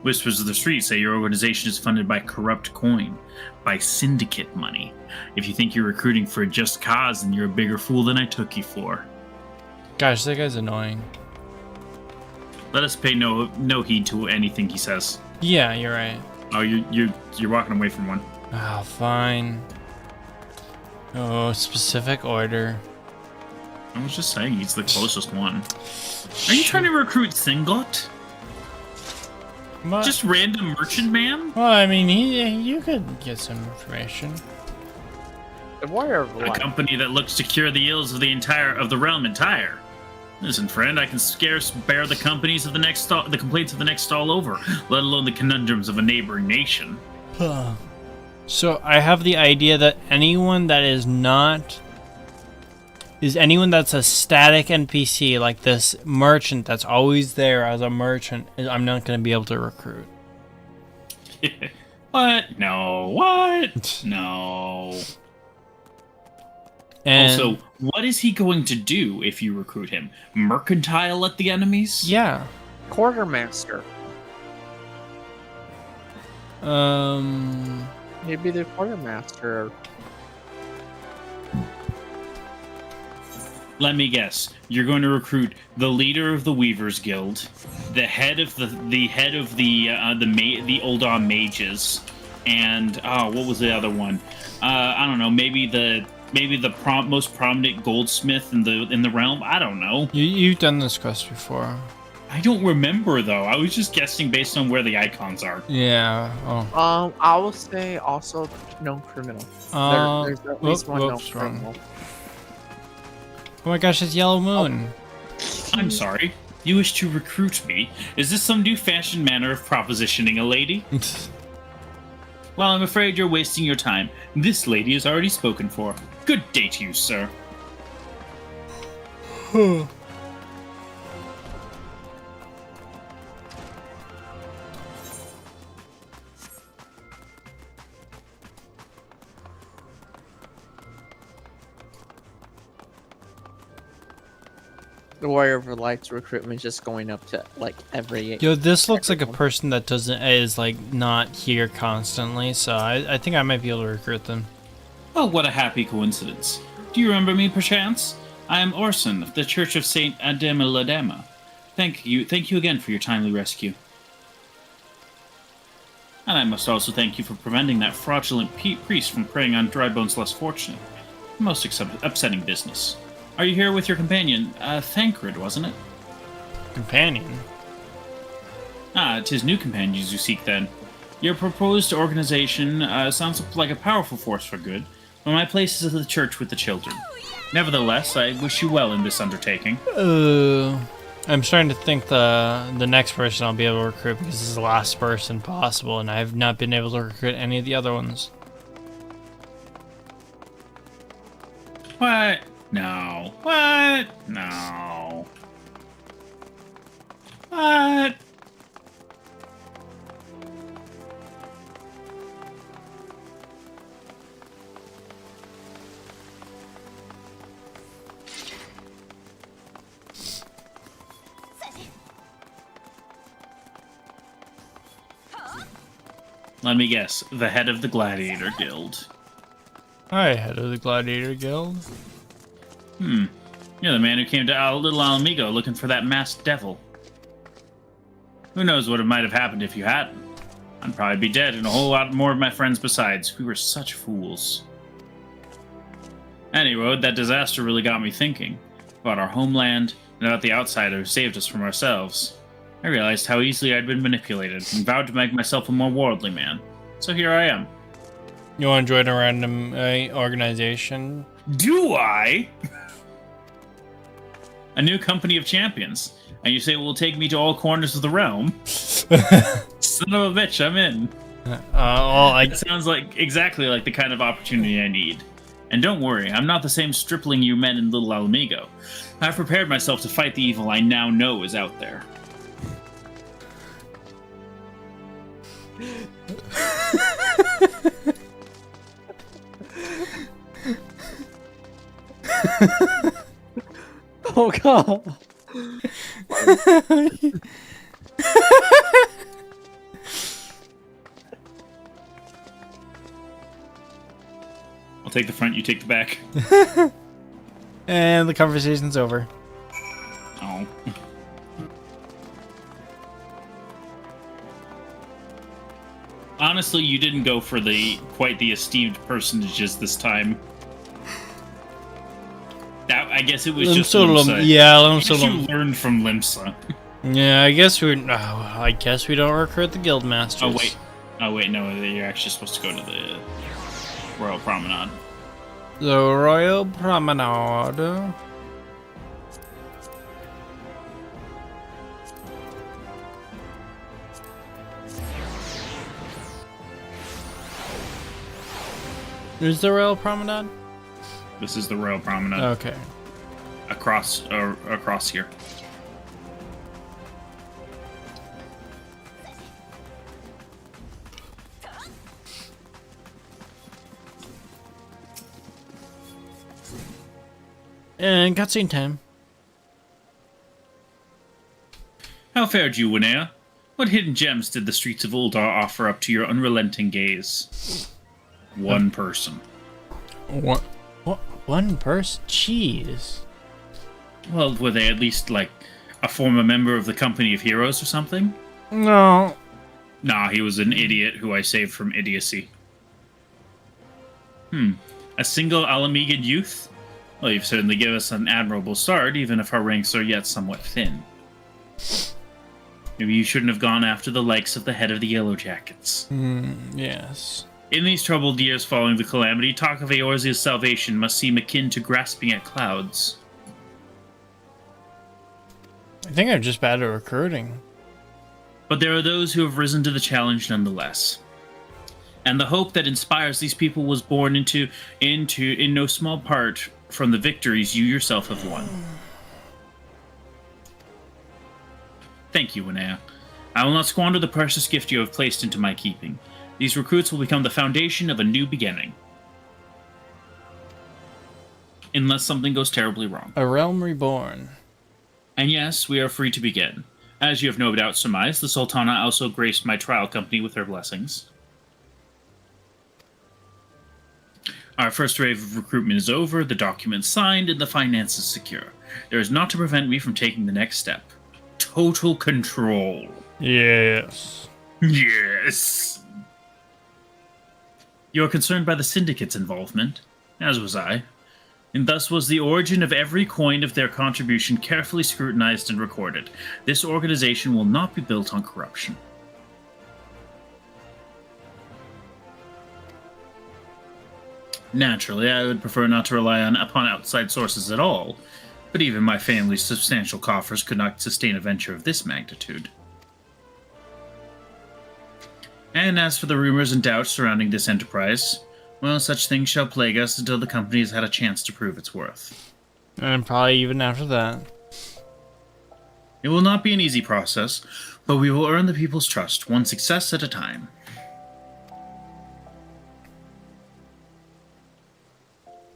B: Whispers of the street say your organization is funded by corrupt coin, by syndicate money. If you think you're recruiting for a just cause, then you're a bigger fool than I took you for.
A: Gosh, that guy's annoying.
B: Let us pay no heed to anything he says.
A: Yeah, you're right.
B: Oh, you're walking away from one.
A: Oh, fine. Oh, specific order.
B: I was just saying he's the closest one. Are you trying to recruit Singlet?
A: What?
B: Just random merchant man?
A: Well, I mean, you could get some information.
C: The warrior of
B: A
C: life.
B: company that looks to cure the ills of the realm entire. Listen, friend, I can scarce bear the complaints of the next stall over, let alone the conundrums of a neighboring nation.
A: So I have the idea that anyone that's a static NPC, like this merchant that's always there as a merchant, I'm not going to be able to recruit.
B: What? No. What? No.
A: And
B: Also, what is he going to do if you recruit him? Mercantile at the enemies?
A: yeah.
I: Quartermaster. Maybe the quartermaster.
B: Let me guess. You're going to recruit the leader of the Weavers Guild, the head of the Uldar mages, and what was the other one? I don't know. Maybe the most prominent goldsmith in the realm. I don't know.
A: You've done this quest before.
B: I don't remember though. I was just guessing based on where the icons are.
A: Yeah. Oh.
I: I will say also known criminal. There's at least one known criminal.
A: Oh my gosh, it's Yellow Moon.
B: I'm sorry. You wish to recruit me? Is this some new-fashioned manner of propositioning a lady? Well, I'm afraid you're wasting your time. This lady is already spoken for. Good day to you, sir.
I: The Warrior of Light's recruitment just going up to like every.
A: Yo, this looks like a person that is like not here constantly, so I think I might be able to recruit them.
B: Oh, what a happy coincidence. Do you remember me, perchance? I am Orson of the Church of Saint Adema. Thank you again for your timely rescue. And I must also thank you for preventing that fraudulent priest from preying on Drybone's less fortunate. Most upsetting business. Are you here with your companion, Thancred, wasn't it?
A: Companion?
B: Ah, 'tis new companions you seek then. Your proposed organization sounds like a powerful force for good, but my place is at the church with the children. Nevertheless, I wish you well in this undertaking.
A: I'm starting to think the next person I'll be able to recruit because this is the last person possible, and I have not been able to recruit any of the other ones.
B: What? No. What? No. What? Let me guess. The head of the Gladiator Guild.
A: Hi, head of the Gladiator Guild.
B: You're the man who came to Little Alamigo looking for that masked devil. Who knows what might have happened if you hadn't? I'd probably be dead and a whole lot more of my friends besides. We were such fools. Anyway, that disaster really got me thinking about our homeland and about the outsider who saved us from ourselves. I realized how easily I'd been manipulated and vowed to make myself a more worldly man. So here I am.
A: You want to join a random organization?
B: Do I? A new company of champions. And you say it will take me to all corners of the realm? Son of a bitch, I'm in. It sounds like exactly like the kind of opportunity I need. And don't worry, I'm not the same stripling you met in Little Alamigo. I've prepared myself to fight the evil I now know is out there.
I: Oh god.
B: I'll take the front, you take the back.
A: And the conversation's over.
B: Oh. Honestly, you didn't go for quite the esteemed personages this time. I guess it was just Limsa. You learned from Limsa.
A: Yeah, I guess we don't recruit the guild masters.
B: Oh wait, no, you're actually supposed to go to the Royal Promenade.
A: The Royal Promenade. Is the Royal Promenade?
B: This is the Royal Promenade.
A: Okay.
B: Across here.
A: And cutscene time.
B: How fared you, Winnea? What hidden gems did the streets of Uldar offer up to your unrelenting gaze? One person.
A: What? One person? Jeez.
B: Well, were they at least, like, a former member of the Company of Heroes or something?
A: No.
B: Nah, he was an idiot who I saved from idiocy. A single Alamegan youth? Well, you've certainly given us an admirable start, even if our ranks are yet somewhat thin. Maybe you shouldn't have gone after the likes of the head of the Yellow Jackets.
A: Yes.
B: In these troubled years following the calamity, talk of Eorzea's salvation must seem akin to grasping at clouds.
A: I think I'm just bad at recruiting.
B: But there are those who have risen to the challenge nonetheless. And the hope that inspires these people was born in no small part from the victories you yourself have won. Thank you, Winnea. I will not squander the precious gift you have placed into my keeping. These recruits will become the foundation of a new beginning. Unless something goes terribly wrong.
A: A realm reborn.
B: And yes, we are free to begin. As you have no doubt surmised, the Sultana also graced my trial company with her blessings. Our first wave of recruitment is over, the documents signed, and the finances secure. There is naught to prevent me from taking the next step. Total control.
A: Yes.
B: Yes. You are concerned by the Syndicate's involvement, as was I, and thus was the origin of every coin of their contribution carefully scrutinized and recorded. This organization will not be built on corruption. Naturally, I would prefer not to rely upon outside sources at all, but even my family's substantial coffers could not sustain a venture of this magnitude. And as for the rumors and doubts surrounding this enterprise, well, such things shall plague us until the company has had a chance to prove its worth.
A: And probably even after that.
B: It will not be an easy process, but we will earn the people's trust, one success at a time.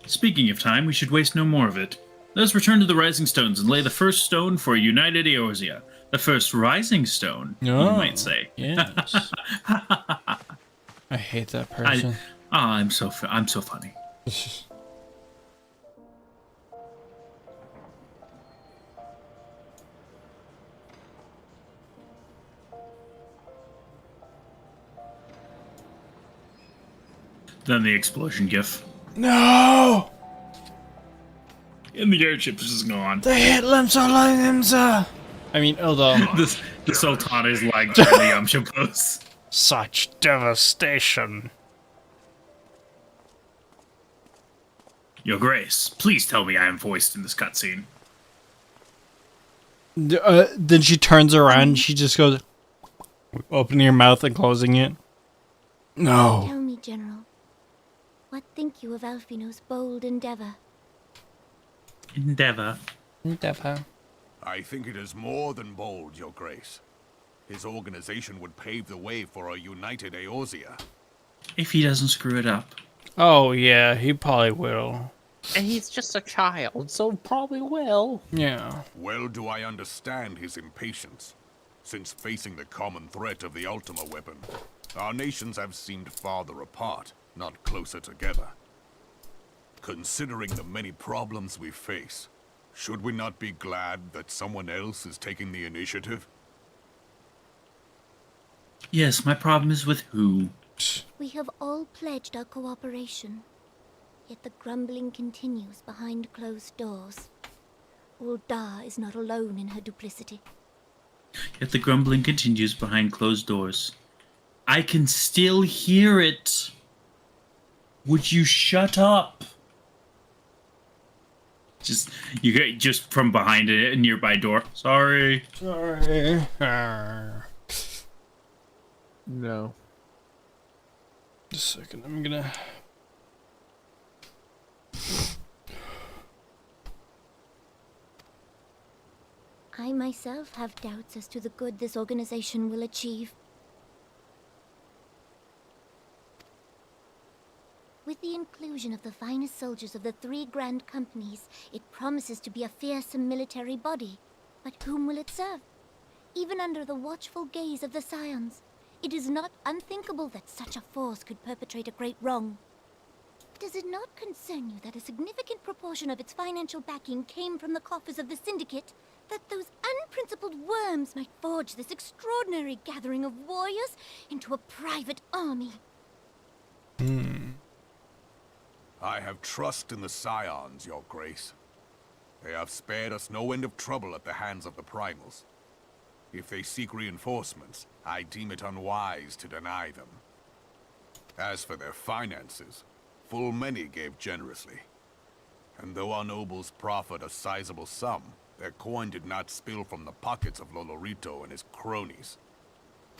B: Speaking of time, we should waste no more of it. Let us return to the Rising Stones and lay the first stone for a united Eorzea. The first Rising Stone, you might say.
A: Yes. I hate that person.
B: I'm so funny. Then the explosion gif.
A: No!
B: And the airship is just gone.
A: The Hitler. I mean, although...
B: the Sultana is like during the Yamcha pose.
A: Such devastation.
B: Your Grace, please tell me I am voiced in this cutscene.
A: Then she turns around and she just goes... Opening her mouth and closing it. No.
D: Tell me, General. What think you of Alfino's bold endeavor?
B: Endeavor.
J: I think it is more than bold, Your Grace. His organization would pave the way for a united Eorzea.
B: If he doesn't screw it up.
A: Oh, yeah, he probably will.
C: And he's just a child, so probably will.
A: Yeah.
J: Well do I understand his impatience. Since facing the common threat of the Ultima weapon, our nations have seemed farther apart, not closer together. Considering the many problems we face, should we not be glad that someone else is taking the initiative?
B: Yes, my problem is with who?
D: We have all pledged our cooperation, yet the grumbling continues behind closed doors. Uldar is not alone in her duplicity.
B: Yet the grumbling continues behind closed doors. I can still hear it. Would you shut up? You get just from behind a nearby door. Sorry.
I: No.
A: Just a second, I'm gonna...
D: I myself have doubts as to the good this organization will achieve. With the
K: the inclusion of the finest soldiers of the 3 grand companies, it promises to be a fearsome military body. But whom will it serve? Even under the watchful gaze of the Scions, it is not unthinkable that such a force could perpetrate a great wrong. Does it not concern you that a significant proportion of its financial backing came from the coffers of the Syndicate? That those unprincipled worms might forge this extraordinary gathering of warriors into a private army?
J: I have trust in the Scions, Your Grace. They have spared us no end of trouble at the hands of the Primals. If they seek reinforcements, I deem it unwise to deny them. As for their finances, full many gave generously. And though our nobles proffered a sizable sum, their coin did not spill from the pockets of Lolorito and his cronies.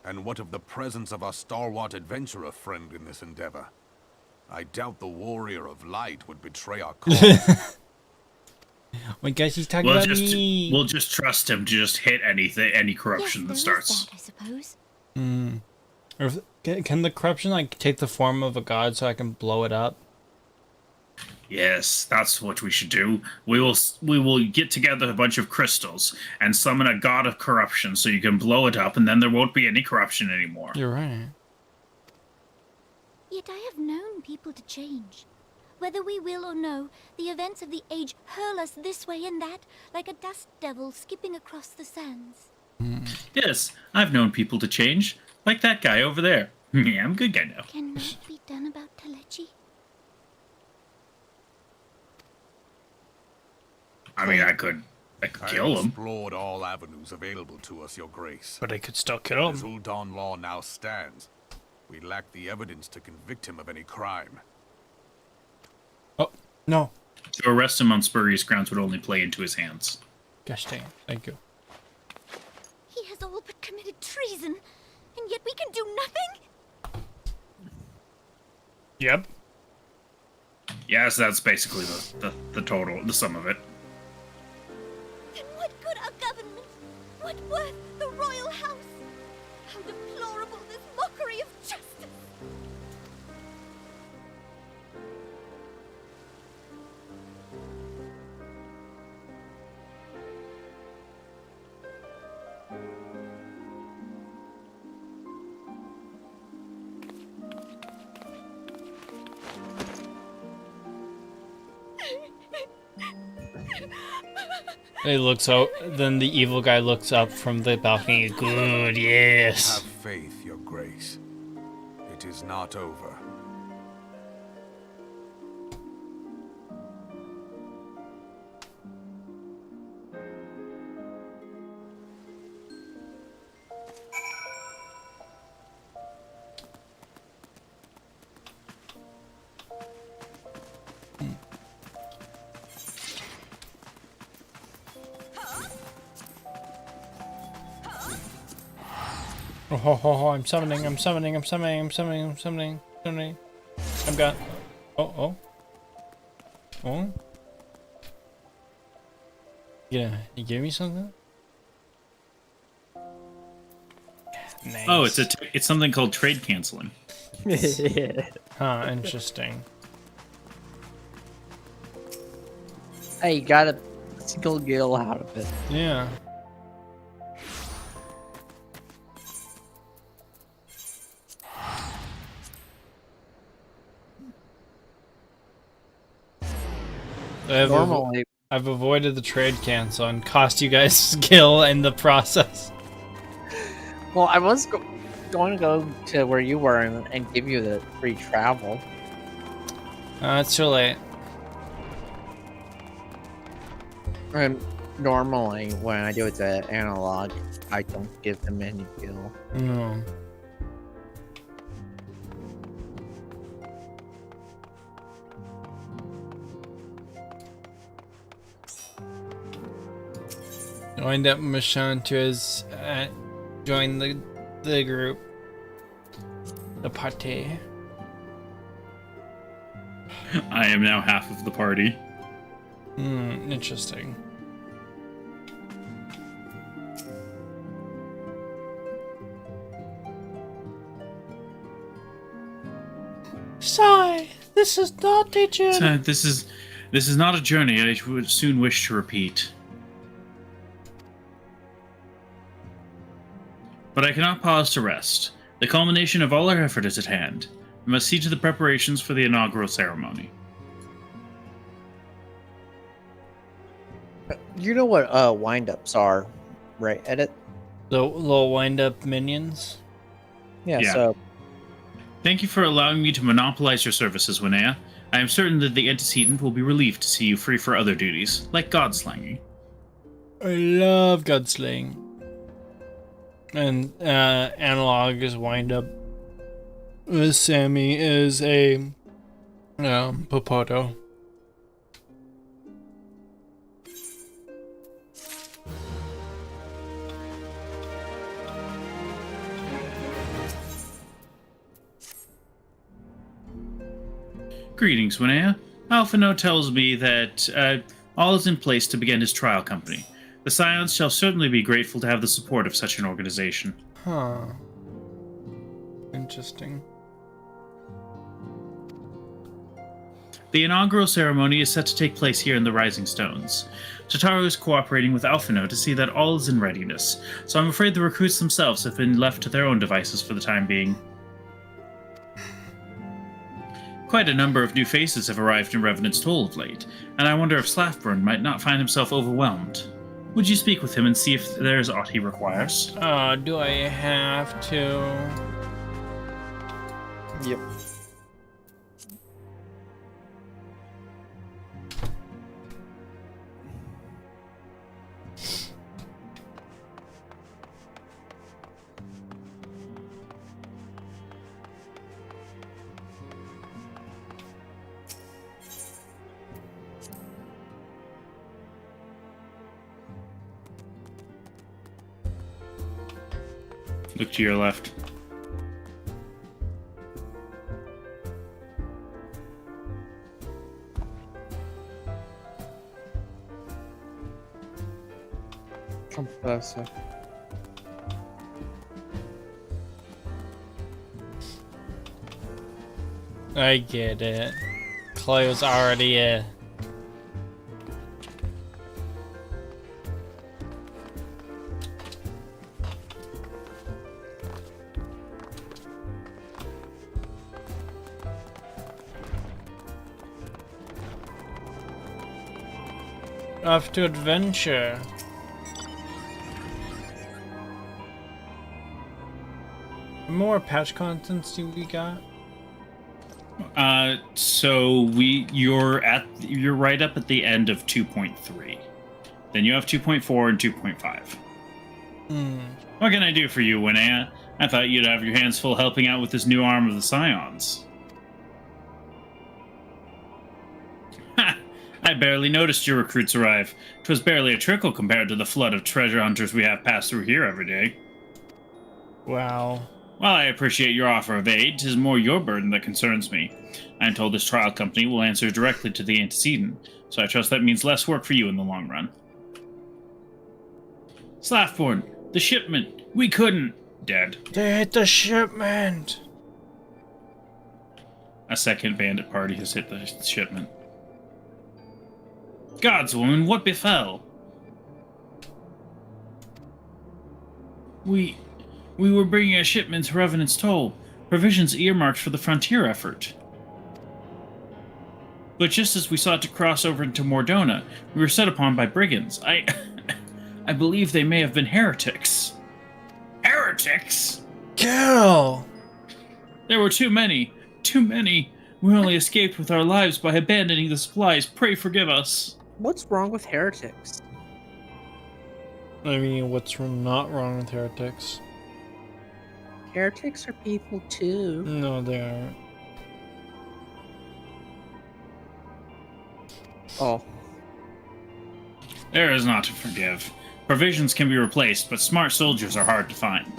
J: And what of the presence of our stalwart adventurer friend in this endeavor? I doubt the Warrior of Light would betray our cause.
A: I guess he's talking about me.
B: We'll just trust him to just hit any corruption that starts.
K: I suppose.
A: Or can the corruption like take the form of a god so I can blow it up?
B: Yes, that's what we should do. We will get together a bunch of crystals and summon a god of corruption so you can blow it up and then there won't be any corruption anymore.
A: You're right.
K: Yet I have known people to change. Whether we will or no, the events of the age hurl us this way and that, like a dust devil skipping across the sands.
B: Yes, I've known people to change, like that guy over there. Yeah, I'm a good guy now.
K: Can that be done about Telechi?
B: I mean, I could kill him.
J: Explored all avenues available to us, Your Grace.
A: But I could still kill
J: As
A: him.
J: Uldan law now stands, we lack the evidence to convict him of any crime.
A: Oh, no.
B: To arrest him on spurious grounds would only play into his hands.
A: Gosh dang it. Thank you.
K: He has all but committed treason, and yet we can do nothing?
A: Yep.
B: Yes, that's basically the sum of it.
K: Then what good our government? What worth the royal house? How deplorable this mockery of justice!
A: He looks out. Then the evil guy looks up from the balcony. Good, yes.
J: Have faith, Your Grace. It is not over.
A: Oh, ho, ho, ho, I'm summoning, I'm summoning, I'm summoning, I'm summoning, I'm summoning, summoning. I've got... Oh. Yeah, you give me something? Nice.
B: Oh, it's something called trade canceling.
A: Huh, interesting.
I: Hey, you got a single gill out of it.
A: Yeah.
I: Normally,
A: I've avoided the trade cancel and cost you guys skill in the process.
I: well, I was going to go to where you were and give you the free travel.
A: It's too late.
I: And normally, when I do it to analog, I don't give them any gill.
A: No. Joined up Machantra's join the group. The party.
B: I am now half of the party.
A: Interesting. Sigh, the This is not a journey.
B: So this is not a journey I would soon wish to repeat. But I cannot pause to rest. The culmination of all our effort is at hand. We must see to the preparations for the inaugural ceremony.
I: You know what wind-ups are, right, Edit?
A: The little wind-up minions.
I: Yeah,
B: Yeah.
I: so
B: Thank you for allowing me to monopolize your services, Winnea. I am certain that the antecedent will be relieved to see you free for other duties, like godslanging.
A: I love gunslaying. And Analog is wind-up. Sammy is a Popoto.
B: Greetings, Winnea. Alphino tells me that all is in place to begin his trial company. The Scions shall certainly be grateful to have the support of such an organization.
A: Huh. Interesting.
B: The inaugural ceremony is set to take place here in the Rising Stones. Tataru is cooperating with Alphino to see that all is in readiness, so I'm afraid the recruits themselves have been left to their own devices for the time being. Quite a number of new faces have arrived in Revenant's Toll of late, and I wonder if Slaffburn might not find himself overwhelmed. Would you speak with him and see if there's aught he requires?
A: Do I have to?
I: yep.
B: Look to your left.
I: Come closer.
A: I get it. Cleo's already a... Off to adventure. More patch contents do we got?
B: So you're right up at the end of 2.3. Then you have 2.4 and 2.5. What can I do for you, Winnea? I thought you'd have your hands full helping out with this new arm of the Scions. Ha! I barely noticed your recruits arrive. 'Twas barely a trickle compared to the flood of treasure hunters we have passed through here every day.
A: Wow.
B: While I appreciate your offer of aid, 'tis more your burden that concerns me. I am told this trial company will answer directly to the antecedent, so I trust that means less work for you in the long run. Slaffborn, the shipment, we couldn't. Dead.
A: They hit the shipment.
B: A second bandit party has hit the shipment. Gods, woman, what befell? We were bringing a shipment to Revenant's Toll, provisions earmarked for the frontier effort. But just as we sought to cross over into Mordona, we were set upon by brigands. I believe they may have been heretics. Heretics?
A: Kill!
B: There were too many. Too many. We only escaped with our lives by abandoning the supplies. Pray forgive us.
I: What's wrong with heretics?
A: I mean, what's not wrong with heretics?
I: Heretics are people too.
A: No, they aren't.
I: Oh.
B: There is not to forgive. Provisions can be replaced, but smart soldiers are hard to find.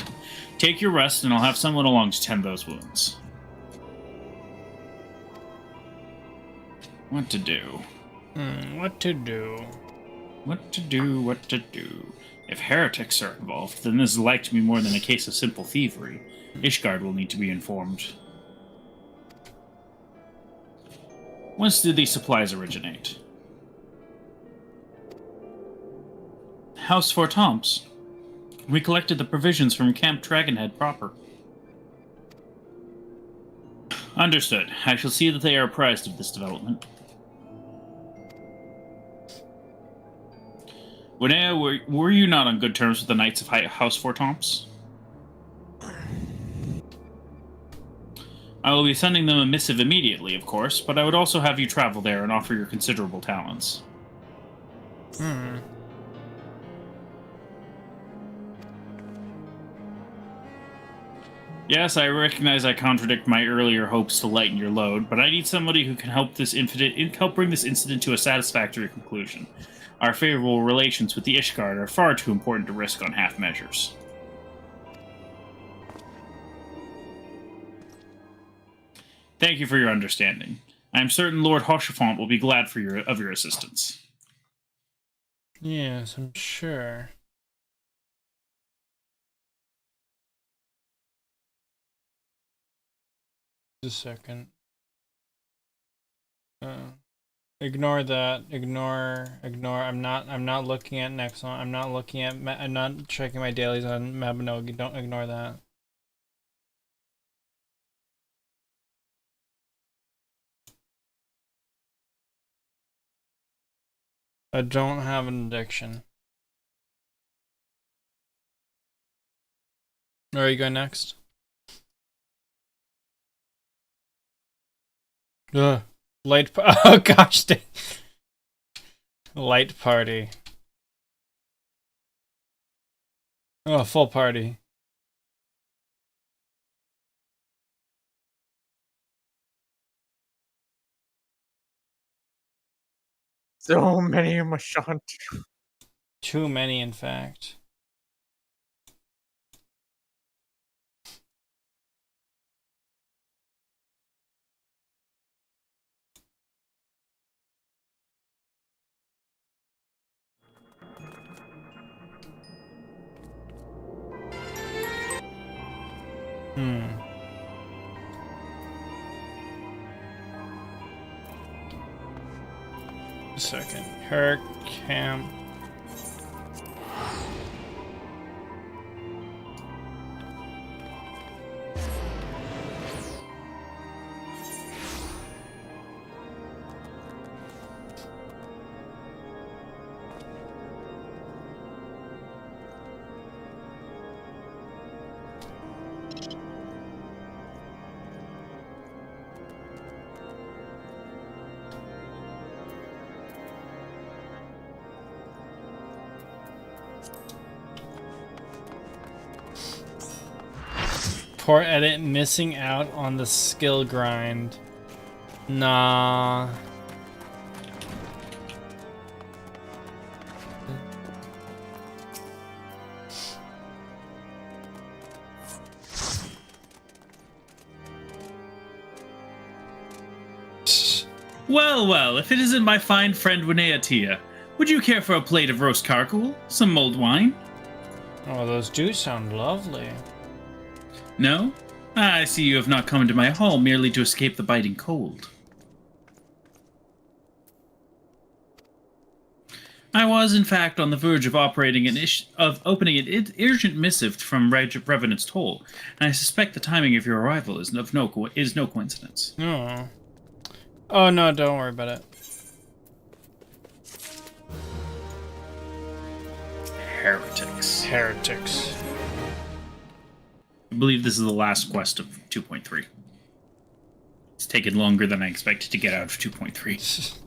B: Take your rest, and I'll have someone along to tend those wounds. What to do?
A: What to do?
B: What to do, what to do. If heretics are involved, then this is like to be more than a case of simple thievery. Ishgard will need to be informed. Whence did these supplies originate? House Fort Tom's. We collected the provisions from Camp Dragonhead proper. Understood. I shall see that they are apprised of this development. Winea, were you not on good terms with the Knights of House Fort Tom's? I will be sending them a missive immediately, of course, but I would also have you travel there and offer your considerable talents. Yes, I recognize I contradict my earlier hopes to lighten your load, but I need somebody who can help bring this incident to a satisfactory conclusion. Our favorable relations with the Ishgard are far too important to risk on half measures. Thank you for your understanding. I am certain Lord Hochefont will be glad of your assistance.
A: Yes, I'm sure. Just a second. Ignore that. Ignore. I'm not looking at Nexon. I'm not checking my dailies on Mabinogi. Don't ignore that. I don't have an addiction. Where are you going next? Ugh. Oh gosh, light party. Oh, full party.
I: So many Mashant.
A: Too many, in fact. A second. Her camp. Poor edit, missing out on the skill grind. Nah.
B: Well, if it isn't my fine friend Winea Tia, would you care for a plate of roast carcool? Some mulled wine?
A: Oh, those do sound lovely.
B: No? I see you have not come into my hall merely to escape the biting cold. I was, in fact, on the verge of opening an urgent missive from Revenant's Toll, and I suspect the timing of your arrival is no coincidence.
A: Oh. Oh no, don't worry about it. Heretics.
B: I believe this is the last quest of 2.3. It's taken longer than I expected to get out of 2.3.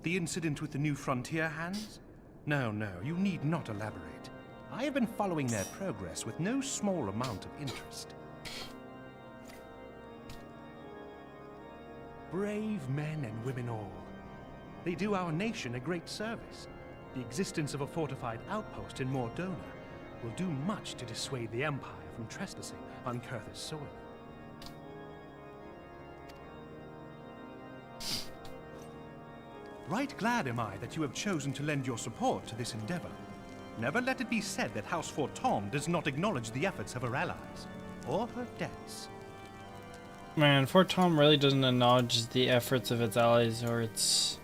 H: The incident with the new frontier hands? No, you need not elaborate. I have been following their progress with no small amount of interest. Brave men and women all. They do our nation a great service. The existence of a fortified outpost in Mordona will do much to dissuade the Empire from trespassing on Kurth's soil. Right glad am I that you have chosen to lend your support to this endeavor. Never let it be said that House Fort Tom does not acknowledge the efforts of her allies, or her debts.
A: Man, Fort Tom really doesn't acknowledge the efforts of its allies or its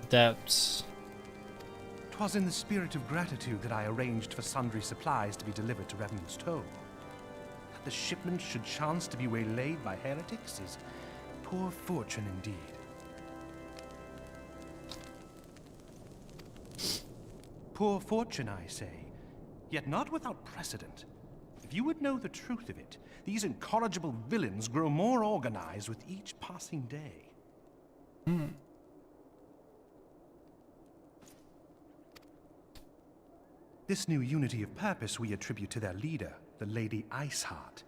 A: depths.
H: 'Twas in the spirit of gratitude that I arranged for sundry supplies to be delivered to Revenant's Toll. That the shipment should chance to be waylaid by heretics is poor fortune indeed. Poor fortune, I say, yet not without precedent. If you would know the truth of it, these incorrigible villains grow more organized with each passing day. This new unity of purpose we attribute to their leader, the Lady Iceheart.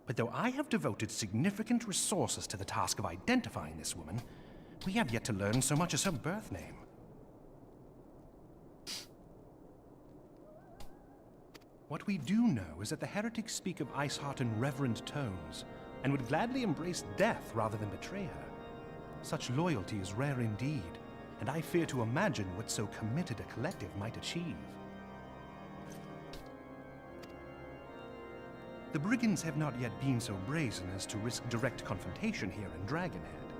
H: But though I have devoted significant resources to the task of identifying this woman, we have yet to learn so much as her birth name. What we do know is that the heretics speak of Iceheart in reverent tones, and would gladly embrace death rather than betray her. Such loyalty is rare indeed, and I fear to imagine what so committed a collective might achieve. The brigands have not yet been so brazen as to risk direct confrontation here in Dragonhead.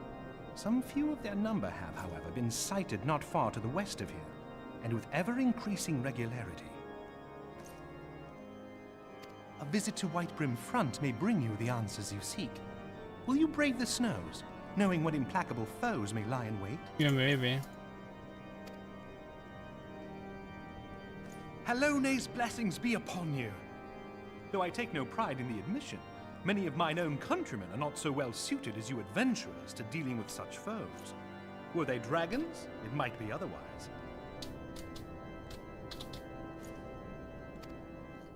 H: Some few of their number have, however, been sighted not far to the west of here, and with ever-increasing regularity. A visit to Whitebrim Front may bring you the answers you seek. Will you brave the snows, knowing what implacable foes may lie in wait?
A: Yeah, maybe.
H: Halone's blessings be upon you. Though I take no pride in the admission, many of mine own countrymen are not so well suited as you adventurers to dealing with such foes. Were they dragons, it might be otherwise.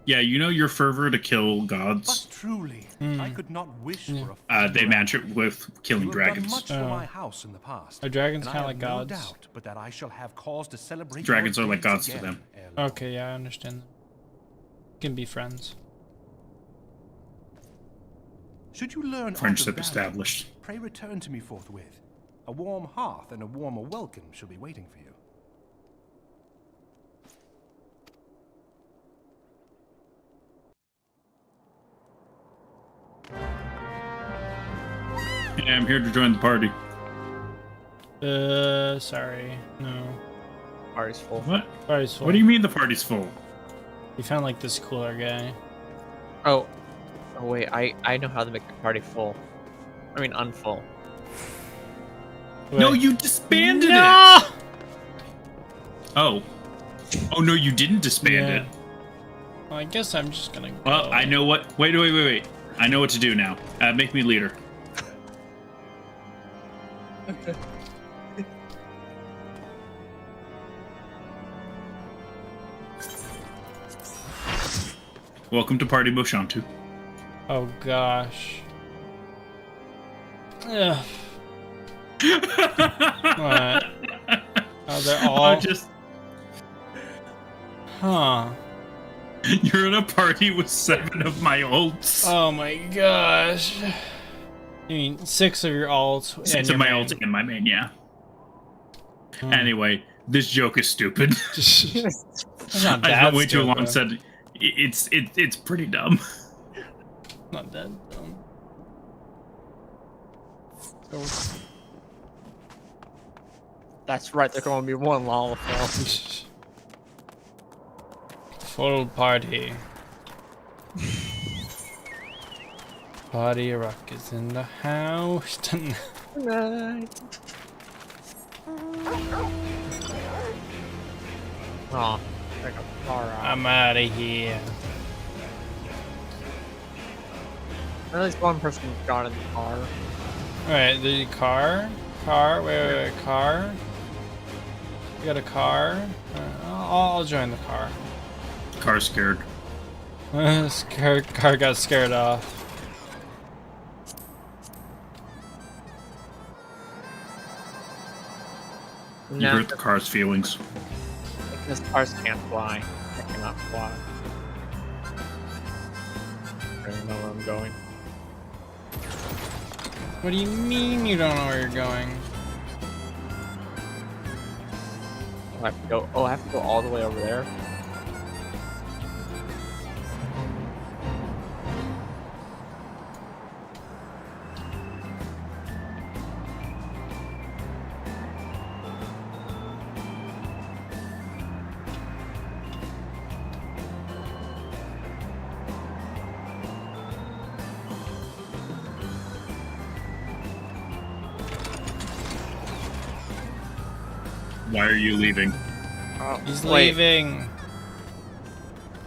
B: Yeah, you know your fervor to kill gods.
H: But truly, I could not wish for a
B: They match it with killing
H: You have done
B: dragons.
H: much for my house in the past.
A: Are dragons
H: and
A: kind
H: I
A: of like
H: have no
A: gods?
H: doubt but that I shall have cause to celebrate
B: Dragons
H: your
B: are like
H: deeds
B: gods to
H: again
B: them.
H: ere long.
A: Okay, yeah, I understand. Can be friends.
H: Should you learn aught
B: Friendship
H: of value,
B: established.
H: pray return to me forthwith. A warm hearth and a warmer welcome shall be waiting for you.
B: Yeah, I'm here to join the party.
A: Sorry. No.
I: Party's full.
B: What?
A: Party's full.
B: What do you mean the party's full?
A: We found like this cooler guy.
I: Oh wait, I know how to make the party full. I mean unfull.
B: No,
A: Wait.
B: you disbanded
A: No!
B: it! Oh. Oh, no, you didn't disband
A: Yeah.
B: it.
A: Well, I guess I'm just gonna go.
B: Well, I know what... Wait. I know what to do now. Make me leader. Welcome to Party Boshantu.
A: Oh gosh. Ugh. What? Oh, they're all.
B: Just...
A: Huh.
B: You're in a party with 7 of my ults.
A: Oh my gosh. You mean 6 of your alts?
B: 6
A: and
B: of
A: your
B: my
A: main.
B: ults and my main, yeah.
A: Hmm.
B: Anyway, this joke is stupid.
A: It's not
B: I
A: that
B: spent way too long
A: stupid.
B: said it's pretty dumb.
A: Not that dumb.
I: That's right, they're going to be one Lollapalooza.
A: Full party. Party rock is in the house tonight.
I: Aw, like a car out.
A: I'm out of here.
I: At least one person got in the car.
A: Alright, the car? Wait, car? You got a car? I'll join the car.
B: Car scared.
A: Car got scared off.
B: You
I: No,
B: hurt the car's feelings.
I: because cars can't fly. They cannot fly. I don't know where I'm going.
A: What do you mean you don't know where you're going?
I: I have to go. Oh, I have to go all the way over there.
B: Why are you leaving?
I: Oh,
A: He's
I: wait.
A: leaving.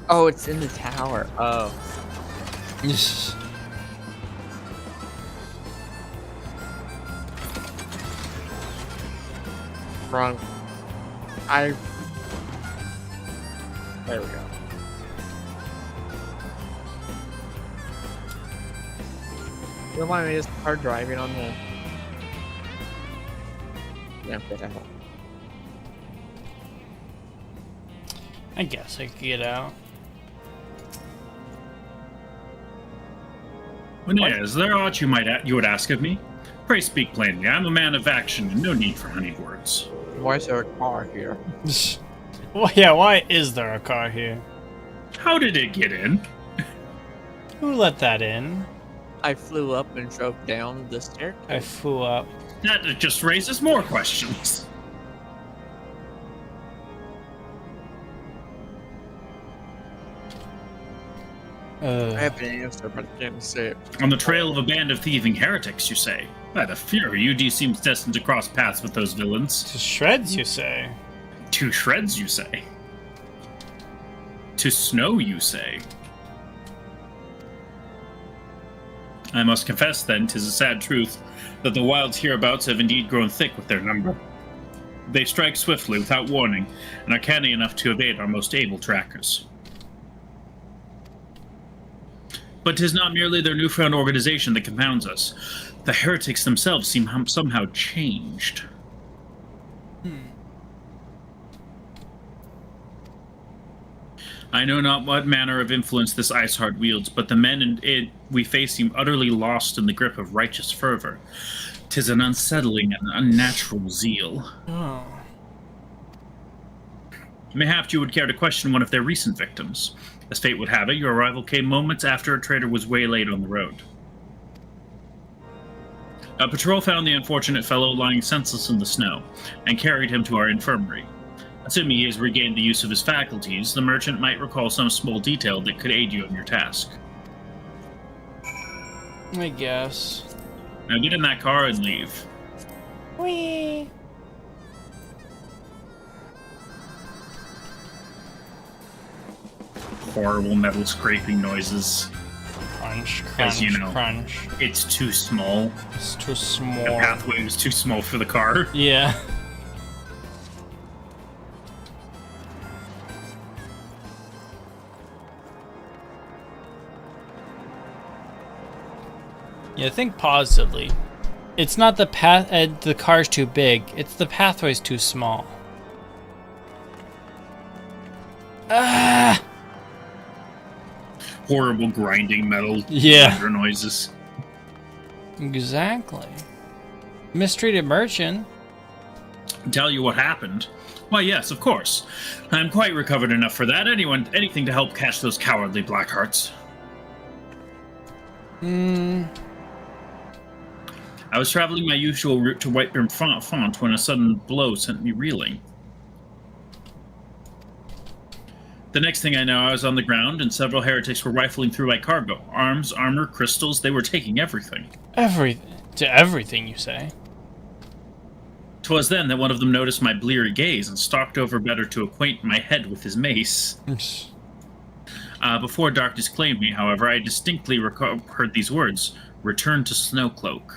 I: Oh, it's in the tower. Oh. Wrong. There we go. You don't mind me just hard driving on the... Yeah, get out.
A: I guess I could get out.
B: Linnea, is there aught you would ask of me? Pray speak plainly. I'm a man of action, and no need for honeyed words.
I: Why is there a car here?
A: Well, yeah, why is there a car here?
B: How did it get in?
A: Who let that in?
I: I flew up and drove down the staircase.
A: I flew up.
B: That just raises more questions.
I: I have an answer, but I can't say it.
B: On the trail of a band of thieving heretics, you say? By the fury, UD seems destined to cross paths with those villains.
A: To shreds, you say?
B: To shreds, you say? To snow, you say? I must confess, then, 'tis a sad truth, that the wilds hereabouts have indeed grown thick with their number. They strike swiftly, without warning, and are canny enough to evade our most able trackers. But 'tis not merely their newfound organization that confounds us. The heretics themselves seem somehow changed. I know not what manner of influence this Iceheart wields, but the men we face seem utterly lost in the grip of righteous fervor. 'Tis an unsettling and unnatural zeal.
A: Oh.
B: Mayhap you would care to question one of their recent victims. As fate would have it, your arrival came moments after a traitor was waylaid on the road. A patrol found the unfortunate fellow lying senseless in the snow, and carried him to our infirmary. Assuming he has regained the use of his faculties, the merchant might recall some small detail that could aid you in your task.
A: I guess.
B: Now get in that car and leave.
A: Whee!
B: Horrible metal scraping noises.
A: Crunch, crunch,
B: As you know,
A: crunch.
B: It's too small.
A: It's too
B: The
A: small.
B: pathway was too small for the car.
A: Yeah. Yeah, think positively. It's not the path. The car's too big. It's the pathway's too small. Ah!
B: Horrible grinding metal
A: Yeah.
B: noises.
A: Exactly. Mistreated merchant.
B: Tell you what happened? Why, yes, of course. I'm quite recovered enough for that. Anything to help catch those cowardly Blackhearts. I was traveling my usual route to Whiteburn Font when a sudden blow sent me reeling. The next thing I know, I was on the ground, and several heretics were rifling through my cargo. Arms, armor, crystals, they were taking everything.
A: Everything, you say?
B: 'Twas then that one of them noticed my bleary gaze and stalked over better to acquaint my head with his mace. Before darkness claimed me, however, I distinctly heard these words, "Return to Snowcloak."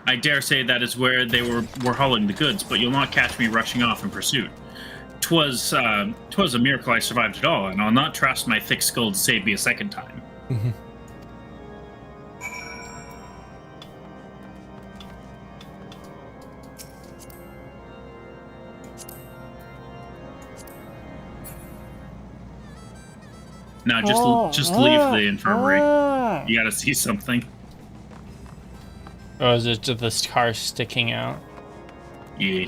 B: I dare say that is where they were hauling the goods, but you'll not catch me rushing off in pursuit. 'Twas a miracle I survived at all, and I'll not trust my thick skull to save me a second time. Now just leave the infirmary. You gotta see something.
A: Or is it just this car sticking out?
B: Yeah.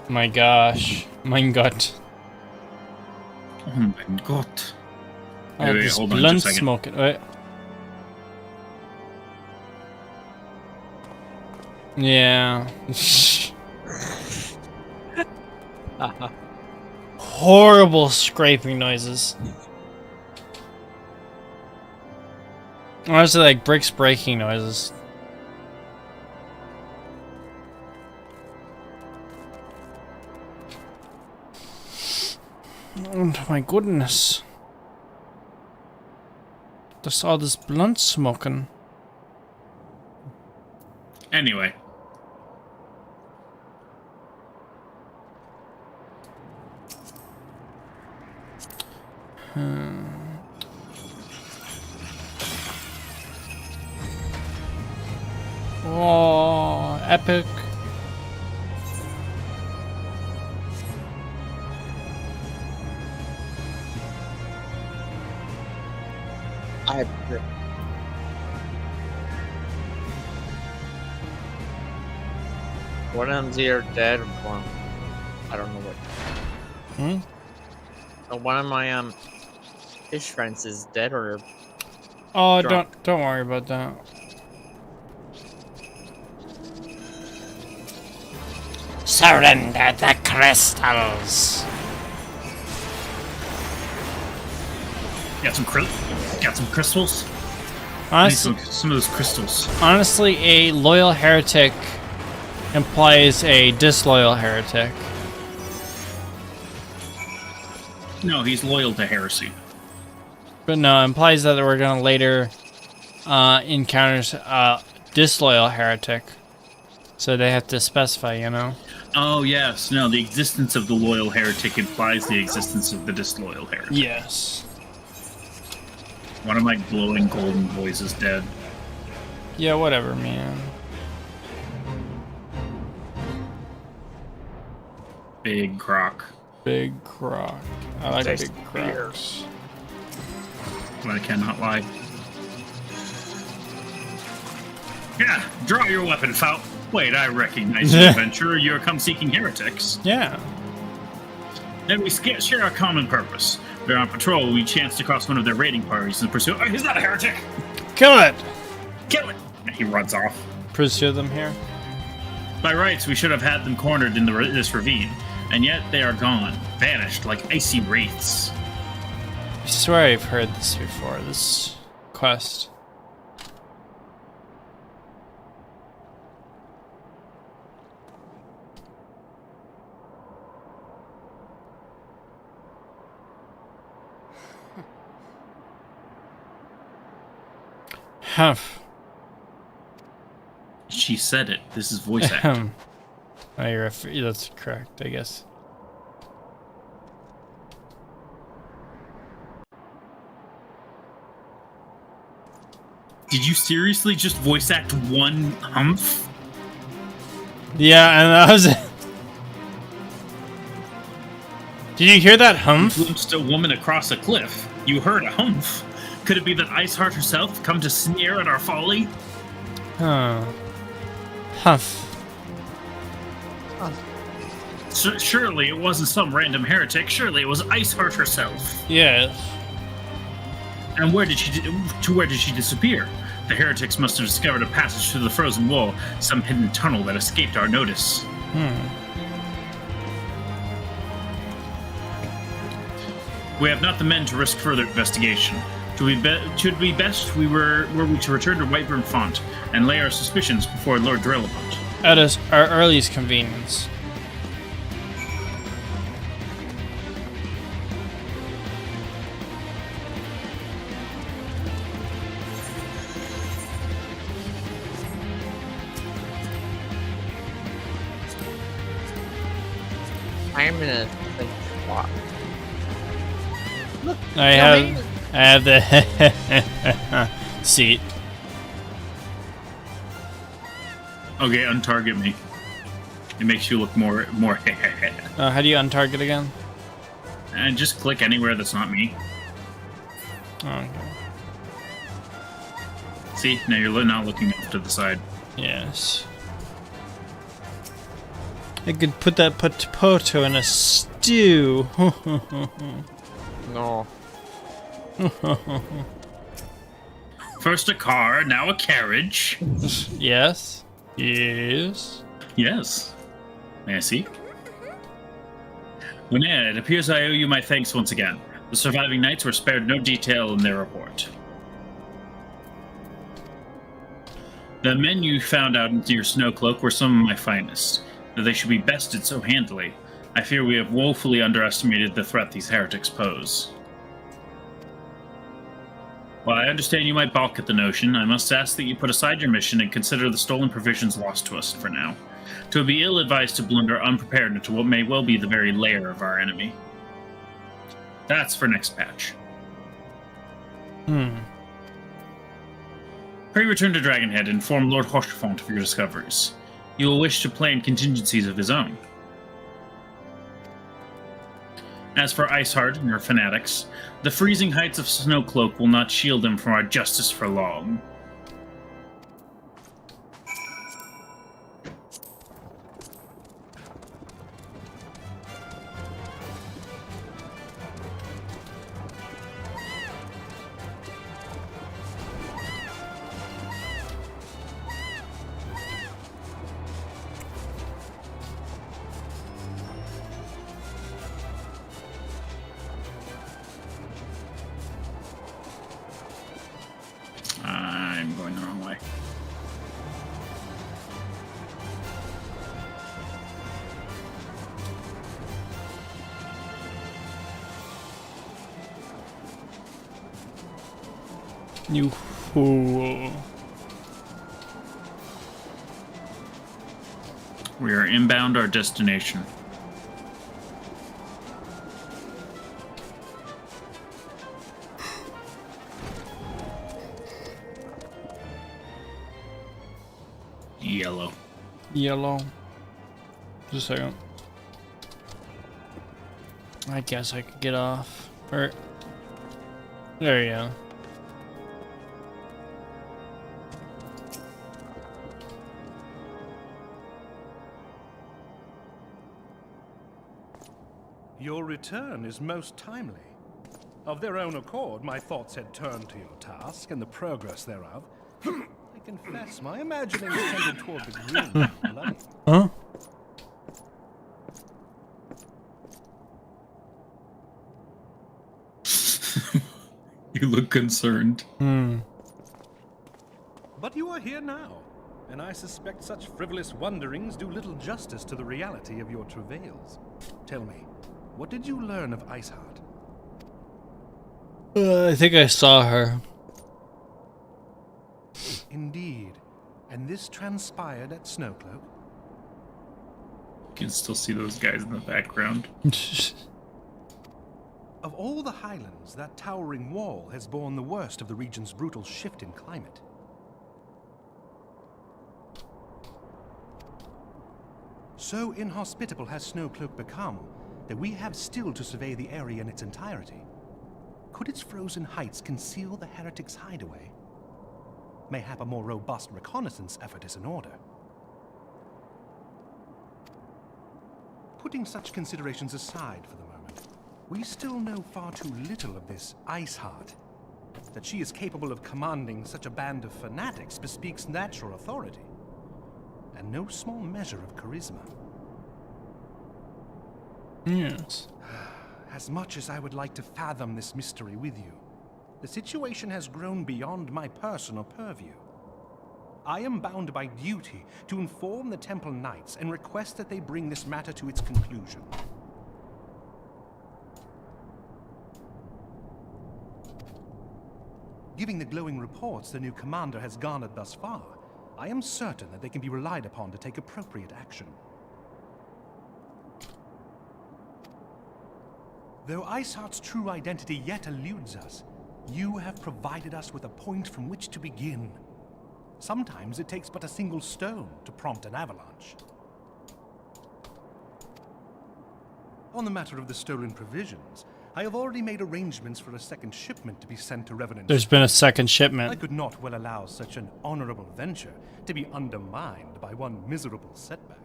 A: My gosh. Mein Gott.
B: Oh my god.
A: Oh,
B: Wait,
A: this
B: hold on
A: blunt
B: just a second.
A: smoking. Wait. Yeah. Horrible scraping noises. Honestly, like bricks breaking noises. Oh my goodness. There's all this blunt smoking.
B: Anyway.
A: Oh, epic.
I: One of them's either dead or gone. I don't know what. One of my fish friends is dead or.
A: Oh,
I: drunk.
A: don't worry about that. Surrender the crystals.
B: Got some crystals.
A: Honestly,
B: Some of those crystals.
A: honestly, a loyal heretic implies a disloyal heretic.
B: No, he's loyal to heresy.
A: But no, it implies that we're gonna later encounter disloyal heretic. So they have to specify, you know?
B: Oh, yes. No, the existence of the loyal heretic implies the existence of the disloyal heretic.
A: Yes.
B: One of my glowing golden boys is dead.
A: Yeah, whatever, man.
B: Big croc.
A: Big croc. I like
I: Taste
A: big crocs.
B: I cannot lie. Yeah, draw your weapon, Fout. Wait, I recognize you, adventurer. You're come-seeking heretics.
A: Yeah.
B: Then we share a common purpose. We're on patrol. We chanced to cross one of their raiding parties and pursue. Oh, he's not a heretic.
A: Kill it!
B: Kill it! And he runs off.
A: Pursue them here.
B: By rights, we should have had them cornered in this ravine, and yet they are gone, vanished like icy wraiths.
A: I swear I've heard this before, this quest. Humph.
B: She said it. This is voice acting.
A: Oh, that's correct, I guess.
B: Did you seriously just voice act one humph?
A: Yeah, and that was it. Did you hear that humph?
B: You glimpsed a woman across a cliff. You heard a humph. Could it be that Iceheart herself come to sneer at our folly?
A: Huh. Humph.
B: Surely it wasn't some random heretic. Surely it was Iceheart herself.
A: Yes.
B: And where did she disappear? The heretics must have discovered a passage through the frozen wall, some hidden tunnel that escaped our notice. We have not the men to risk further investigation. Should we best were we to return to Whiteburn Font and lay our suspicions before Lord Drillabont?
A: At our earliest convenience.
I: I'm in a spot. Look,
A: I have the seat.
B: Okay, untarget me. It makes you look more.
A: How do you untarget again?
B: And just click anywhere that's not me.
A: Okay.
B: See, now you're not looking off to the side.
A: Yes. I could put that potato in a stew.
I: No.
B: First a car, now a carriage.
A: Yes. Yes.
B: Yes. May I see? Linnea, it appears I owe you my thanks once again. The surviving knights were spared no detail in their report. The men you found out into your snow cloak were some of my finest. Though they should be bested so handily, I fear we have woefully underestimated the threat these heretics pose. While I understand you might balk at the notion, I must ask that you put aside your mission and consider the stolen provisions lost to us for now. 'Twould be ill-advised to blunder unprepared into what may well be the very lair of our enemy. That's for next patch. Pray return to Dragonhead and inform Lord Hochefont of your discoveries. You will wish to plan contingencies of his own. As for Iceheart and her fanatics, the freezing heights of Snowcloak will not shield them from our justice for long. I'm going the wrong way.
A: You fool.
B: We are inbound our destination. Yellow.
A: Yellow. Just a second. I guess I could get off. Or there you go.
H: Your return is most timely. Of their own accord, my thoughts had turned to your task and the progress thereof. I confess, my imaginings tended toward the grim and bloody.
A: Huh?
B: You look concerned.
H: But you are here now, and I suspect such frivolous wonderings do little justice to the reality of your travails. Tell me, what did you learn of Iceheart?
A: I think I saw her.
H: Indeed. And this transpired at Snowcloak?
B: You can still see those guys in the background.
H: Of all the highlands, that towering wall has borne the worst of the region's brutal shift in climate. So inhospitable has Snowcloak become that we have still to survey the area in its entirety. Could its frozen heights conceal the heretics' hideaway? Mayhap a more robust reconnaissance effort is in order. Putting such considerations aside for the moment, we still know far too little of this Iceheart. That she is capable of commanding such a band of fanatics bespeaks natural authority, and no small measure of charisma.
A: Yes.
H: As much as I would like to fathom this mystery with you, the situation has grown beyond my personal purview. I am bound by duty to inform the Temple Knights and request that they bring this matter to its conclusion. Given the glowing reports the new commander has garnered thus far, I am certain that they can be relied upon to take appropriate action. Though Iceheart's true identity yet eludes us, you have provided us with a point from which to begin. Sometimes it takes but a single stone to prompt an avalanche. On the matter of the stolen provisions, I have already made arrangements for a second shipment to be sent to Revenant.
A: There's been a second
H: I
A: shipment.
H: could not well allow such an honorable venture to be undermined by one miserable setback.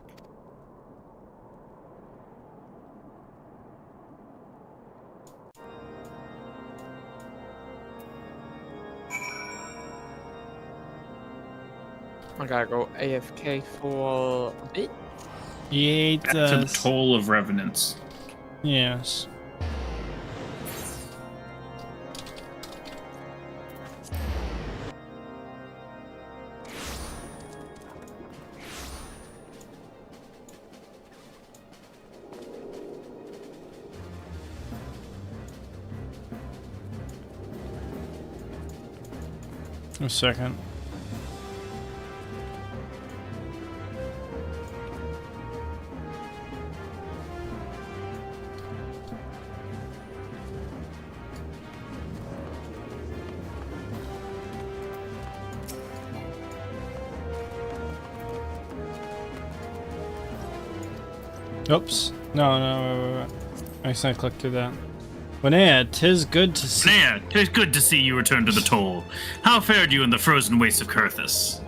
I: I gotta go AFK for a bit.
A: He
B: Back to the toll of revenants.
A: Yes. A second. Oops. No. Wait. I accidentally clicked through that. Linnea, 'tis good to see.
B: Linnea, 'tis good to see you return to the toll. How fared you in the frozen wastes of Kurthus?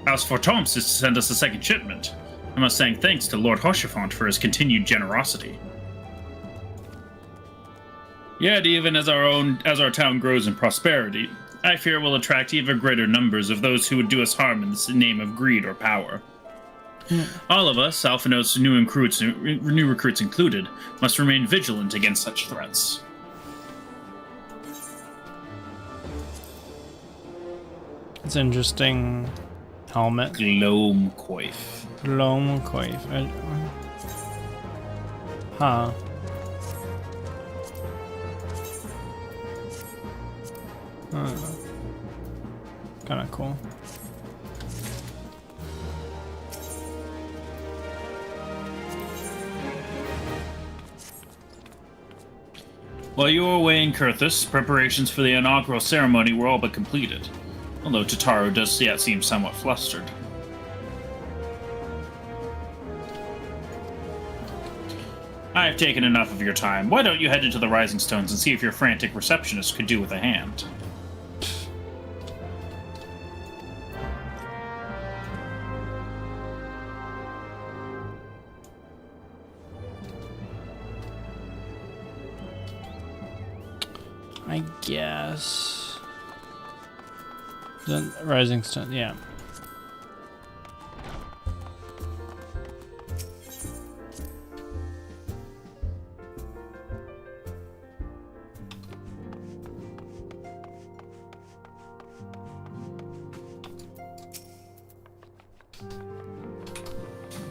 B: House for Tom's is to send us a second shipment. I must thank thanks to Lord Hoshafont for his continued generosity. Yet, even as our town grows in prosperity, I fear will attract even greater numbers of those who would do us harm in the name of greed or power. All of us, Alphanos new recruits included, must remain vigilant against such threats.
A: It's interesting. Helmet.
B: Glome Coif.
A: Glome Coif. Huh. Kinda cool.
B: While you were away in Kurthus, preparations for the inaugural ceremony were all but completed, although Tataru does yet seem somewhat flustered. I have taken enough of your time. Why don't you head into the Rising Stones and see if your frantic receptionist could do with a hand?
A: I guess. The Rising Stone, yeah.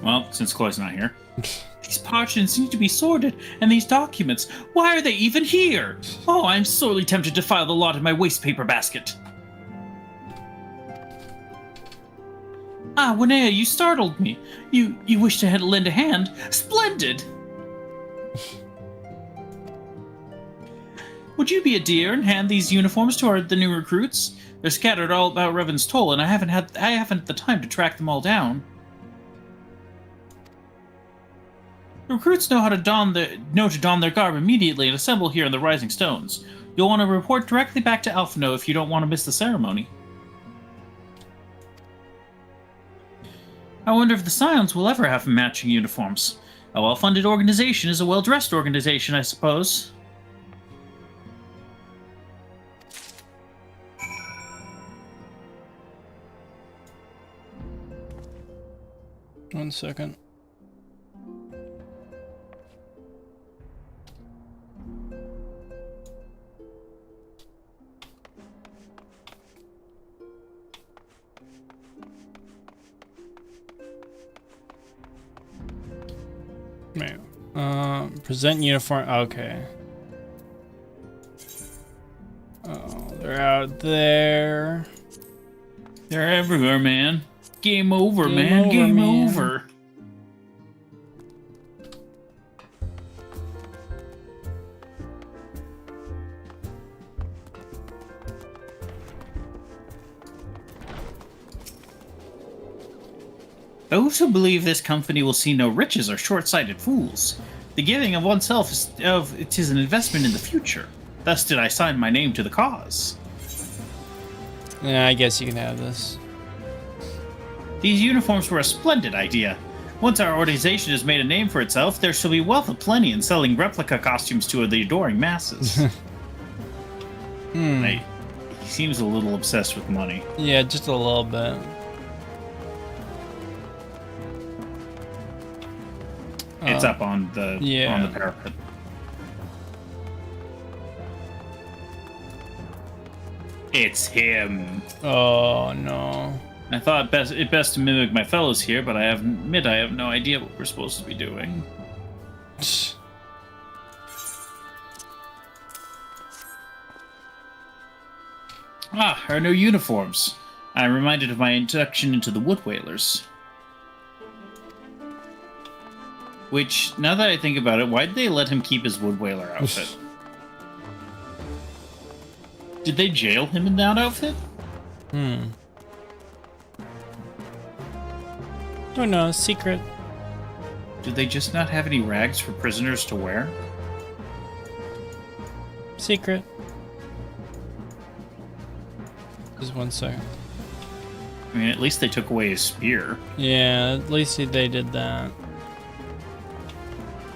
B: Well, since Chloe's not here. These parchments need to be sorted, and these documents, why are they even here? Oh, I'm sorely tempted to file the lot in my waste paper basket. Ah, Winnea, you startled me. You wish to lend a hand? Splendid! Would you be a dear and hand these uniforms to the new recruits? They're scattered all about Revan's Toll, and I haven't the time to track them all down. The recruits know to don their garb immediately and assemble here in the Rising Stones. You'll want to report directly back to Alphino if you don't want to miss the ceremony. I wonder if the Scions will ever have matching uniforms. A well-funded organization is a well-dressed organization, I suppose.
A: One second. Present uniform. Okay. Oh, they're out there.
B: They're everywhere, man. Game over, man. Game over. Those who believe this company will see no riches are short-sighted fools. The giving of oneself is an investment in the future. Thus did I sign my name to the cause.
A: Yeah, I guess you can have this.
B: These uniforms were a splendid idea. Once our organization has made a name for itself, there shall be wealth aplenty in selling replica costumes to the adoring masses. He seems a little obsessed with money.
A: Yeah, just a little bit.
B: It's up on the parapet. It's him.
A: Oh no.
B: I thought it best to mimic my fellows here, but I have no idea what we're supposed to be doing. Ah, our new uniforms. I'm reminded of my induction into the Wood Whalers. Which, now that I think about it, why did they let him keep his Wood Whaler outfit? Did they jail him in that outfit?
A: Don't know. Secret.
B: Did they just not have any rags for prisoners to wear?
A: Secret. Just 1 second.
B: I mean, at least they took away his spear.
A: Yeah, at least they did that.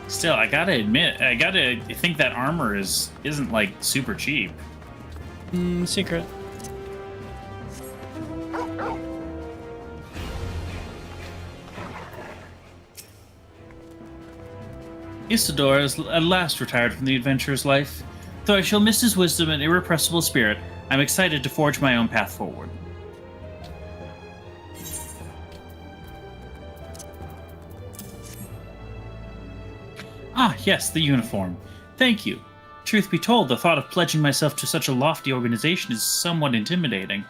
B: Still, I gotta admit, I gotta think that armor isn't like super cheap.
A: Secret.
B: Isidore has at last retired from the adventurer's life. Though I shall miss his wisdom and irrepressible spirit, I'm excited to forge my own path forward. Ah, yes, the uniform. Thank you. Truth be told, the thought of pledging myself to such a lofty organization is somewhat intimidating.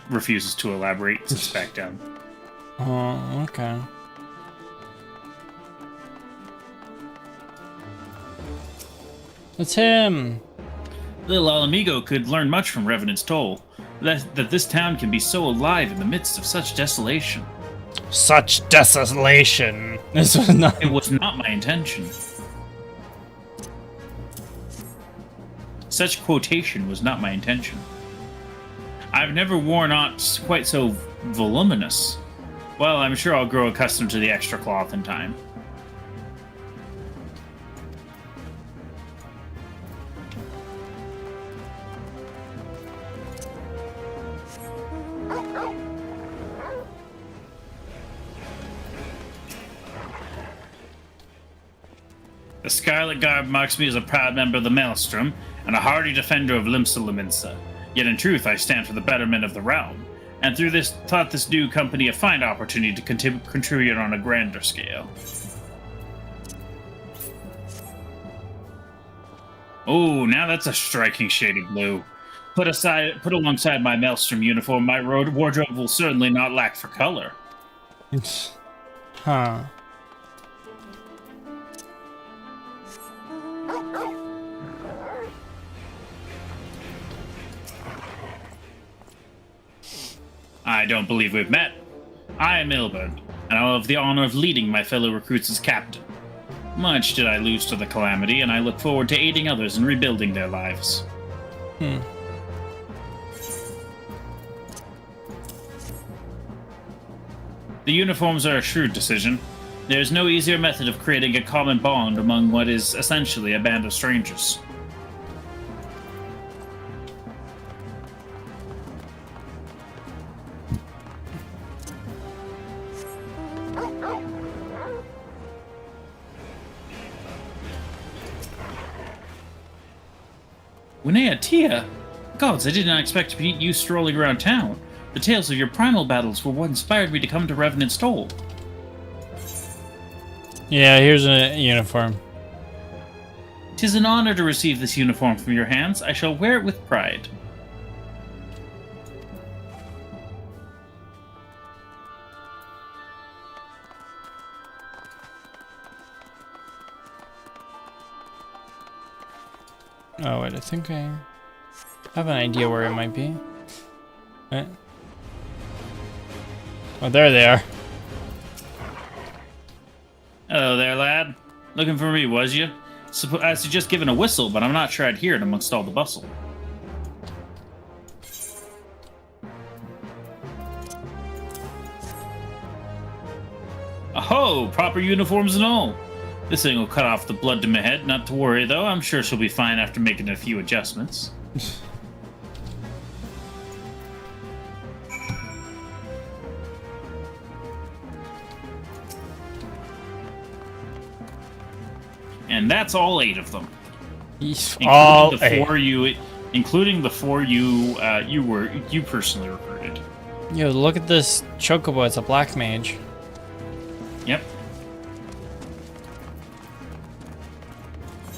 B: Refuses to elaborate, sits back down.
A: Oh, okay. It's him.
B: Little Alamigo could learn much from Revenant's Toll. That this town can be so alive in the midst of such desolation.
A: Such desolation. This was not.
B: It was not my intention. Such quotation was not my intention. I've never worn aught quite so voluminous. Well, I'm sure I'll grow accustomed to the extra cloth in time. The Scarlet Garb marks me as a proud member of the Maelstrom and a hardy defender of Limsa Lominsa. Yet in truth, I stand for the betterment of the realm, and through this thought this new company a fine opportunity to contribute on a grander scale. Oh, now that's a striking shade of blue. Put alongside my Maelstrom uniform, my wardrobe will certainly not lack for color.
A: Huh.
B: I don't believe we've met. I am Ilbern, and I will have the honor of leading my fellow recruits as captain. Much did I lose to the calamity, and I look forward to aiding others in rebuilding their lives. The uniforms are a shrewd decision. There is no easier method of creating a common bond among what is essentially a band of strangers. Winea Tia! Gods, I did not expect to meet you strolling around town. The tales of your primal battles were what inspired me to come to Revenant's Toll.
A: Yeah, here's a uniform.
B: 'Tis an honor to receive this uniform from your hands. I shall wear it with pride.
A: Oh, wait, I think I have an idea where it might be. Right. Oh, there they are.
B: Hello there, lad. Looking for me, was you? I suggest giving a whistle, but I'm not sure I'd hear it amongst all the bustle. Aho! Proper uniforms and all. This thing will cut off the blood to my head. Not to worry, though. I'm sure she'll be fine after making a few adjustments. And that's all 8 of them.
A: All
B: Including the four you personally recruited.
A: Yo, look at this chocobo. It's a black mage.
B: Yep.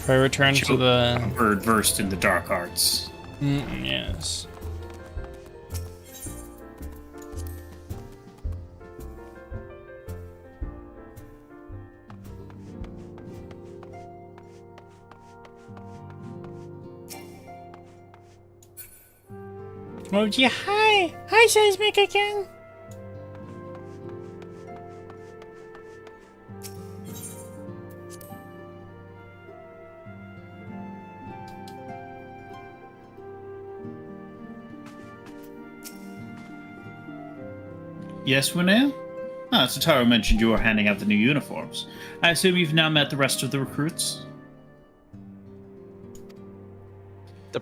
A: I return to the...
B: A bird versed in the dark arts.
A: Yes. Oh, yeah, hi! Hi, Seismic again!
B: Yes, Winnea? Ah, Sataro mentioned you were handing out the new uniforms. I assume you've now met the rest of the recruits?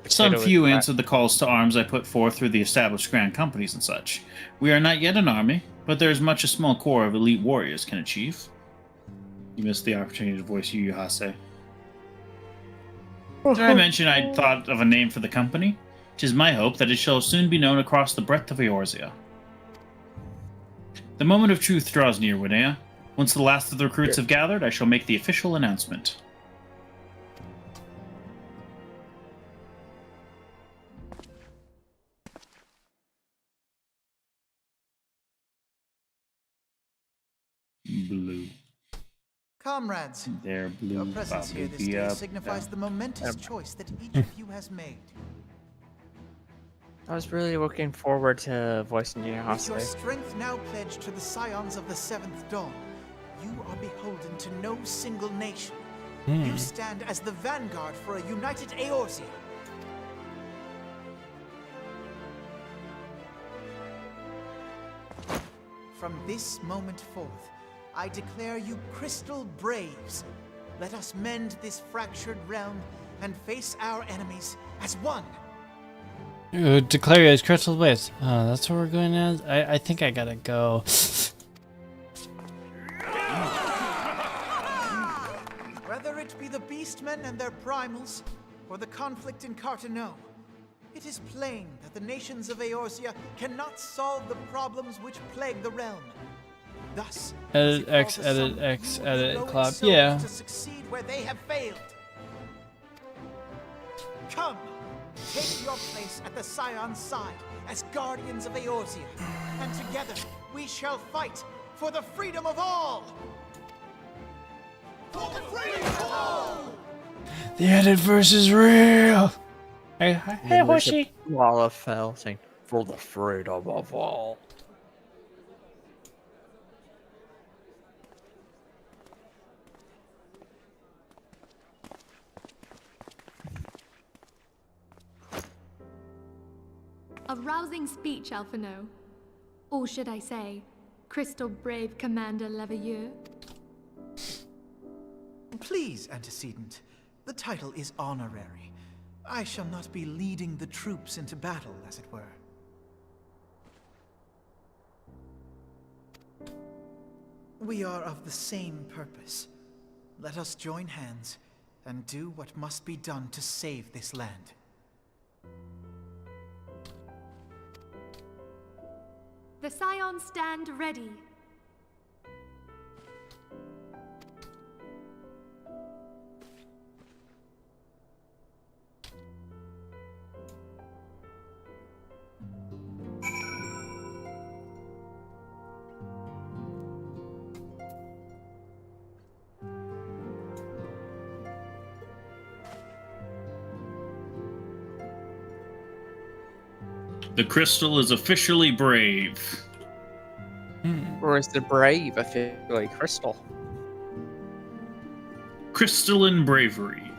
B: Some few answered the calls to arms I put forth through the established grand companies and such. We are not yet an army, but there is much a small corps of elite warriors can achieve. You missed the opportunity to voice Yu Hase. Did I mention I'd thought of a name for the company? 'Tis my hope that it shall soon be known across the breadth of Eorzea. The moment of truth draws near, Winnea. Once the last of the recruits have gathered, I shall make the official announcement. Blue.
L: Comrades,
B: They're blue.
L: your presence here this day signifies the momentous choice that each of you has made.
I: I was really looking forward to voicing
L: With your
I: Yahase.
L: strength now pledged to the scions of the Seventh Dawn, you are beholden to no single nation. You stand as the vanguard for a united Eorzea. From this moment forth, I declare you Crystal Braves. Let us mend this fractured realm and face our enemies as one.
A: Declare you as Crystal Waves. Oh, that's what we're going as? I think I gotta go.
L: Whether it be the Beastmen and their primals, or the conflict in Carteneau, it is plain that the nations of Eorzea cannot solve the problems which plague the realm. Thus,
A: Edit X,
L: it falls to
A: edit
L: some
A: X,
L: who
A: edit
L: with
A: clap.
L: glowing
A: Yeah.
L: souls to succeed where they have failed. Come, take your place at the Scion's side as guardians of Eorzea, and together we shall fight for the freedom of all. For the freedom of all!
A: The edit verse is real! Hey, Hoshi!
I: Walla fell saying, for the freedom of all.
E: A rousing speech, Alphino. Or should I say, Crystal Brave Commander Leveilleur?
L: Please, Antecedent. The title is honorary. I shall not be leading the troops into battle, as it were. We are of the same purpose. Let us join hands and do what must be done to save this land.
E: The Scions stand ready.
B: The crystal is officially brave.
I: Or is the brave officially crystal?
B: Crystalline bravery.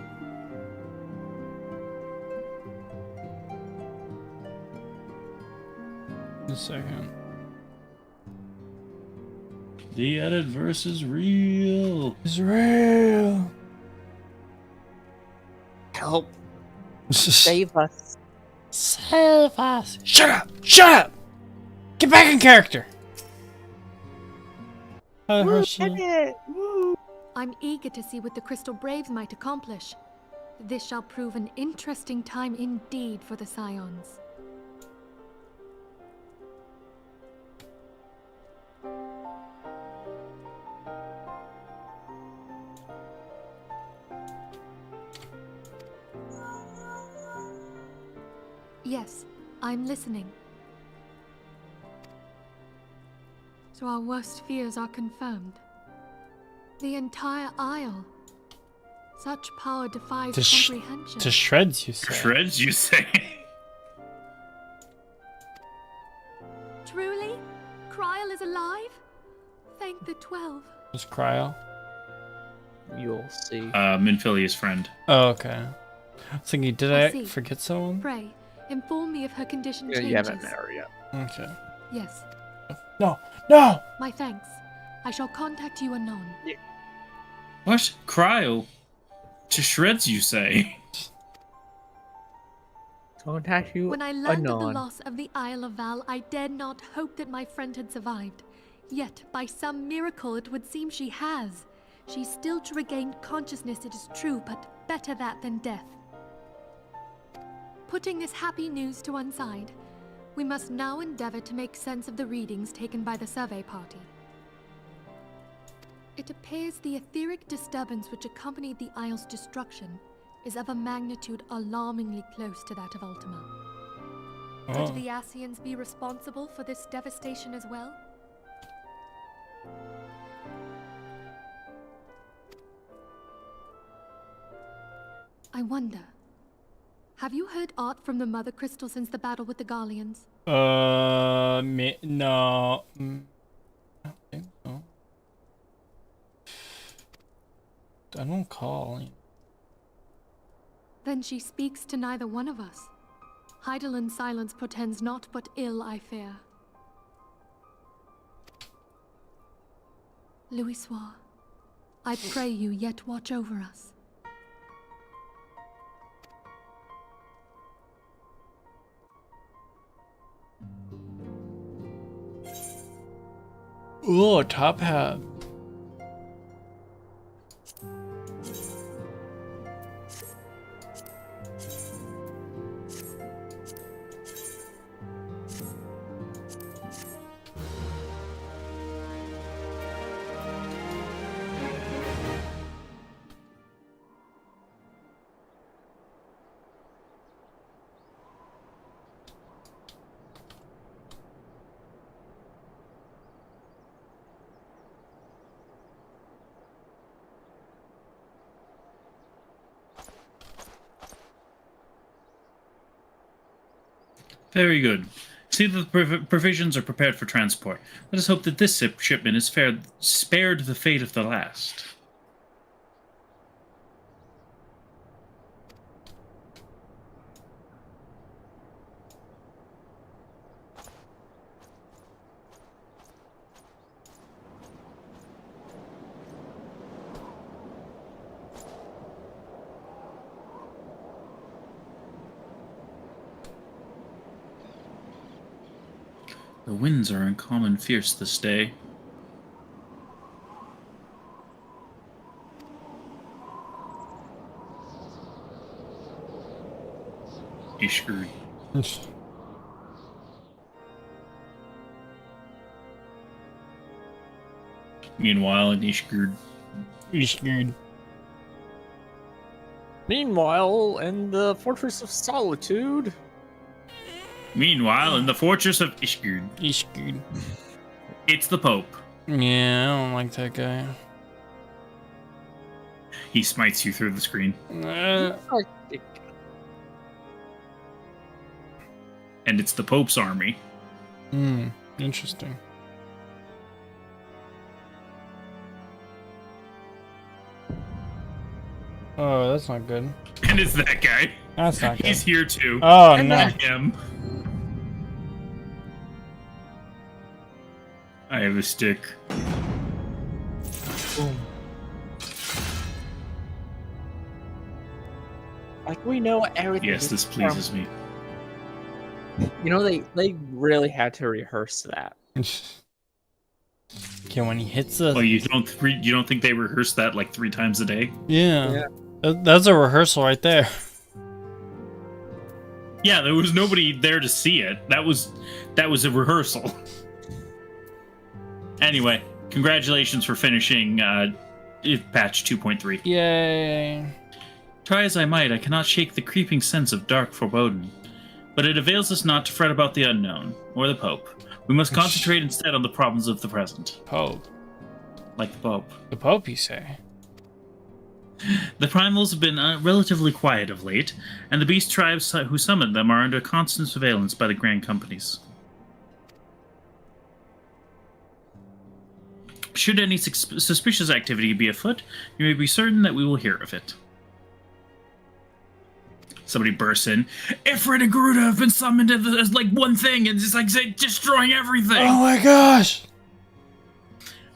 A: A second.
B: The edit verse is real.
A: It's real!
I: Help. Save us.
A: Save us! Shut up! Shut up! Get back in character! Hoshi.
E: I'm eager to see what the Crystal Braves might accomplish. This shall prove an interesting time indeed for the Scions. Yes, I'm listening. So our worst fears are confirmed. The entire Isle. Such power defies comprehension.
A: To shreds, you say.
B: Shreds, you say?
E: Truly? Kryl is alive? Thank the 12.
A: Who's Cryo?
I: You'll see.
B: Minfilia's friend.
A: Oh, okay. I was thinking, did
E: I
A: I
E: see.
A: forget someone?
E: Pray, inform me if her condition changes.
I: You haven't met her yet.
A: Okay.
E: Yes.
A: No! No!
E: My thanks. I shall contact you anon.
B: What? Cryo? To shreds, you say?
I: Contact you
E: When I learned of the
I: anon.
E: loss of the Isle of Val, I dared not hope that my friend had survived. Yet, by some miracle, it would seem she has. She's still to regain consciousness, it is true, but better that than death. Putting this happy news to one side, we must now endeavor to make sense of the readings taken by the survey party. It appears the etheric disturbance which accompanied the Isle's destruction is of a magnitude alarmingly close to that of Ultima.
A: Oh.
E: Could the Ascians be responsible for this devastation as well? I wonder, have you heard aught from the Mother Crystal since the battle with the Garleans?
A: No. I don't think so. I don't call.
E: Then she speaks to neither one of us. Heidelin silence portends naught but ill, I fear. Louisoix, I pray you yet watch over us.
A: Ooh, top hat.
B: Very good. See that the provisions are prepared for transport. Let us hope that this shipment is spared the fate of the last. The winds are uncommon fierce this day. Ishgard. Meanwhile, in Ishgard.
I: Meanwhile, in the Fortress of Solitude.
B: Meanwhile, in the fortress of Ishgard. It's the Pope.
A: Yeah, I don't like that guy.
B: He smites you through the screen.
A: Uh,
B: And it's the Pope's army.
A: Interesting. Oh, that's not good.
B: And it's that guy.
A: That's not good.
B: He's here too.
A: Oh,
B: and
A: no.
B: not him. I have a stick.
I: Boom. Like, we know everything.
B: Yes, this pleases me.
I: You know, they really had to rehearse that.
A: Okay, when he hits us.
B: Well, you don't think they rehearse that like 3 times a day?
A: Yeah. That's a rehearsal right there.
B: Yeah, there was nobody there to see it. That was a rehearsal. Anyway, congratulations for finishing patch 2.3.
A: Yay.
B: Try as I might, I cannot shake the creeping sense of dark foreboding. But it avails us not to fret about the unknown, or the Pope. We must concentrate instead on the problems of the present.
A: Pope.
B: Like the Pope.
A: The Pope, you say?
B: The primals have been relatively quiet of late, and the beast tribes who summoned them are under constant surveillance by the grand companies. Should any suspicious activity be afoot, you may be certain that we will hear of it. Somebody bursts in. Ifrit and Garuda have been summoned as like one thing, and it's like destroying everything.
A: Oh my gosh!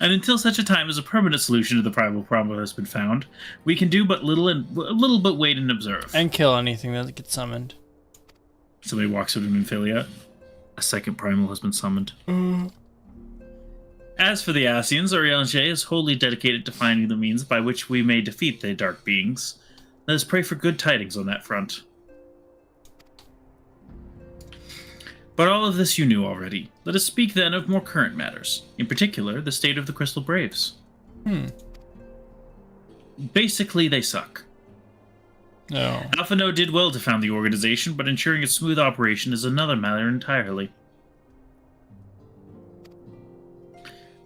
B: And until such a time as a permanent solution to the primal problem has been found, we can do but little but wait and observe.
A: And kill anything that gets summoned.
B: Somebody walks up to Nymphilia. A second primal has been summoned. As for the Asians, Oriange is wholly dedicated to finding the means by which we may defeat the dark beings. Let us pray for good tidings on that front. But all of this you knew already. Let us speak then of more current matters. In particular, the state of the Crystal Braves. Basically, they suck.
A: No.
B: Alphino did well to found the organization, but ensuring its smooth operation is another matter entirely.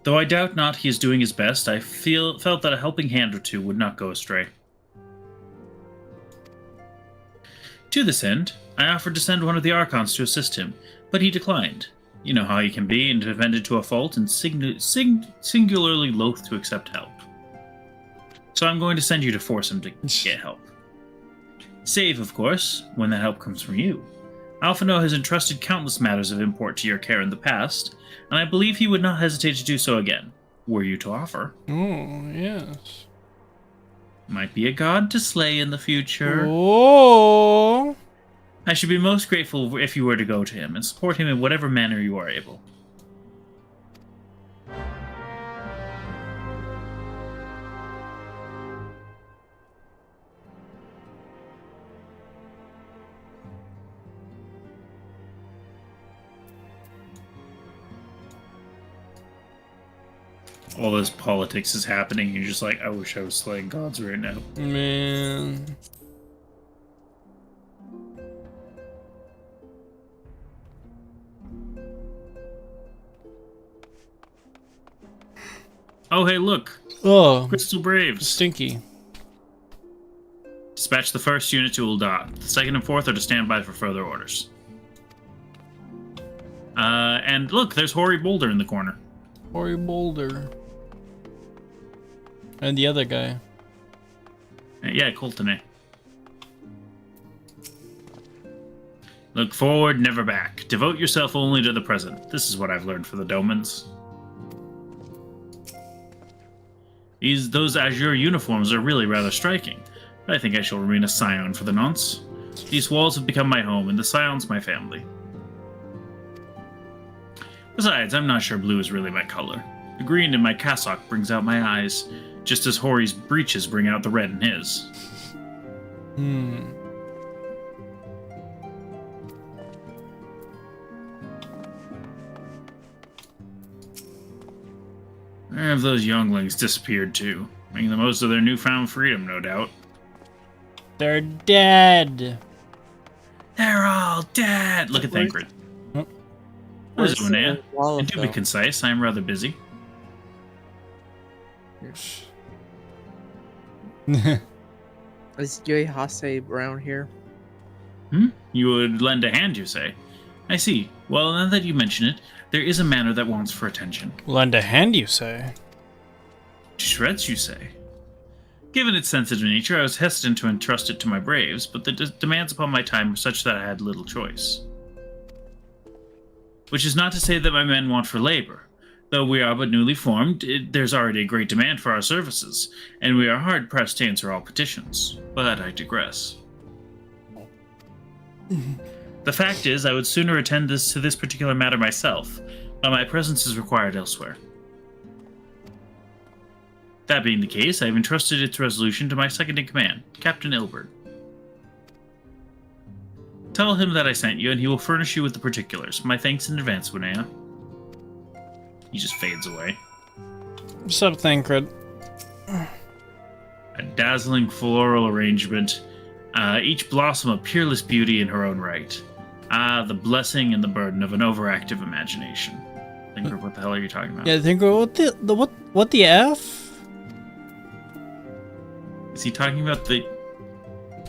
B: Though I doubt not he is doing his best, I felt that a helping hand or two would not go astray. To this end, I offered to send one of the Archons to assist him, but he declined. You know how he can be, and defended to a fault, and singularly loath to accept help. So I'm going to send you to force him to get help. Save, of course, when that help comes from you. Alphino has entrusted countless matters of import to your care in the past, and I believe he would not hesitate to do so again, were you to offer.
A: Oh, yes.
B: Might be a god to slay in the future.
A: Oh!
B: I should be most grateful if you were to go to him and support him in whatever manner you are able. All this politics is happening, you're just like, I wish I was slaying gods right now.
A: Man.
B: Oh, hey, look.
A: Oh.
B: Crystal Braves.
A: Stinky.
B: Dispatch the first unit to Ul'dah. The second and fourth are to stand by for further orders. And look, there's Hoary Boulder in the corner.
A: Hoary Boulder. And the other guy.
B: Yeah, Colton. Look forward, never back. Devote yourself only to the present. This is what I've learned for the Domans. Those azure uniforms are really rather striking, but I think I shall remain a scion for the nonce. These walls have become my home, and the scions my family. Besides, I'm not sure blue is really my color. The green in my cassock brings out my eyes, just as Hory's breeches bring out the red in his. Where have those younglings disappeared to? Making the most of their newfound freedom, no doubt.
A: They're dead.
B: They're all dead! Look at Thancred. What is it, Linnea? And to be concise, I am rather busy.
I: Is Yui Hase around here?
B: You would lend a hand, you say? I see. Well, now that you mention it, there is a matter that wants for attention.
A: Lend a hand, you say?
B: Shreds, you say? Given its sensitive nature, I was hesitant to entrust it to my braves, but the demands upon my time were such that I had little choice. Which is not to say that my men want for labor. Though we are but newly formed, there's already a great demand for our services, and we are hard-pressed to answer all petitions. But I digress. The fact is, I would sooner attend to this particular matter myself, but my presence is required elsewhere. That being the case, I have entrusted its resolution to my second-in-command, Captain Ilbert. Tell him that I sent you, and he will furnish you with the particulars. My thanks in advance, Winnea. He just fades away.
A: What's up, Thancred?
B: A dazzling floral arrangement, each blossom a peerless beauty in her own right. Ah, the blessing and the burden of an overactive imagination. Think of what the hell are you talking about?
A: Yeah, I think what the F?
B: Is he talking about the...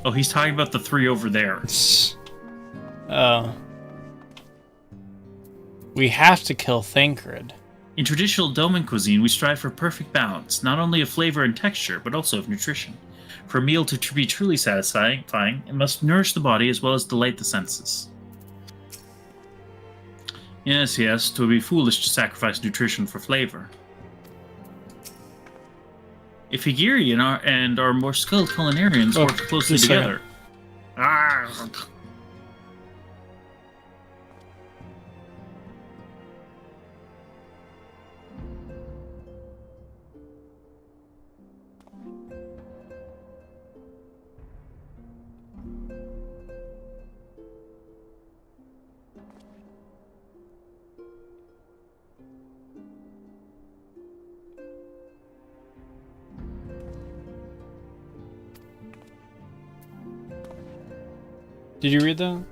B: Oh, he's talking about the 3 over there.
A: Oh. We have to kill Thancred.
B: In traditional Doman cuisine, we strive for perfect balance, not only of flavor and texture, but also of nutrition. For a meal to be truly satisfying, it must nourish the body as well as delight the senses. Yes, yes, 'twould be foolish to sacrifice nutrition for flavor. If Higiri and our more skilled culinarians work closely together... Ah.
A: Did you read that?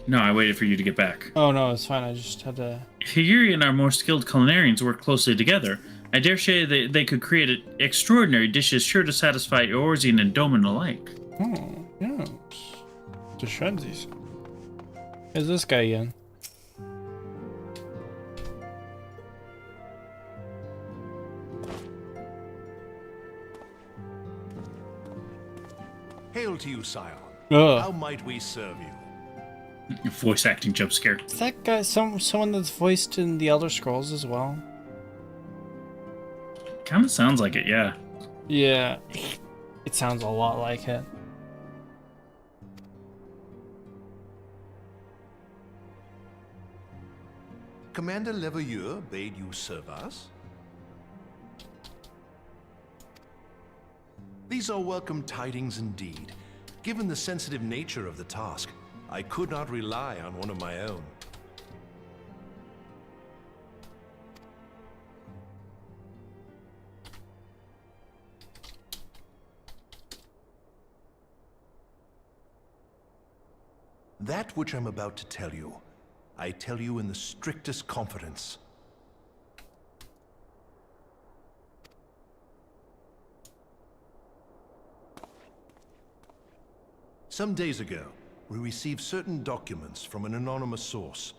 B: No, I waited for you to get back.
A: Oh no, it's fine. I just had to...
B: If Higiri and our more skilled culinarians work closely together, I dare say they could create extraordinary dishes sure to satisfy Eorzean and Doman alike.
A: Oh, yes. The Shredsies. Who's this guy again?
M: Hail to you, Scion.
A: Ugh.
M: How might we serve you?
B: Voice acting jump scare.
A: Is that guy someone that's voiced in the Elder Scrolls as well?
B: Kind of sounds like it, yeah.
A: Yeah. It sounds a lot like it.
M: Commander Leveilleur bade you serve us? These are welcome tidings indeed. Given the sensitive nature of the task, I could not rely on one of my own. That which I'm about to tell you, I tell you in the strictest confidence. Some days ago, we received certain documents from an anonymous source.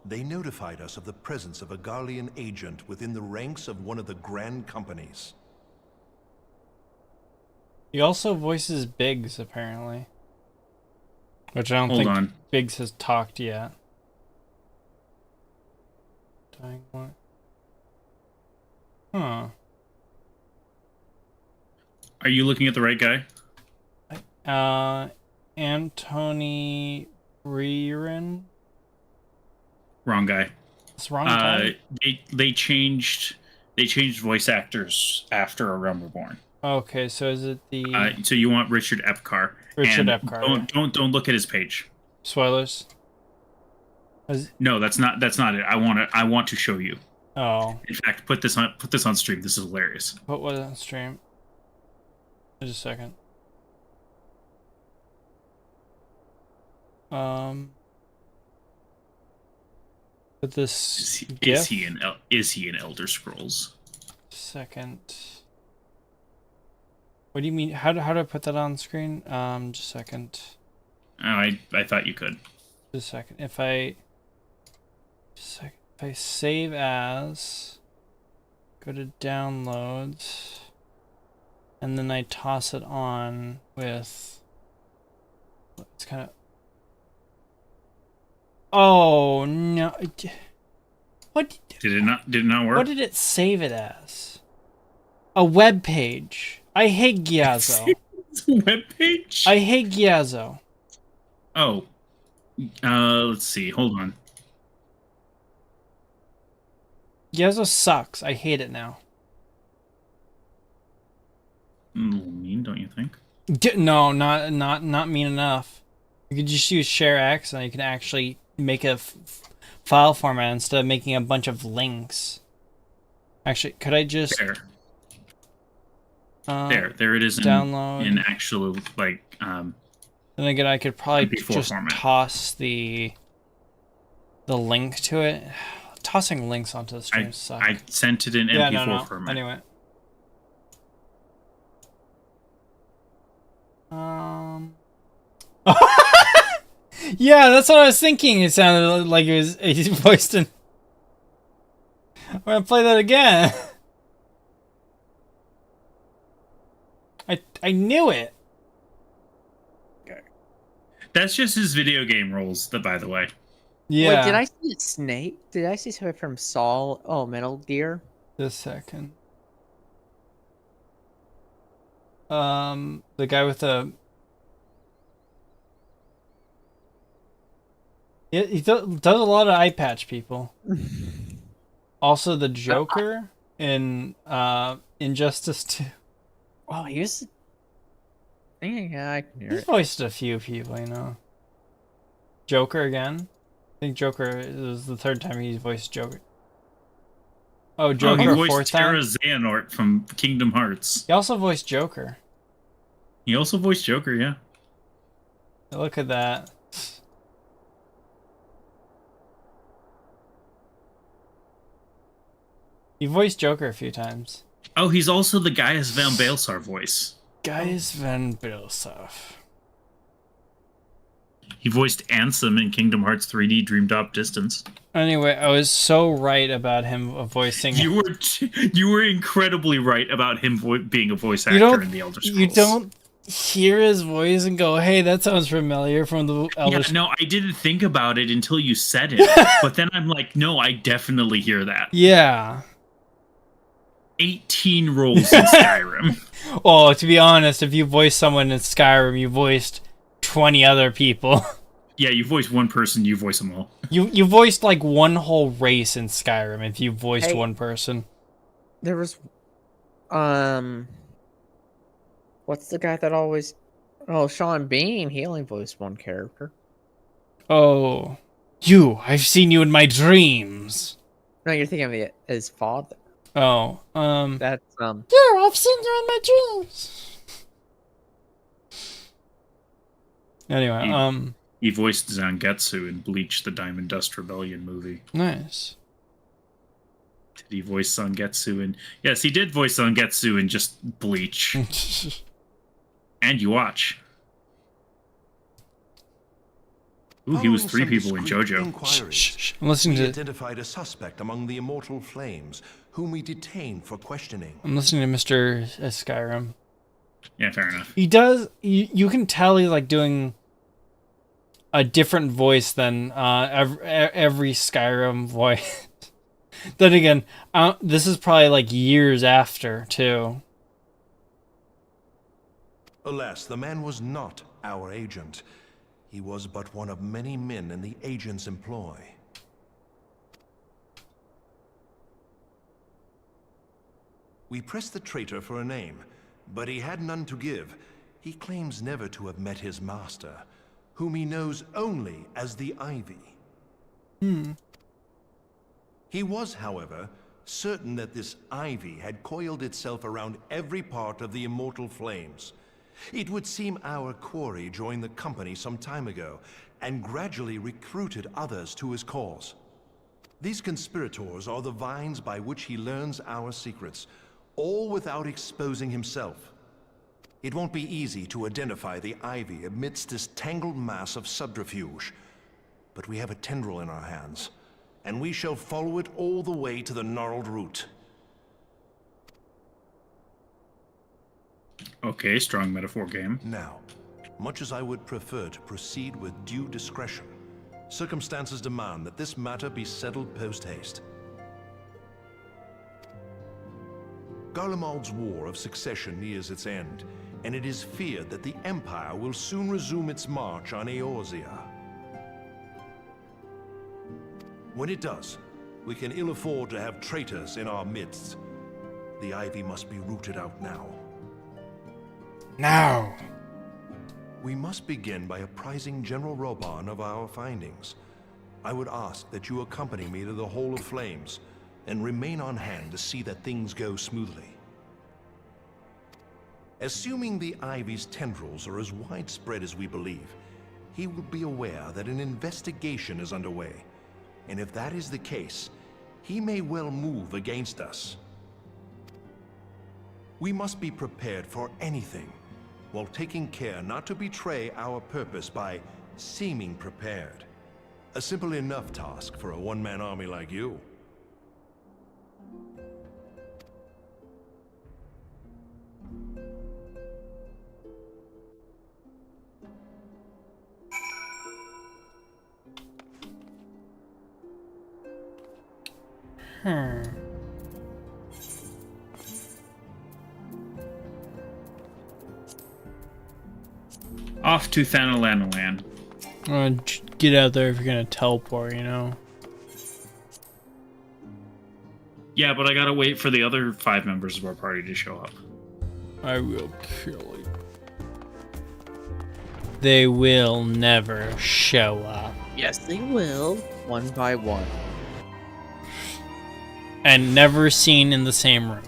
M: They notified us of the presence of a Garlean agent within the ranks of one of the Grand Companies.
A: He also voices Biggs, apparently. Which I don't
B: Hold
A: think
B: on.
A: Biggs has talked yet. Dying what? Huh.
B: Are you looking at the right guy?
A: Anthony Rearin?
B: Wrong guy.
A: It's wrong guy?
B: They changed voice actors after A Realm Reborn.
A: Okay, so is it the...
B: So you want Richard Epcar.
A: Richard
B: and
A: Epcar,
B: Don't look at his page.
A: Spoilers?
B: No, that's not it. I want to show you.
A: Oh.
B: In fact, put this on stream. This is hilarious.
A: What was on stream? Just a second. With this
B: is he in Elder Scrolls?
A: Second. What do you mean? How do I put that on screen? Just a second.
B: Oh, I thought you could.
A: Just a second. If I save as, go to downloads, and then I toss it on with. It's kind of. Oh no! What?
B: Did it not work?
A: What did it save it as? A web page. I hate Gyazo.
B: Web page?
A: I hate Gyazo.
B: Oh. Let's see. Hold on.
A: Gyazo sucks. I hate it now.
B: Mean, don't you think?
A: No, not mean enough. You could just use share X and you can actually make a file format instead of making a bunch of links. Actually, could I just...
B: There it is
A: download
B: in actual, like,
A: Then again, I could probably
B: MP4
A: just
B: format.
A: toss the link to it. Tossing links onto the stream sucks.
B: I sent it in
A: Yeah,
B: MP4 format.
A: Anyway. Yeah, that's what I was thinking. It sounded like he voiced in. I'm gonna play that again. I knew it.
B: That's just his video game roles, by the way.
A: Yeah.
I: Wait, did I see a snake? Did I see something from Saul? Oh, Metal Gear?
A: Just a second. The guy with the... He does a lot of eye patch people. Also, the Joker in Injustice 2.
I: Oh, he was... Yeah, I can hear
A: He's
I: it.
A: voiced a few people, you know. Joker again. I think Joker is the third time he's voiced Joker. Oh, Joker,
B: he
A: a
B: voiced
A: fourth
B: Terra
A: time.
B: Xehanort from Kingdom Hearts.
A: He also voiced Joker.
B: He also voiced Joker, yeah.
A: Look at that. He voiced Joker a few times.
B: Oh, he's also the Gaius Van Baelsar voice.
A: Gaius Van Baelsar.
B: He voiced Ansem in Kingdom Hearts 3D Dream Drop Distance.
A: Anyway, I was so right about him voicing.
B: You were incredibly right about him being a voice actor in the Elder Scrolls.
A: You don't hear his voice and go, "Hey, that sounds familiar from the Elder Scrolls."
B: No, I didn't think about it until you said it. But then I'm like, no, I definitely hear that.
A: Yeah.
B: 18 roles in Skyrim.
A: Oh, to be honest, if you voice someone in Skyrim, you voiced 20 other people.
B: Yeah, you voice one person, you voice them all.
A: You voiced like one whole race in Skyrim if you voiced
I: Hey.
A: one person.
I: There was... What's the guy that always... Oh, Sean Bean. He only voiced one character.
A: Oh. I've seen you in my dreams.
I: No, you're thinking of his father.
A: Oh,
I: That's,
A: Yeah, I've seen you in my dreams. Anyway,
B: He voiced Zangetsu in Bleach, the Diamond Dust Rebellion movie.
A: Nice.
B: Did he voice Zangetsu in... Yes, he did voice Zangetsu in just Bleach. And you watch. Ooh, he was 3 people in JoJo.
A: Shh. I'm listening
M: We
A: to...
M: identified a suspect among the immortal flames, whom we detained for questioning.
A: I'm listening to Mr. Skyrim.
B: Yeah, fair enough.
A: He does... You can tell he's like doing a different voice than every Skyrim voice. Then again, this is probably like years after, too.
M: Alas, the man was not our agent. He was but one of many men in the agent's employ. We pressed the traitor for a name, but he had none to give. He claims never to have met his master, whom he knows only as the Ivy. He was, however, certain that this Ivy had coiled itself around every part of the immortal flames. It would seem our quarry joined the company some time ago, and gradually recruited others to his cause. These conspirators are the vines by which he learns our secrets, all without exposing himself. It won't be easy to identify the Ivy amidst this tangled mass of subterfuge, but we have a tendril in our hands, and we shall follow it all the way to the gnarled root.
B: Okay, strong metaphor game.
M: Now, much as I would prefer to proceed with due discretion, circumstances demand that this matter be settled post-haste. Garlemald's War of Succession nears its end, and it is feared that the Empire will soon resume its march on Eorzea. When it does, we can ill afford to have traitors in our midst. The Ivy must be rooted out now.
A: Now!
M: We must begin by apprising General Roban of our findings. I would ask that you accompany me to the Hall of Flames, and remain on hand to see that things go smoothly. Assuming the Ivy's tendrils are as widespread as we believe, he will be aware that an investigation is underway. And if that is the case, he may well move against us. We must be prepared for anything, while taking care not to betray our purpose by seeming prepared. A simple enough task for a one-man army like you.
B: Off to Thanalanalan.
A: Get out there if you're gonna teleport, you know?
B: Yeah, but I gotta wait for the other 5 members of our party to show up.
A: I will kill you. They will never show up.
I: Yes, they will, one by one.
A: And never seen in the same room.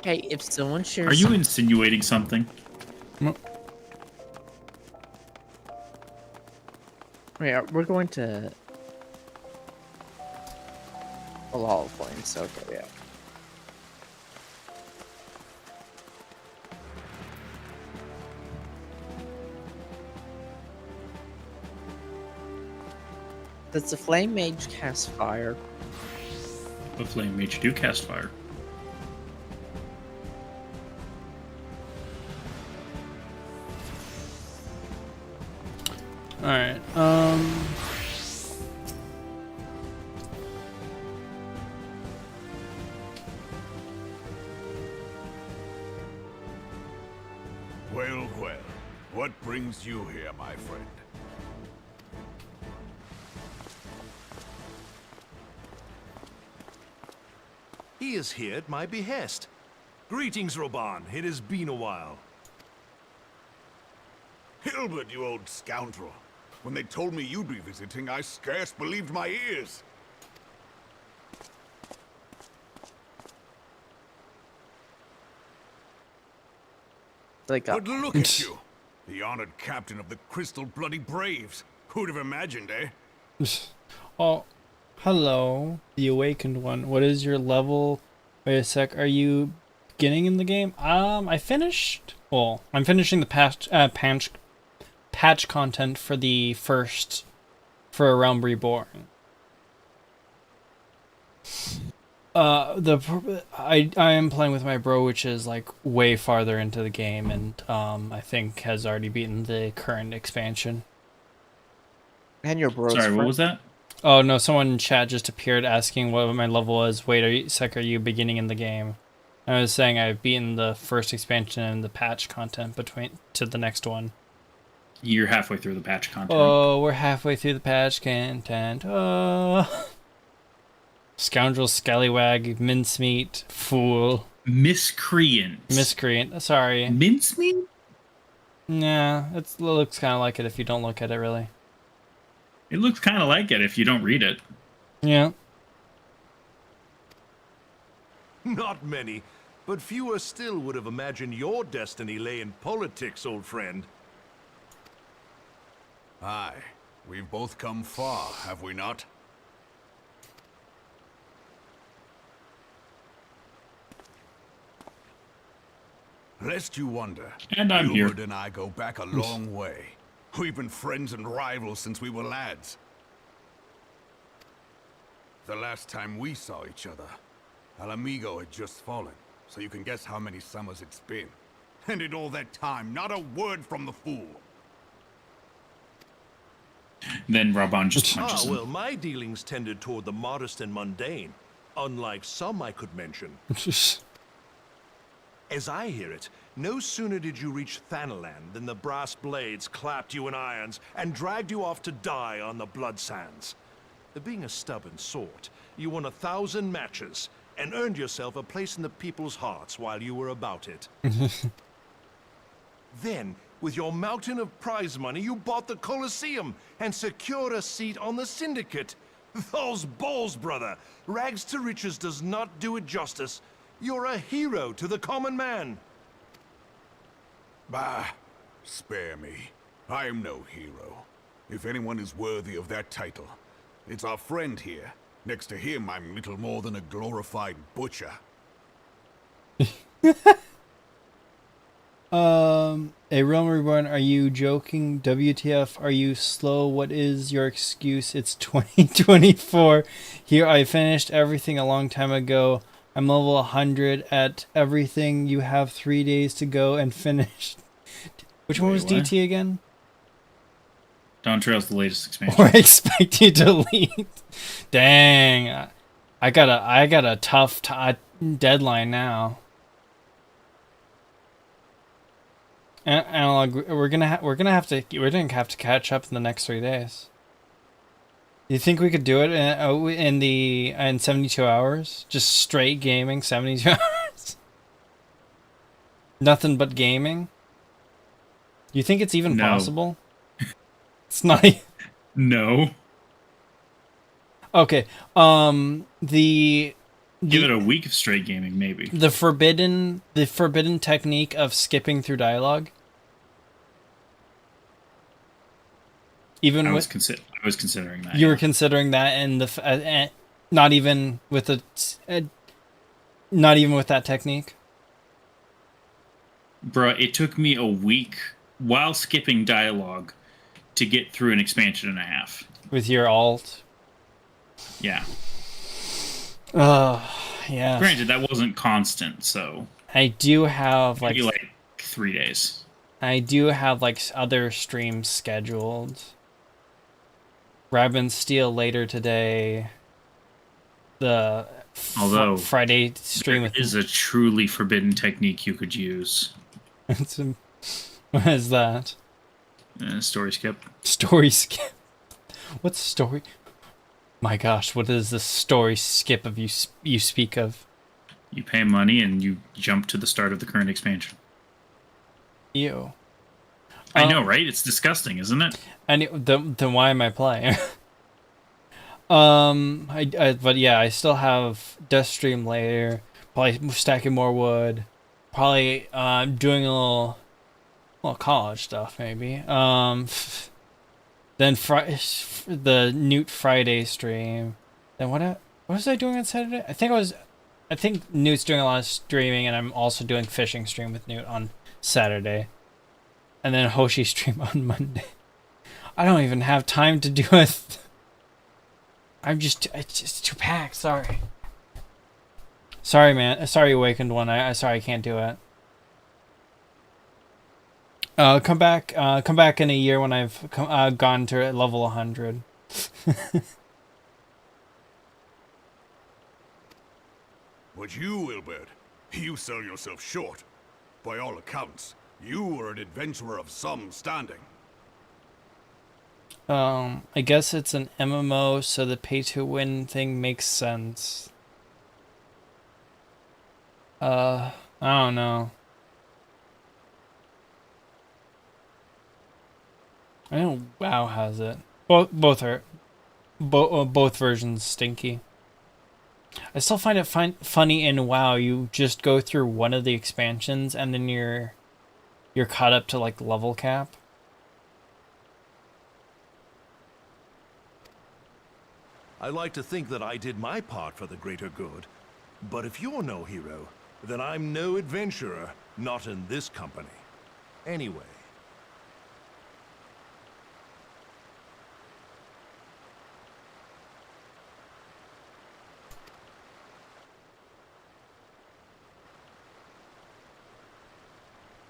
I: Hey, if someone shares...
B: Are you insinuating something?
I: Yeah, we're going to... a lot of flames, okay, yeah. Does the Flame Mage cast fire?
B: The Flame Mage do cast fire.
A: Alright,
J: Well, well. What brings you here, my friend?
M: He is here at my behest. Greetings, Roban. It has been a while.
J: Hilbert, you old scoundrel. When they told me you'd be visiting, I scarce believed my ears. But look at you. The honored captain of the Crystal Bloody Braves. Who'd have imagined, eh?
A: Oh, hello, the Awakened One. What is your level? Wait a sec, are you beginning in the game? I finished... Well, I'm finishing the patch content for the first... for A Realm Reborn. I am playing with my bro, which is like way farther into the game, and I think has already beaten the current expansion.
I: And your bro's
B: Sorry, what was that?
A: Oh no, someone in chat just appeared asking what my level was. Wait, are you beginning in the game? I was saying I've beaten the first expansion and the patch content to the next one.
B: You're halfway through the patch content.
A: Oh, we're halfway through the patch content. Oh. Scoundrel, scallywag, mincemeat, fool.
B: Miscreant.
A: Miscreant, sorry.
B: Mincemeat?
A: Nah, it looks kind of like it if you don't look at it, really.
B: It looks kind of like it if you don't read it.
A: Yeah.
M: Not many, but fewer still would have imagined your destiny lay in politics, old friend.
J: Aye, we've both come far, have we not? Lest you wonder,
B: and I'm here.
J: Hubert and I go back a long way. We've been friends and rivals since we were lads. The last time we saw each other, Alamigo had just fallen, so you can guess how many summers it's been. And in all that time, not a word from the fool.
B: Then Raban just punches him.
M: Well, my dealings tended toward the modest and mundane, unlike some I could mention. As I hear it, no sooner did you reach Thanalan than the brass blades clapped you in irons and dragged you off to die on the blood sands. Being a stubborn sort, you won 1,000 matches and earned yourself a place in the people's hearts while you were about it. Then, with your mountain of prize money, you bought the Colosseum and secured a seat on the Syndicate. Those balls, brother! Rags to riches does not do it justice. You're a hero to the common man.
J: Bah, spare me. I am no hero. If anyone is worthy of that title, it's our friend here. Next to him, I'm little more than a glorified butcher.
A: A Realm Reborn, are you joking? WTF, are you slow? What is your excuse? It's 2024. Here, I finished everything a long time ago. I'm level 100 at everything. You have 3 days to go and finish. Which one was
B: what?
A: DT again?
B: Dawn Trail's the latest expansion.
A: Or I expect you to leave. Dang. I got a tough deadline now. Analog, we're gonna have to catch up in the next 3 days. You think we could do it in 72 hours? Just straight gaming, 72 hours. Nothing but gaming. You think it's even possible? It's not.
B: No.
A: Okay.
B: Give it a week of straight gaming, maybe.
A: The forbidden technique of skipping through dialogue. Even
B: I was considering that.
A: You were considering that, and not even with that technique.
B: Bruh, it took me a week while skipping dialogue to get through an expansion and a half.
A: With your alt.
B: Yeah.
A: Yeah.
B: Granted, that wasn't constant, so
A: I do have
B: maybe like 3 days.
A: I do have like other streams scheduled. Rabin Steel later today.
B: Although
A: Friday stream
B: is a truly forbidden technique you could use.
A: What is that?
B: Story skip.
A: Story skip. What's story? My gosh, what is the story skip of you speak of?
B: You pay money and you jump to the start of the current expansion.
A: Ew.
B: I know, right? It's disgusting, isn't it?
A: Then why am I playing? But yeah, I still have Death Stream later. Probably stacking more wood. Probably doing a little college stuff maybe. Then the Newt Friday stream. Then what was I doing on Saturday? I think Newt's doing a lot of streaming, and I'm also doing fishing stream with Newt on Saturday. And then Hoshi stream on Monday. I don't even have time to do it. It's just too packed. Sorry. Sorry, man. Sorry, Awakened One. Sorry, I can't do it. Come back in a year when I've gone to level 100.
J: But you, Wilbert, you sell yourself short. By all accounts, you are an adventurer of some standing.
A: I guess it's an MMO, so the pay-to-win thing makes sense. I don't know. I know WoW has it. Both versions stinky. I still find it funny in WoW. You just go through one of the expansions and then you're caught up to like level cap.
M: I like to think that I did my part for the greater good. But if you're no hero, then I'm no adventurer, not in this company. Anyway.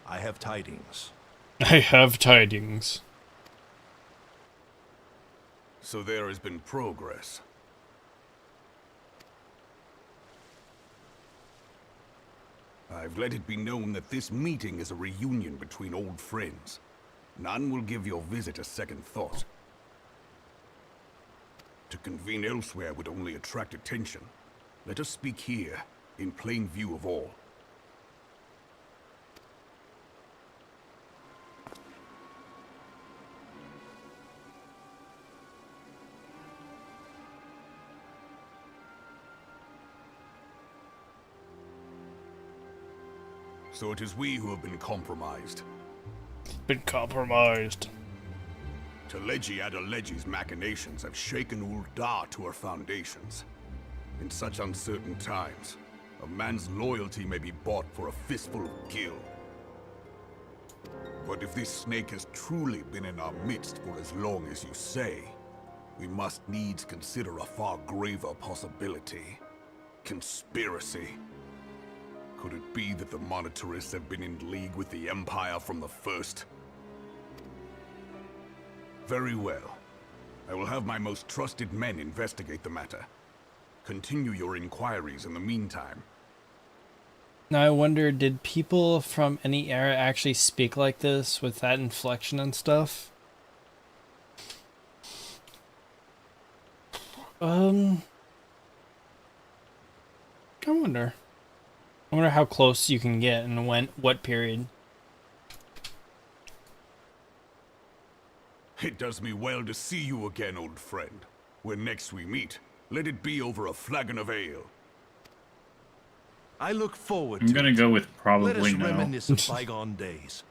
M: I have tidings.
A: I have tidings.
J: So there has been progress. I've let it be known that this meeting is a reunion between old friends. None will give your visit a second thought. To convene elsewhere would only attract attention. Let us speak here, in plain view of all. So it is we who have been compromised.
A: Been compromised.
J: Teleji Adeleji's machinations have shaken Ul'dah to her foundations. In such uncertain times, a man's loyalty may be bought for a fistful of gil. But if this snake has truly been in our midst for as long as you say, we must needs consider a far graver possibility. Conspiracy. Could it be that the Monitorists have been in league with the Empire from the first? Very well. I will have my most trusted men investigate the matter. Continue your inquiries in the meantime.
A: Now I wonder, did people from any era actually speak like this with that inflection and stuff? I wonder. I wonder how close you can get and what period.
J: It does me well to see you again, old friend. When next we meet, let it be over a flagon of ale.
M: I look forward
B: I'm gonna go with
M: Let
B: probably
M: us
B: no.
M: reminisce of bygone days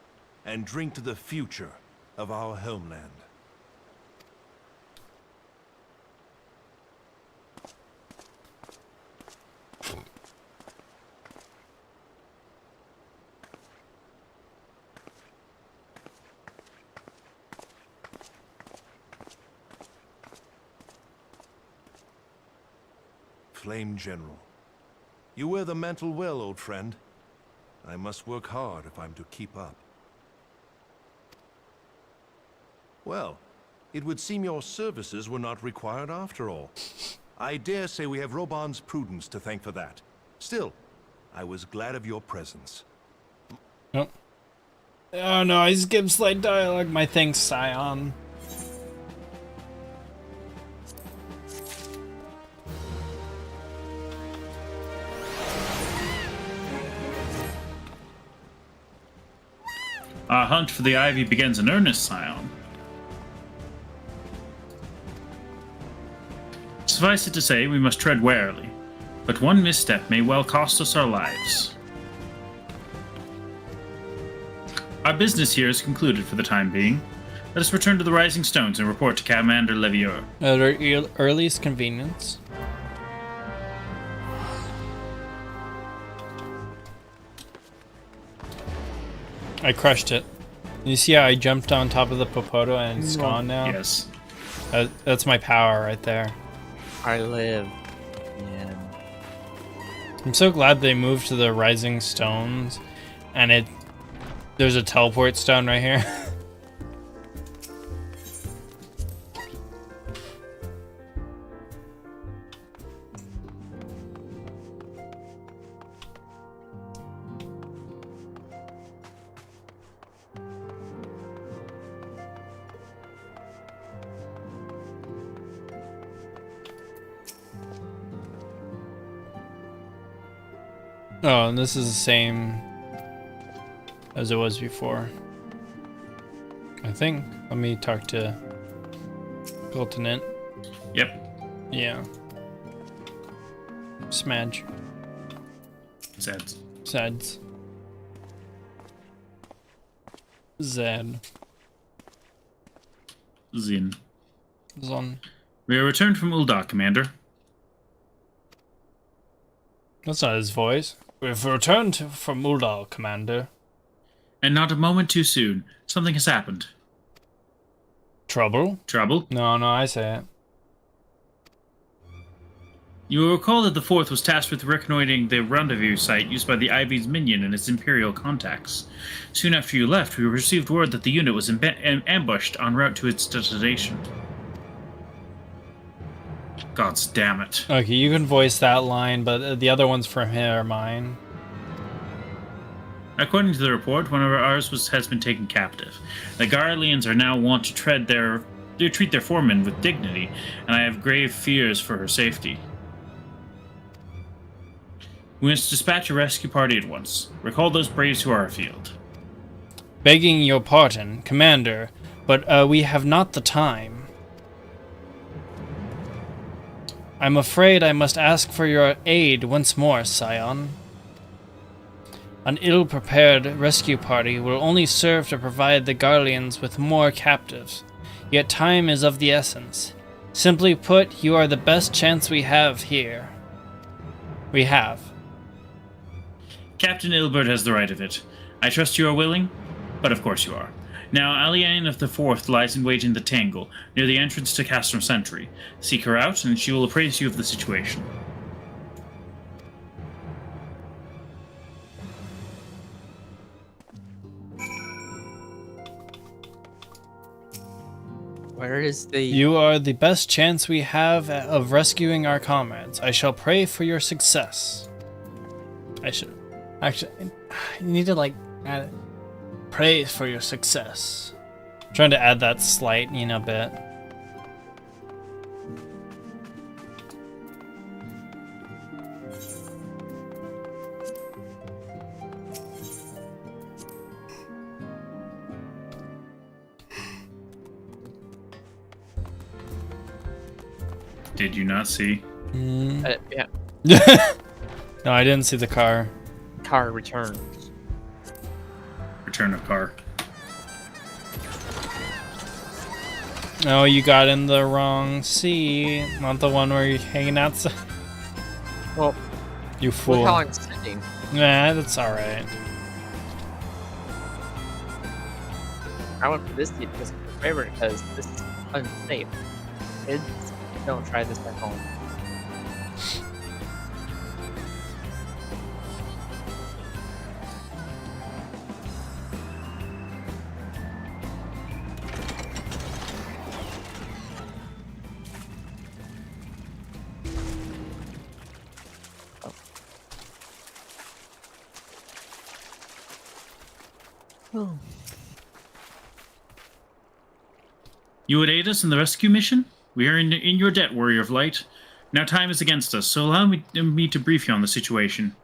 M: and drink to the future of our homeland. Flame General. You wear the mantle well, old friend. I must work hard if I'm to keep up. Well, it would seem your services were not required after all. I dare say we have Roban's prudence to thank for that. Still, I was glad of your presence.
A: Oh, oh no, I skipped slight dialogue. My thanks, Scion.
B: Our hunt for the Ivy begins in earnest, Scion. Suffice it to say, we must tread warily, but one misstep may well cost us our lives. Our business here is concluded for the time being. Let us return to the Rising Stones and report to Commander Levieur.
A: At our earliest convenience. I crushed it. You see how I jumped on top of the Popoto and it's gone now?
B: Yes.
A: That's my power right there.
I: I live. Yeah.
A: I'm so glad they moved to the Rising Stones, and there's a teleport stone right here. Oh, and this is the same as it was before. I think. Let me talk to Lieutenant.
B: Yep.
A: Yeah. Smudge.
B: Zeds.
A: Zeds. Zed.
B: Zin.
A: Zon.
B: We are returned from Ul'dah, Commander.
A: That's not his voice. We've returned from Ul'dah, Commander.
B: And not a moment too soon. Something has happened.
A: Trouble?
B: Trouble?
A: No, I say it.
B: You will recall that the Fourth was tasked with reconnoitering the rendezvous site used by the Ivy's minion and its Imperial contacts. Soon after you left, we received word that the unit was ambushed en route to its destination. Gods damn it.
A: Okay, you can voice that line, but the other ones from here are mine.
B: According to the report, one of ours has been taken captive. The Garleans are now wont to treat their foreman with dignity, and I have grave fears for her safety. We must dispatch a rescue party at once. Recall those braves who are afield.
A: Begging your pardon, Commander, but we have not the time. I'm afraid I must ask for your aid once more, Scion. An ill-prepared rescue party will only serve to provide the Garleans with more captives. Yet time is of the essence. Simply put, you are the best chance we have here. We have.
B: Captain Ilbert has the right of it. I trust you are willing, but of course you are. Now, Aliane of the Fourth lies in wait in the Tangle, near the entrance to Castrum Sentry. Seek her out, and she will appraise you of the situation.
I: Where is the...
A: You are the best chance we have of rescuing our comrades. I shall pray for your success. I should... Actually, you need to, like, add it. Pray for your success. I'm trying to add that slight, bit.
B: Did you not see?
I: yeah.
A: No, I didn't see the car.
I: Car returns.
B: Return of car.
A: No, you got in the wrong seat. Not the one where you're hanging outside.
I: Well,
A: you fool.
I: look how I'm sitting.
A: Nah, that's alright.
I: I went for this seat because it's my favorite because this is unsafe. Kids, don't try this at home. Oh.
B: You would aid us in the rescue mission? We are in your debt, Warrior of Light. Now time is against us, so allow me to brief you on the situation.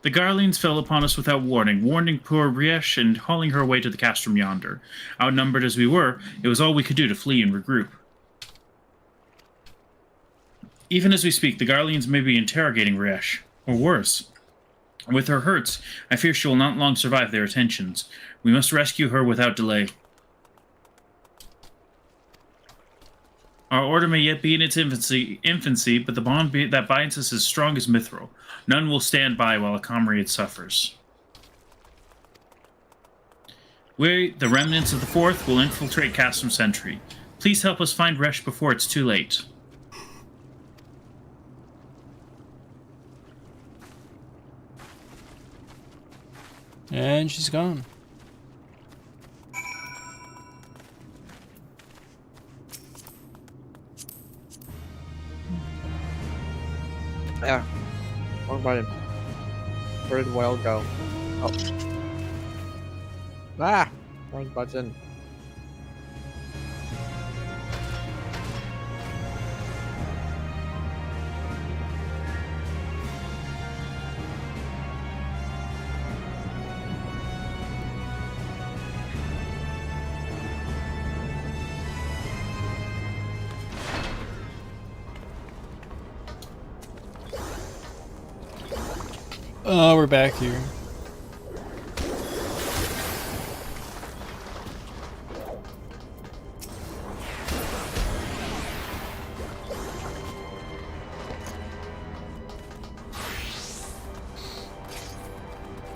B: The Garleans fell upon us without warning, wounding poor Riesh and hauling her away to the castrum yonder. Outnumbered as we were, it was all we could do to flee and regroup. Even as we speak, the Garleans may be interrogating Riesh, or worse. With her hurts, I fear she will not long survive their attentions. We must rescue her without delay. Our order may yet be in its infancy, but the bond that binds us is strong as mithril. None will stand by while a comrade suffers. We, the remnants of the Fourth, will infiltrate Castrum Sentry. Please help us find Resh before it's too late.
A: And she's gone.
I: Yeah. Wrong button. Where did the whale go? Oh. Ah! Wrong button.
A: Oh, we're back here.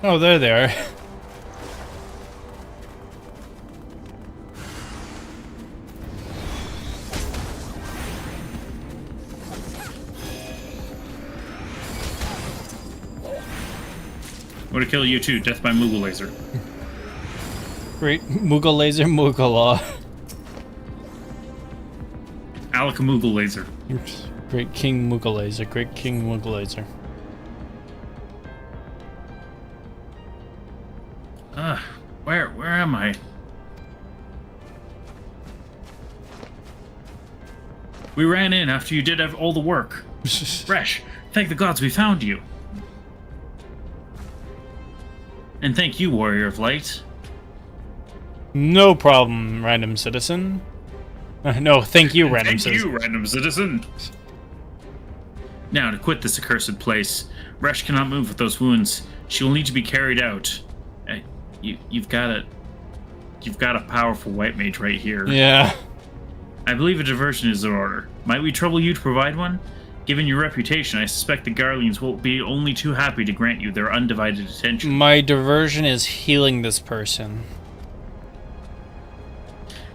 A: Oh, there they are.
B: I'm gonna kill you too, death by Moogle laser.
A: Great Moogle laser, Moogle law.
B: Alaka Moogle laser.
A: Great King Moogle laser, great King Moogle laser.
B: Where am I? We ran in after you did all the work. Resh, thank the gods we found you. And thank you, Warrior of Light.
A: No problem, random citizen. No, thank you, random citizen.
B: Thank you, random citizen. Now, to quit this accursed place, Resh cannot move with those wounds. She will need to be carried out. You've got a powerful white mage right here.
A: Yeah.
B: I believe a diversion is in order. Might we trouble you to provide one? Given your reputation, I suspect the Garleans will be only too happy to grant you their undivided attention.
A: My diversion is healing this person.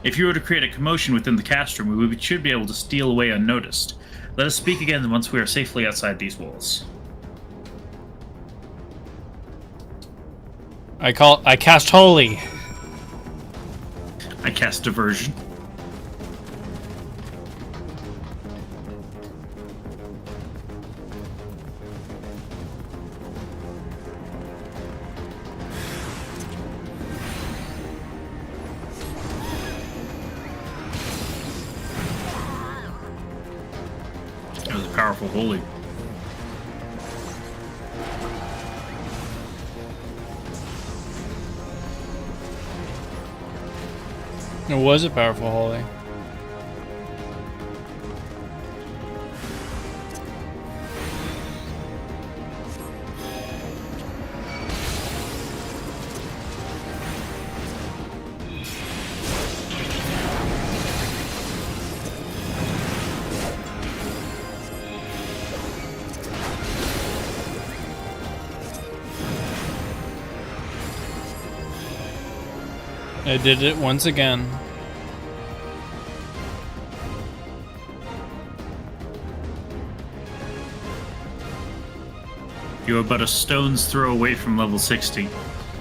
B: If you were to create a commotion within the cast room, we should be able to steal away unnoticed. Let us speak again once we are safely outside these walls.
A: I cast Holy.
B: I cast Diversion. That was a powerful Holy.
A: It was a powerful Holy. I did it once again.
B: You are but a stone's throw away from level 60.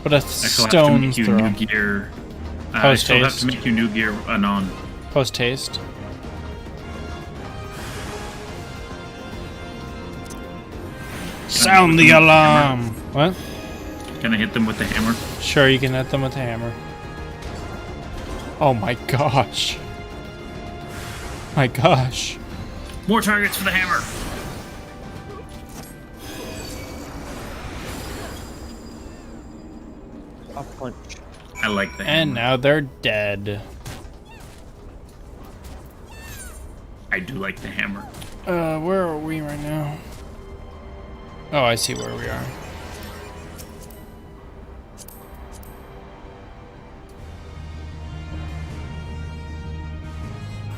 A: But a
B: I shall have to make you
A: throw.
B: new gear. I
A: Post
B: shall have
A: haste.
B: to make you new gear anon.
A: Post haste. Sound the alarm! What?
B: Can I hit them with the hammer?
A: Sure, you can hit them with a hammer. Oh my gosh. My gosh.
B: More targets for the hammer!
I: I'll punch.
B: I like the
A: And
B: hammer.
A: now they're dead.
B: I do like the hammer.
A: Where are we right now? Oh, I see where we are.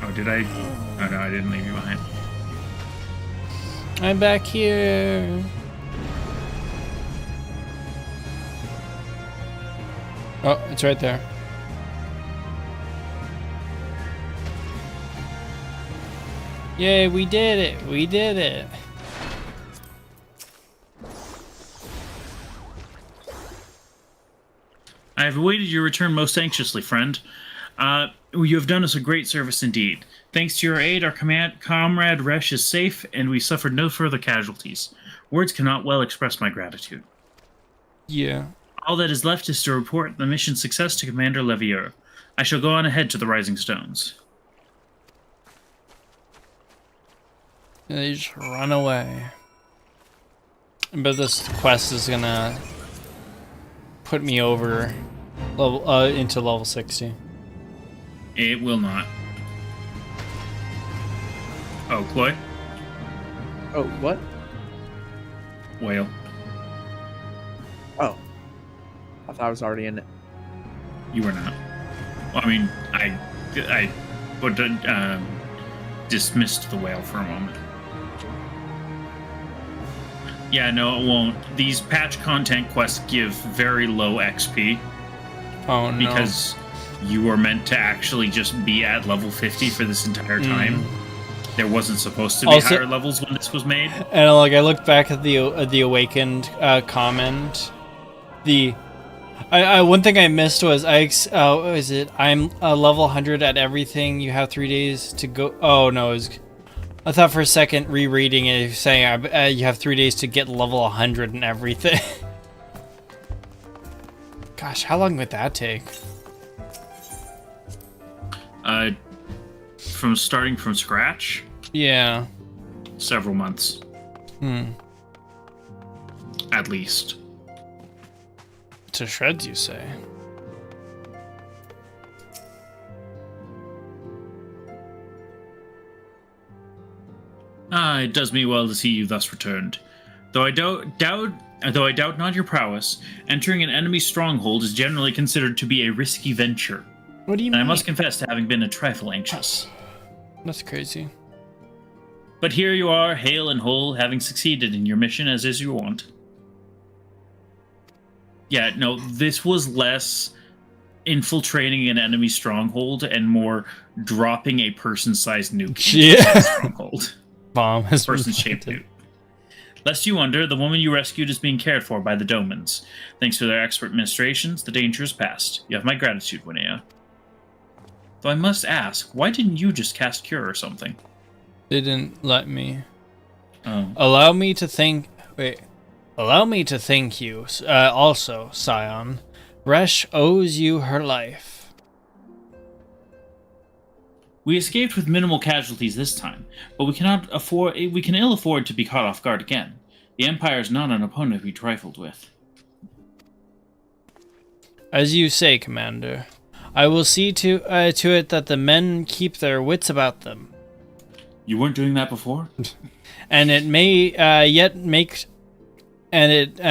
B: Oh, did I? Oh no, I didn't leave you behind.
A: I'm back here. Oh, it's right there. Yay, we did it. We did it.
B: I have awaited your return most anxiously, friend. You have done us a great service indeed. Thanks to your aid, our comrade Resh is safe, and we suffered no further casualties. Words cannot well express my gratitude.
A: Yeah.
B: All that is left is to report the mission's success to Commander Levier. I shall go on ahead to the Rising Stones.
A: They just run away. But this quest is gonna put me over level into level 60.
B: It will not. Oh, Chloe?
I: Oh, what?
B: Whale.
I: Oh. I thought I was already in it.
B: You were not. Well, I mean, I put, dismissed the whale for a moment. Yeah, no, it won't. These patch content quests give very low XP.
A: Oh no.
B: Because you were meant to actually just be at level 50 for this entire time. There wasn't supposed to be
A: Also-
B: higher levels when this was made.
A: And like I looked back at the awakened comment. One thing I missed was I'm level 100 at everything. You have 3 days to go. Oh no, I thought for a second rereading it saying you have 3 days to get level 100 and everything. Gosh, how long would that take?
B: From starting from scratch,
A: Yeah.
B: several months at least.
A: To shreds, you say?
B: Ah, it does me well to see you thus returned. Though I doubt not your prowess, entering an enemy stronghold is generally considered to be a risky venture.
A: What do you
B: And
A: mean?
B: I must confess to having been a trifle anxious.
A: That's crazy.
B: But here you are, hale and whole, having succeeded in your mission as is your wont. Yeah, no, this was less infiltrating an enemy stronghold and more dropping a person-sized nuke into a stronghold.
A: Bomb has
B: Person-shaped nuke. Lest you wonder, the woman you rescued is being cared for by the Domans. Thanks to their expert ministrations, the danger is past. You have my gratitude, Winnea. Though I must ask, why didn't you just cast Cure or something?
A: They didn't let me.
B: Oh.
A: Allow me to thank you, also, Scion. Resh owes you her life.
B: We escaped with minimal casualties this time, but we can ill afford to be caught off guard again. The Empire is not an opponent to be trifled with.
A: As you say, Commander. I will see to it that the men keep their wits about them.
B: You weren't doing that before?
A: And it may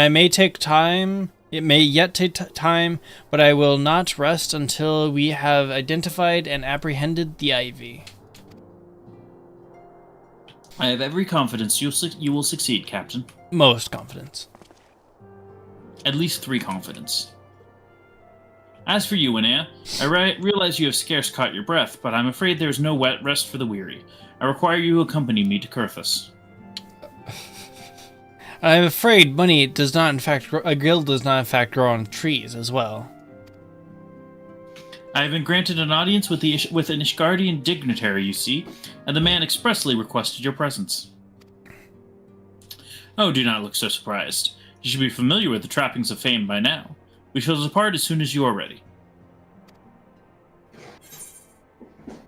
A: may take time. It may yet take time, but I will not rest until we have identified and apprehended the Ivy.
B: I have every confidence you will succeed, Captain.
A: Most confidence.
B: At least 3 confidence. As for you, Winnea, I realize you have scarce caught your breath, but I'm afraid there is no wet rest for the weary. I require you to accompany me to Kurthus.
A: I'm afraid money does not, in fact, a guild does not, in fact, grow on trees as well.
B: I have been granted an audience with an Ishgardian dignitary, you see, and the man expressly requested your presence. Oh, do not look so surprised. You should be familiar with the trappings of fame by now. We shall depart as soon as you are ready.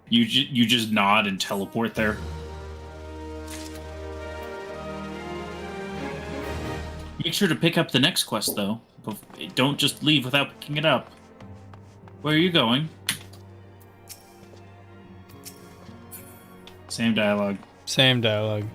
B: You just nod and teleport there. Make sure to pick up the next quest, though. Don't just leave without picking it up. Where are you going? Same dialogue.
A: Same dialogue.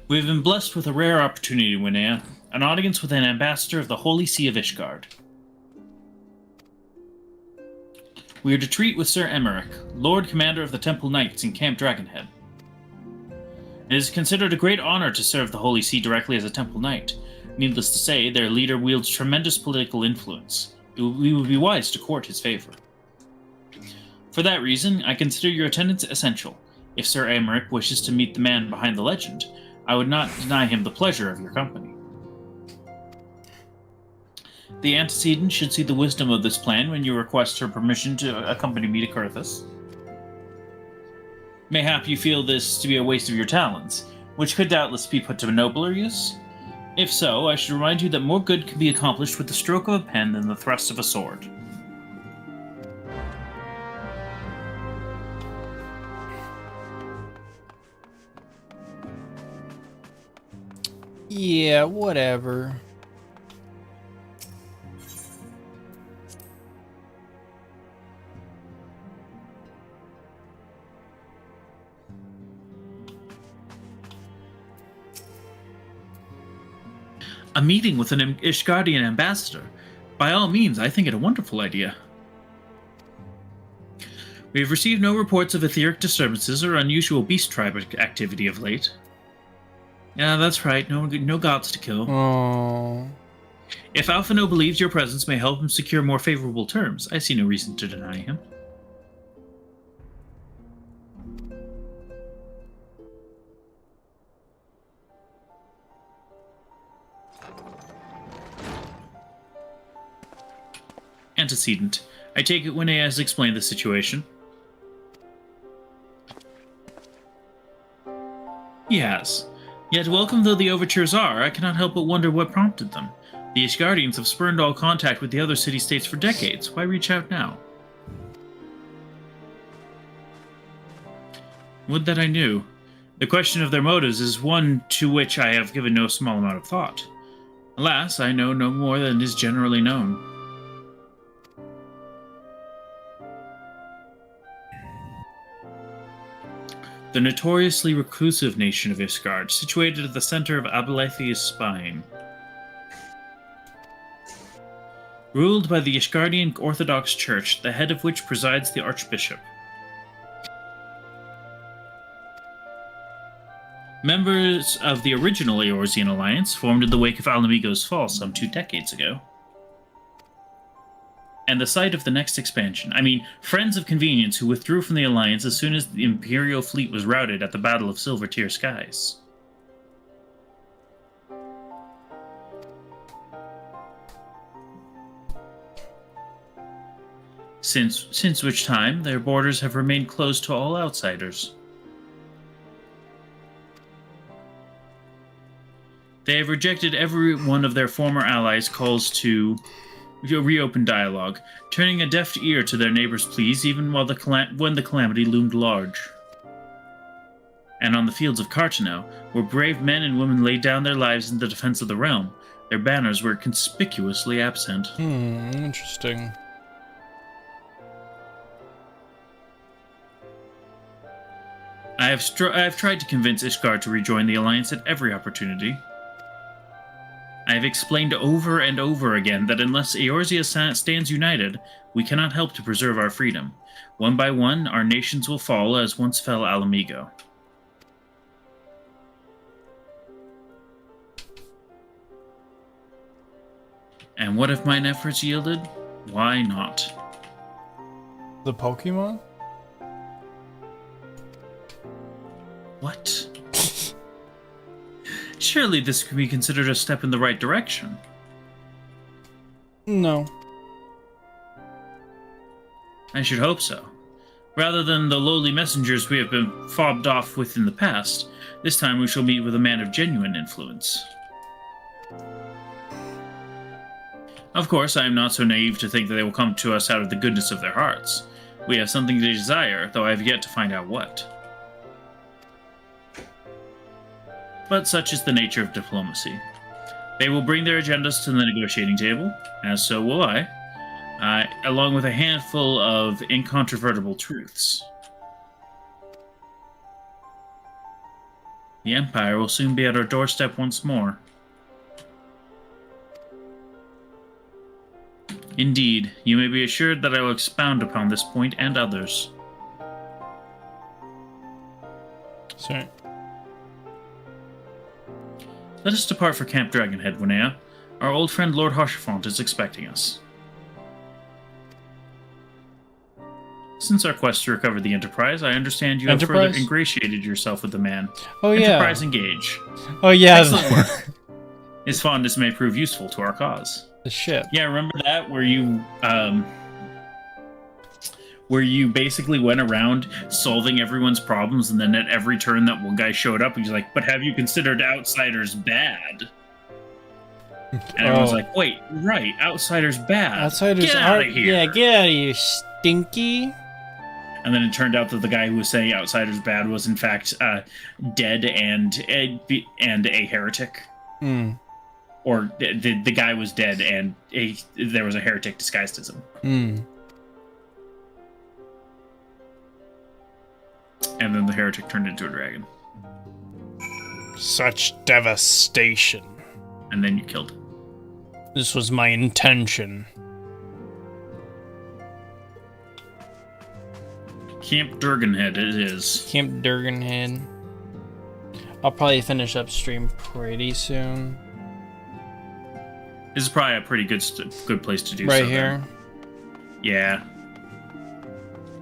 B: We have been blessed with a rare opportunity, Winnea. An audience with an ambassador of the Holy See of Ishgard. We are to treat with Sir Emmerich, Lord Commander of the Temple Knights in Camp Dragonhead. It is considered a great honor to serve the Holy See directly as a Temple Knight. Needless to say, their leader wields tremendous political influence. We would be wise to court his favor. For that reason, I consider your attendance essential. If Sir Emmerich wishes to meet the man behind the legend, I would not deny him the pleasure of your company. The antecedent should see the wisdom of this plan when you request her permission to accompany me to Kurthus. Mayhap you feel this to be a waste of your talents, which could doubtless be put to nobler use? If so, I should remind you that more good can be accomplished with the stroke of a pen than the thrust of a sword.
A: Yeah, whatever.
B: A meeting with an Ishgardian ambassador. By all means, I think it a wonderful idea. We have received no reports of etheric disturbances or unusual beast tribe activity of late. Yeah, that's right. No gods to kill.
A: Aww.
B: If Alphino believes your presence may help him secure more favorable terms, I see no reason to deny him. Antecedent. I take it Winnea has explained the situation. He has. Yet welcome though the overtures are, I cannot help but wonder what prompted them. The Ishgardians have spurned all contact with the other city-states for decades. Why reach out now? Would that I knew. The question of their motives is one to which I have given no small amount of thought. Alas, I know no more than is generally known. The notoriously reclusive nation of Isgard, situated at the center of Abelethia's spine. Ruled by the Ishgardian Orthodox Church, the head of which presides the Archbishop. Members of the original Eorzean alliance formed in the wake of Alamigo's fall some 2 decades ago. And the site of the next expansion. I mean, friends of convenience who withdrew from the alliance as soon as the Imperial fleet was routed at the Battle of Silvertear Skies. Since which time, their borders have remained closed to all outsiders. They have rejected every one of their former allies' calls to reopen dialogue, turning a deaf ear to their neighbors' pleas even while when the calamity loomed large. And on the fields of Cartano, where brave men and women laid down their lives in the defense of the realm, their banners were conspicuously absent.
A: Interesting.
B: I have tried to convince Ishgard to rejoin the Alliance at every opportunity. I have explained over and over again that unless Eorzea stands united, we cannot help to preserve our freedom. One by one, our nations will fall as once fell Alamigo. And what have mine efforts yielded? Why not?
A: The Pokemon?
B: What? Surely this could be considered a step in the right direction.
A: No.
B: I should hope so. Rather than the lowly messengers we have been fobbed off with in the past, this time we shall meet with a man of genuine influence. Of course, I am not so naive to think that they will come to us out of the goodness of their hearts. We have something to desire, though I have yet to find out what. But such is the nature of diplomacy. They will bring their agendas to the negotiating table, as so will I, along with a handful of incontrovertible truths. The Empire will soon be at our doorstep once more. Indeed, you may be assured that I will expound upon this point and others.
A: Sorry.
B: Let us depart for Camp Dragonhead, Winnea. Our old friend Lord Harshafont is expecting us. Since our quest to recover the Enterprise, I understand you have further ingratiated yourself with the man.
A: Oh, yeah.
B: Enterprise engage.
A: Oh, yeah.
B: Excellent work. His fondness may prove useful to our cause.
A: The ship.
B: Yeah, remember that where you basically went around solving everyone's problems, and then at every turn that one guy showed up, he's like, "But have you considered outsiders bad?" And everyone's like, "Wait, right, outsiders bad.
A: Outsiders
B: get out of here.
A: Yeah, get out of here, stinky."
B: And then it turned out that the guy who was saying outsiders bad was in fact dead and a heretic. Or the guy was dead and there was a heretic disguised as him. And then the heretic turned into a dragon.
A: Such devastation.
B: And then you killed him.
A: This was my intention.
B: Camp Dragonhead it is.
A: Camp Dragonhead. I'll probably finish up stream pretty soon.
B: This is probably a pretty good place to do
A: right
B: so.
A: Here?
B: Then. Yeah.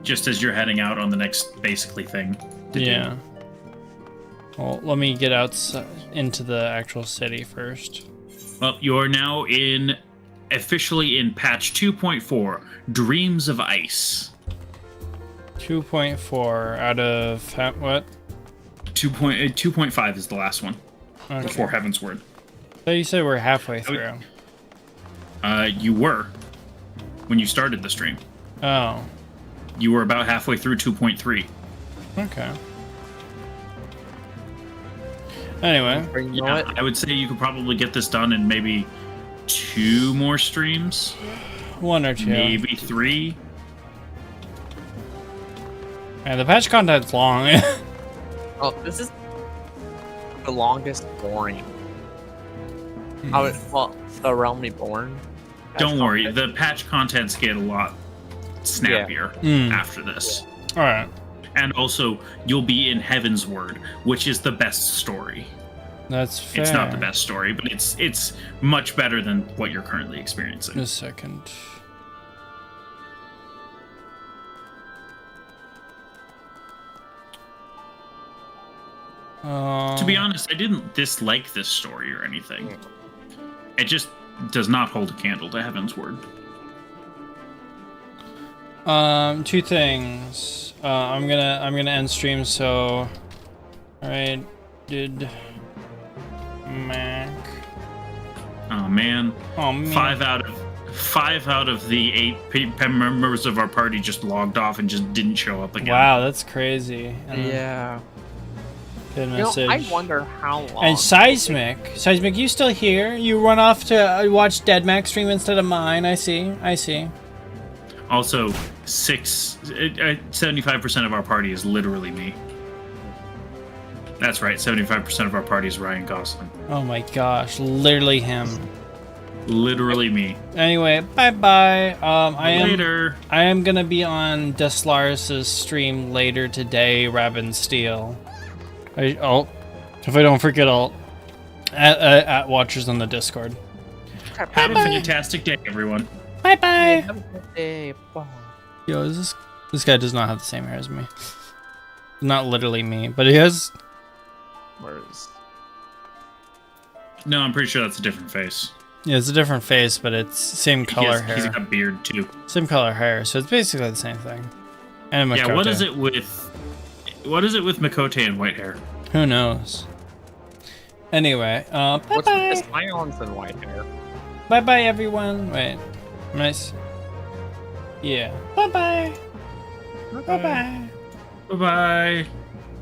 B: Just as you're heading out on the next basically thing to do.
A: Well, let me get outside into the actual city first.
B: Well, you're now officially in patch 2.4, Dreams of Ice.
A: 2.4 out of what?
B: 2.5 is the last one. Okay. Before Heaven's Word.
A: So you said we're halfway through.
B: You were when you started the stream.
A: Oh.
B: You were about halfway through 2.3.
A: Okay. Anyway,
I: You know
B: Yeah, I would say you could probably get this done in maybe 2 more streams,
A: 1 or 2.
B: maybe 3.
A: And the patch content's long.
I: Oh, this is the longest boring. The Realm Reborn.
B: Don't worry, the patch contents get a lot snappier after this.
A: All right.
B: And also, you'll be in Heaven's Word, which is the best story.
A: That's fair.
B: It's not the best story, but it's much better than what you're currently experiencing.
A: A second.
B: To be honest, I didn't dislike this story or anything. It just does not hold a candle to Heaven's Word.
A: 2 things. I'm gonna end stream. So, all right, did Mac?
B: Oh man.
A: Oh man.
B: 5 out of the 8 members of our party just logged off and just didn't show up again.
A: Wow, that's crazy.
I: Yeah.
A: Good
I: You know,
A: message.
I: I wonder how long.
A: And Seismic, you still here? You run off to watch Deadmac stream instead of mine. I see.
B: Also, 75% of our party is literally me. That's right, 75% of our party is Ryan Gosling.
A: Oh my gosh, literally him.
B: Literally me.
A: Anyway, bye. I am gonna be on Deslaris's stream later today, Rabin Steel. If I don't forget, I'll at watchers on the Discord.
B: Have a fantastic day, everyone.
A: Bye.
I: Have a good day. Bye.
A: Yo, this guy does not have the same hair as me. Not literally me, but he has.
I: Where's...
B: No, I'm pretty sure that's a different face.
A: Yeah, it's a different face, but it's same color hair.
B: He's got a beard too.
A: Same color hair, so it's basically the same thing. And Makote.
B: Yeah, what is it with Makote and white hair?
A: Who knows? Anyway, bye.
I: What's with this violence and white hair?
A: Bye, everyone. Wait, nice. Yeah. Bye.
B: Bye.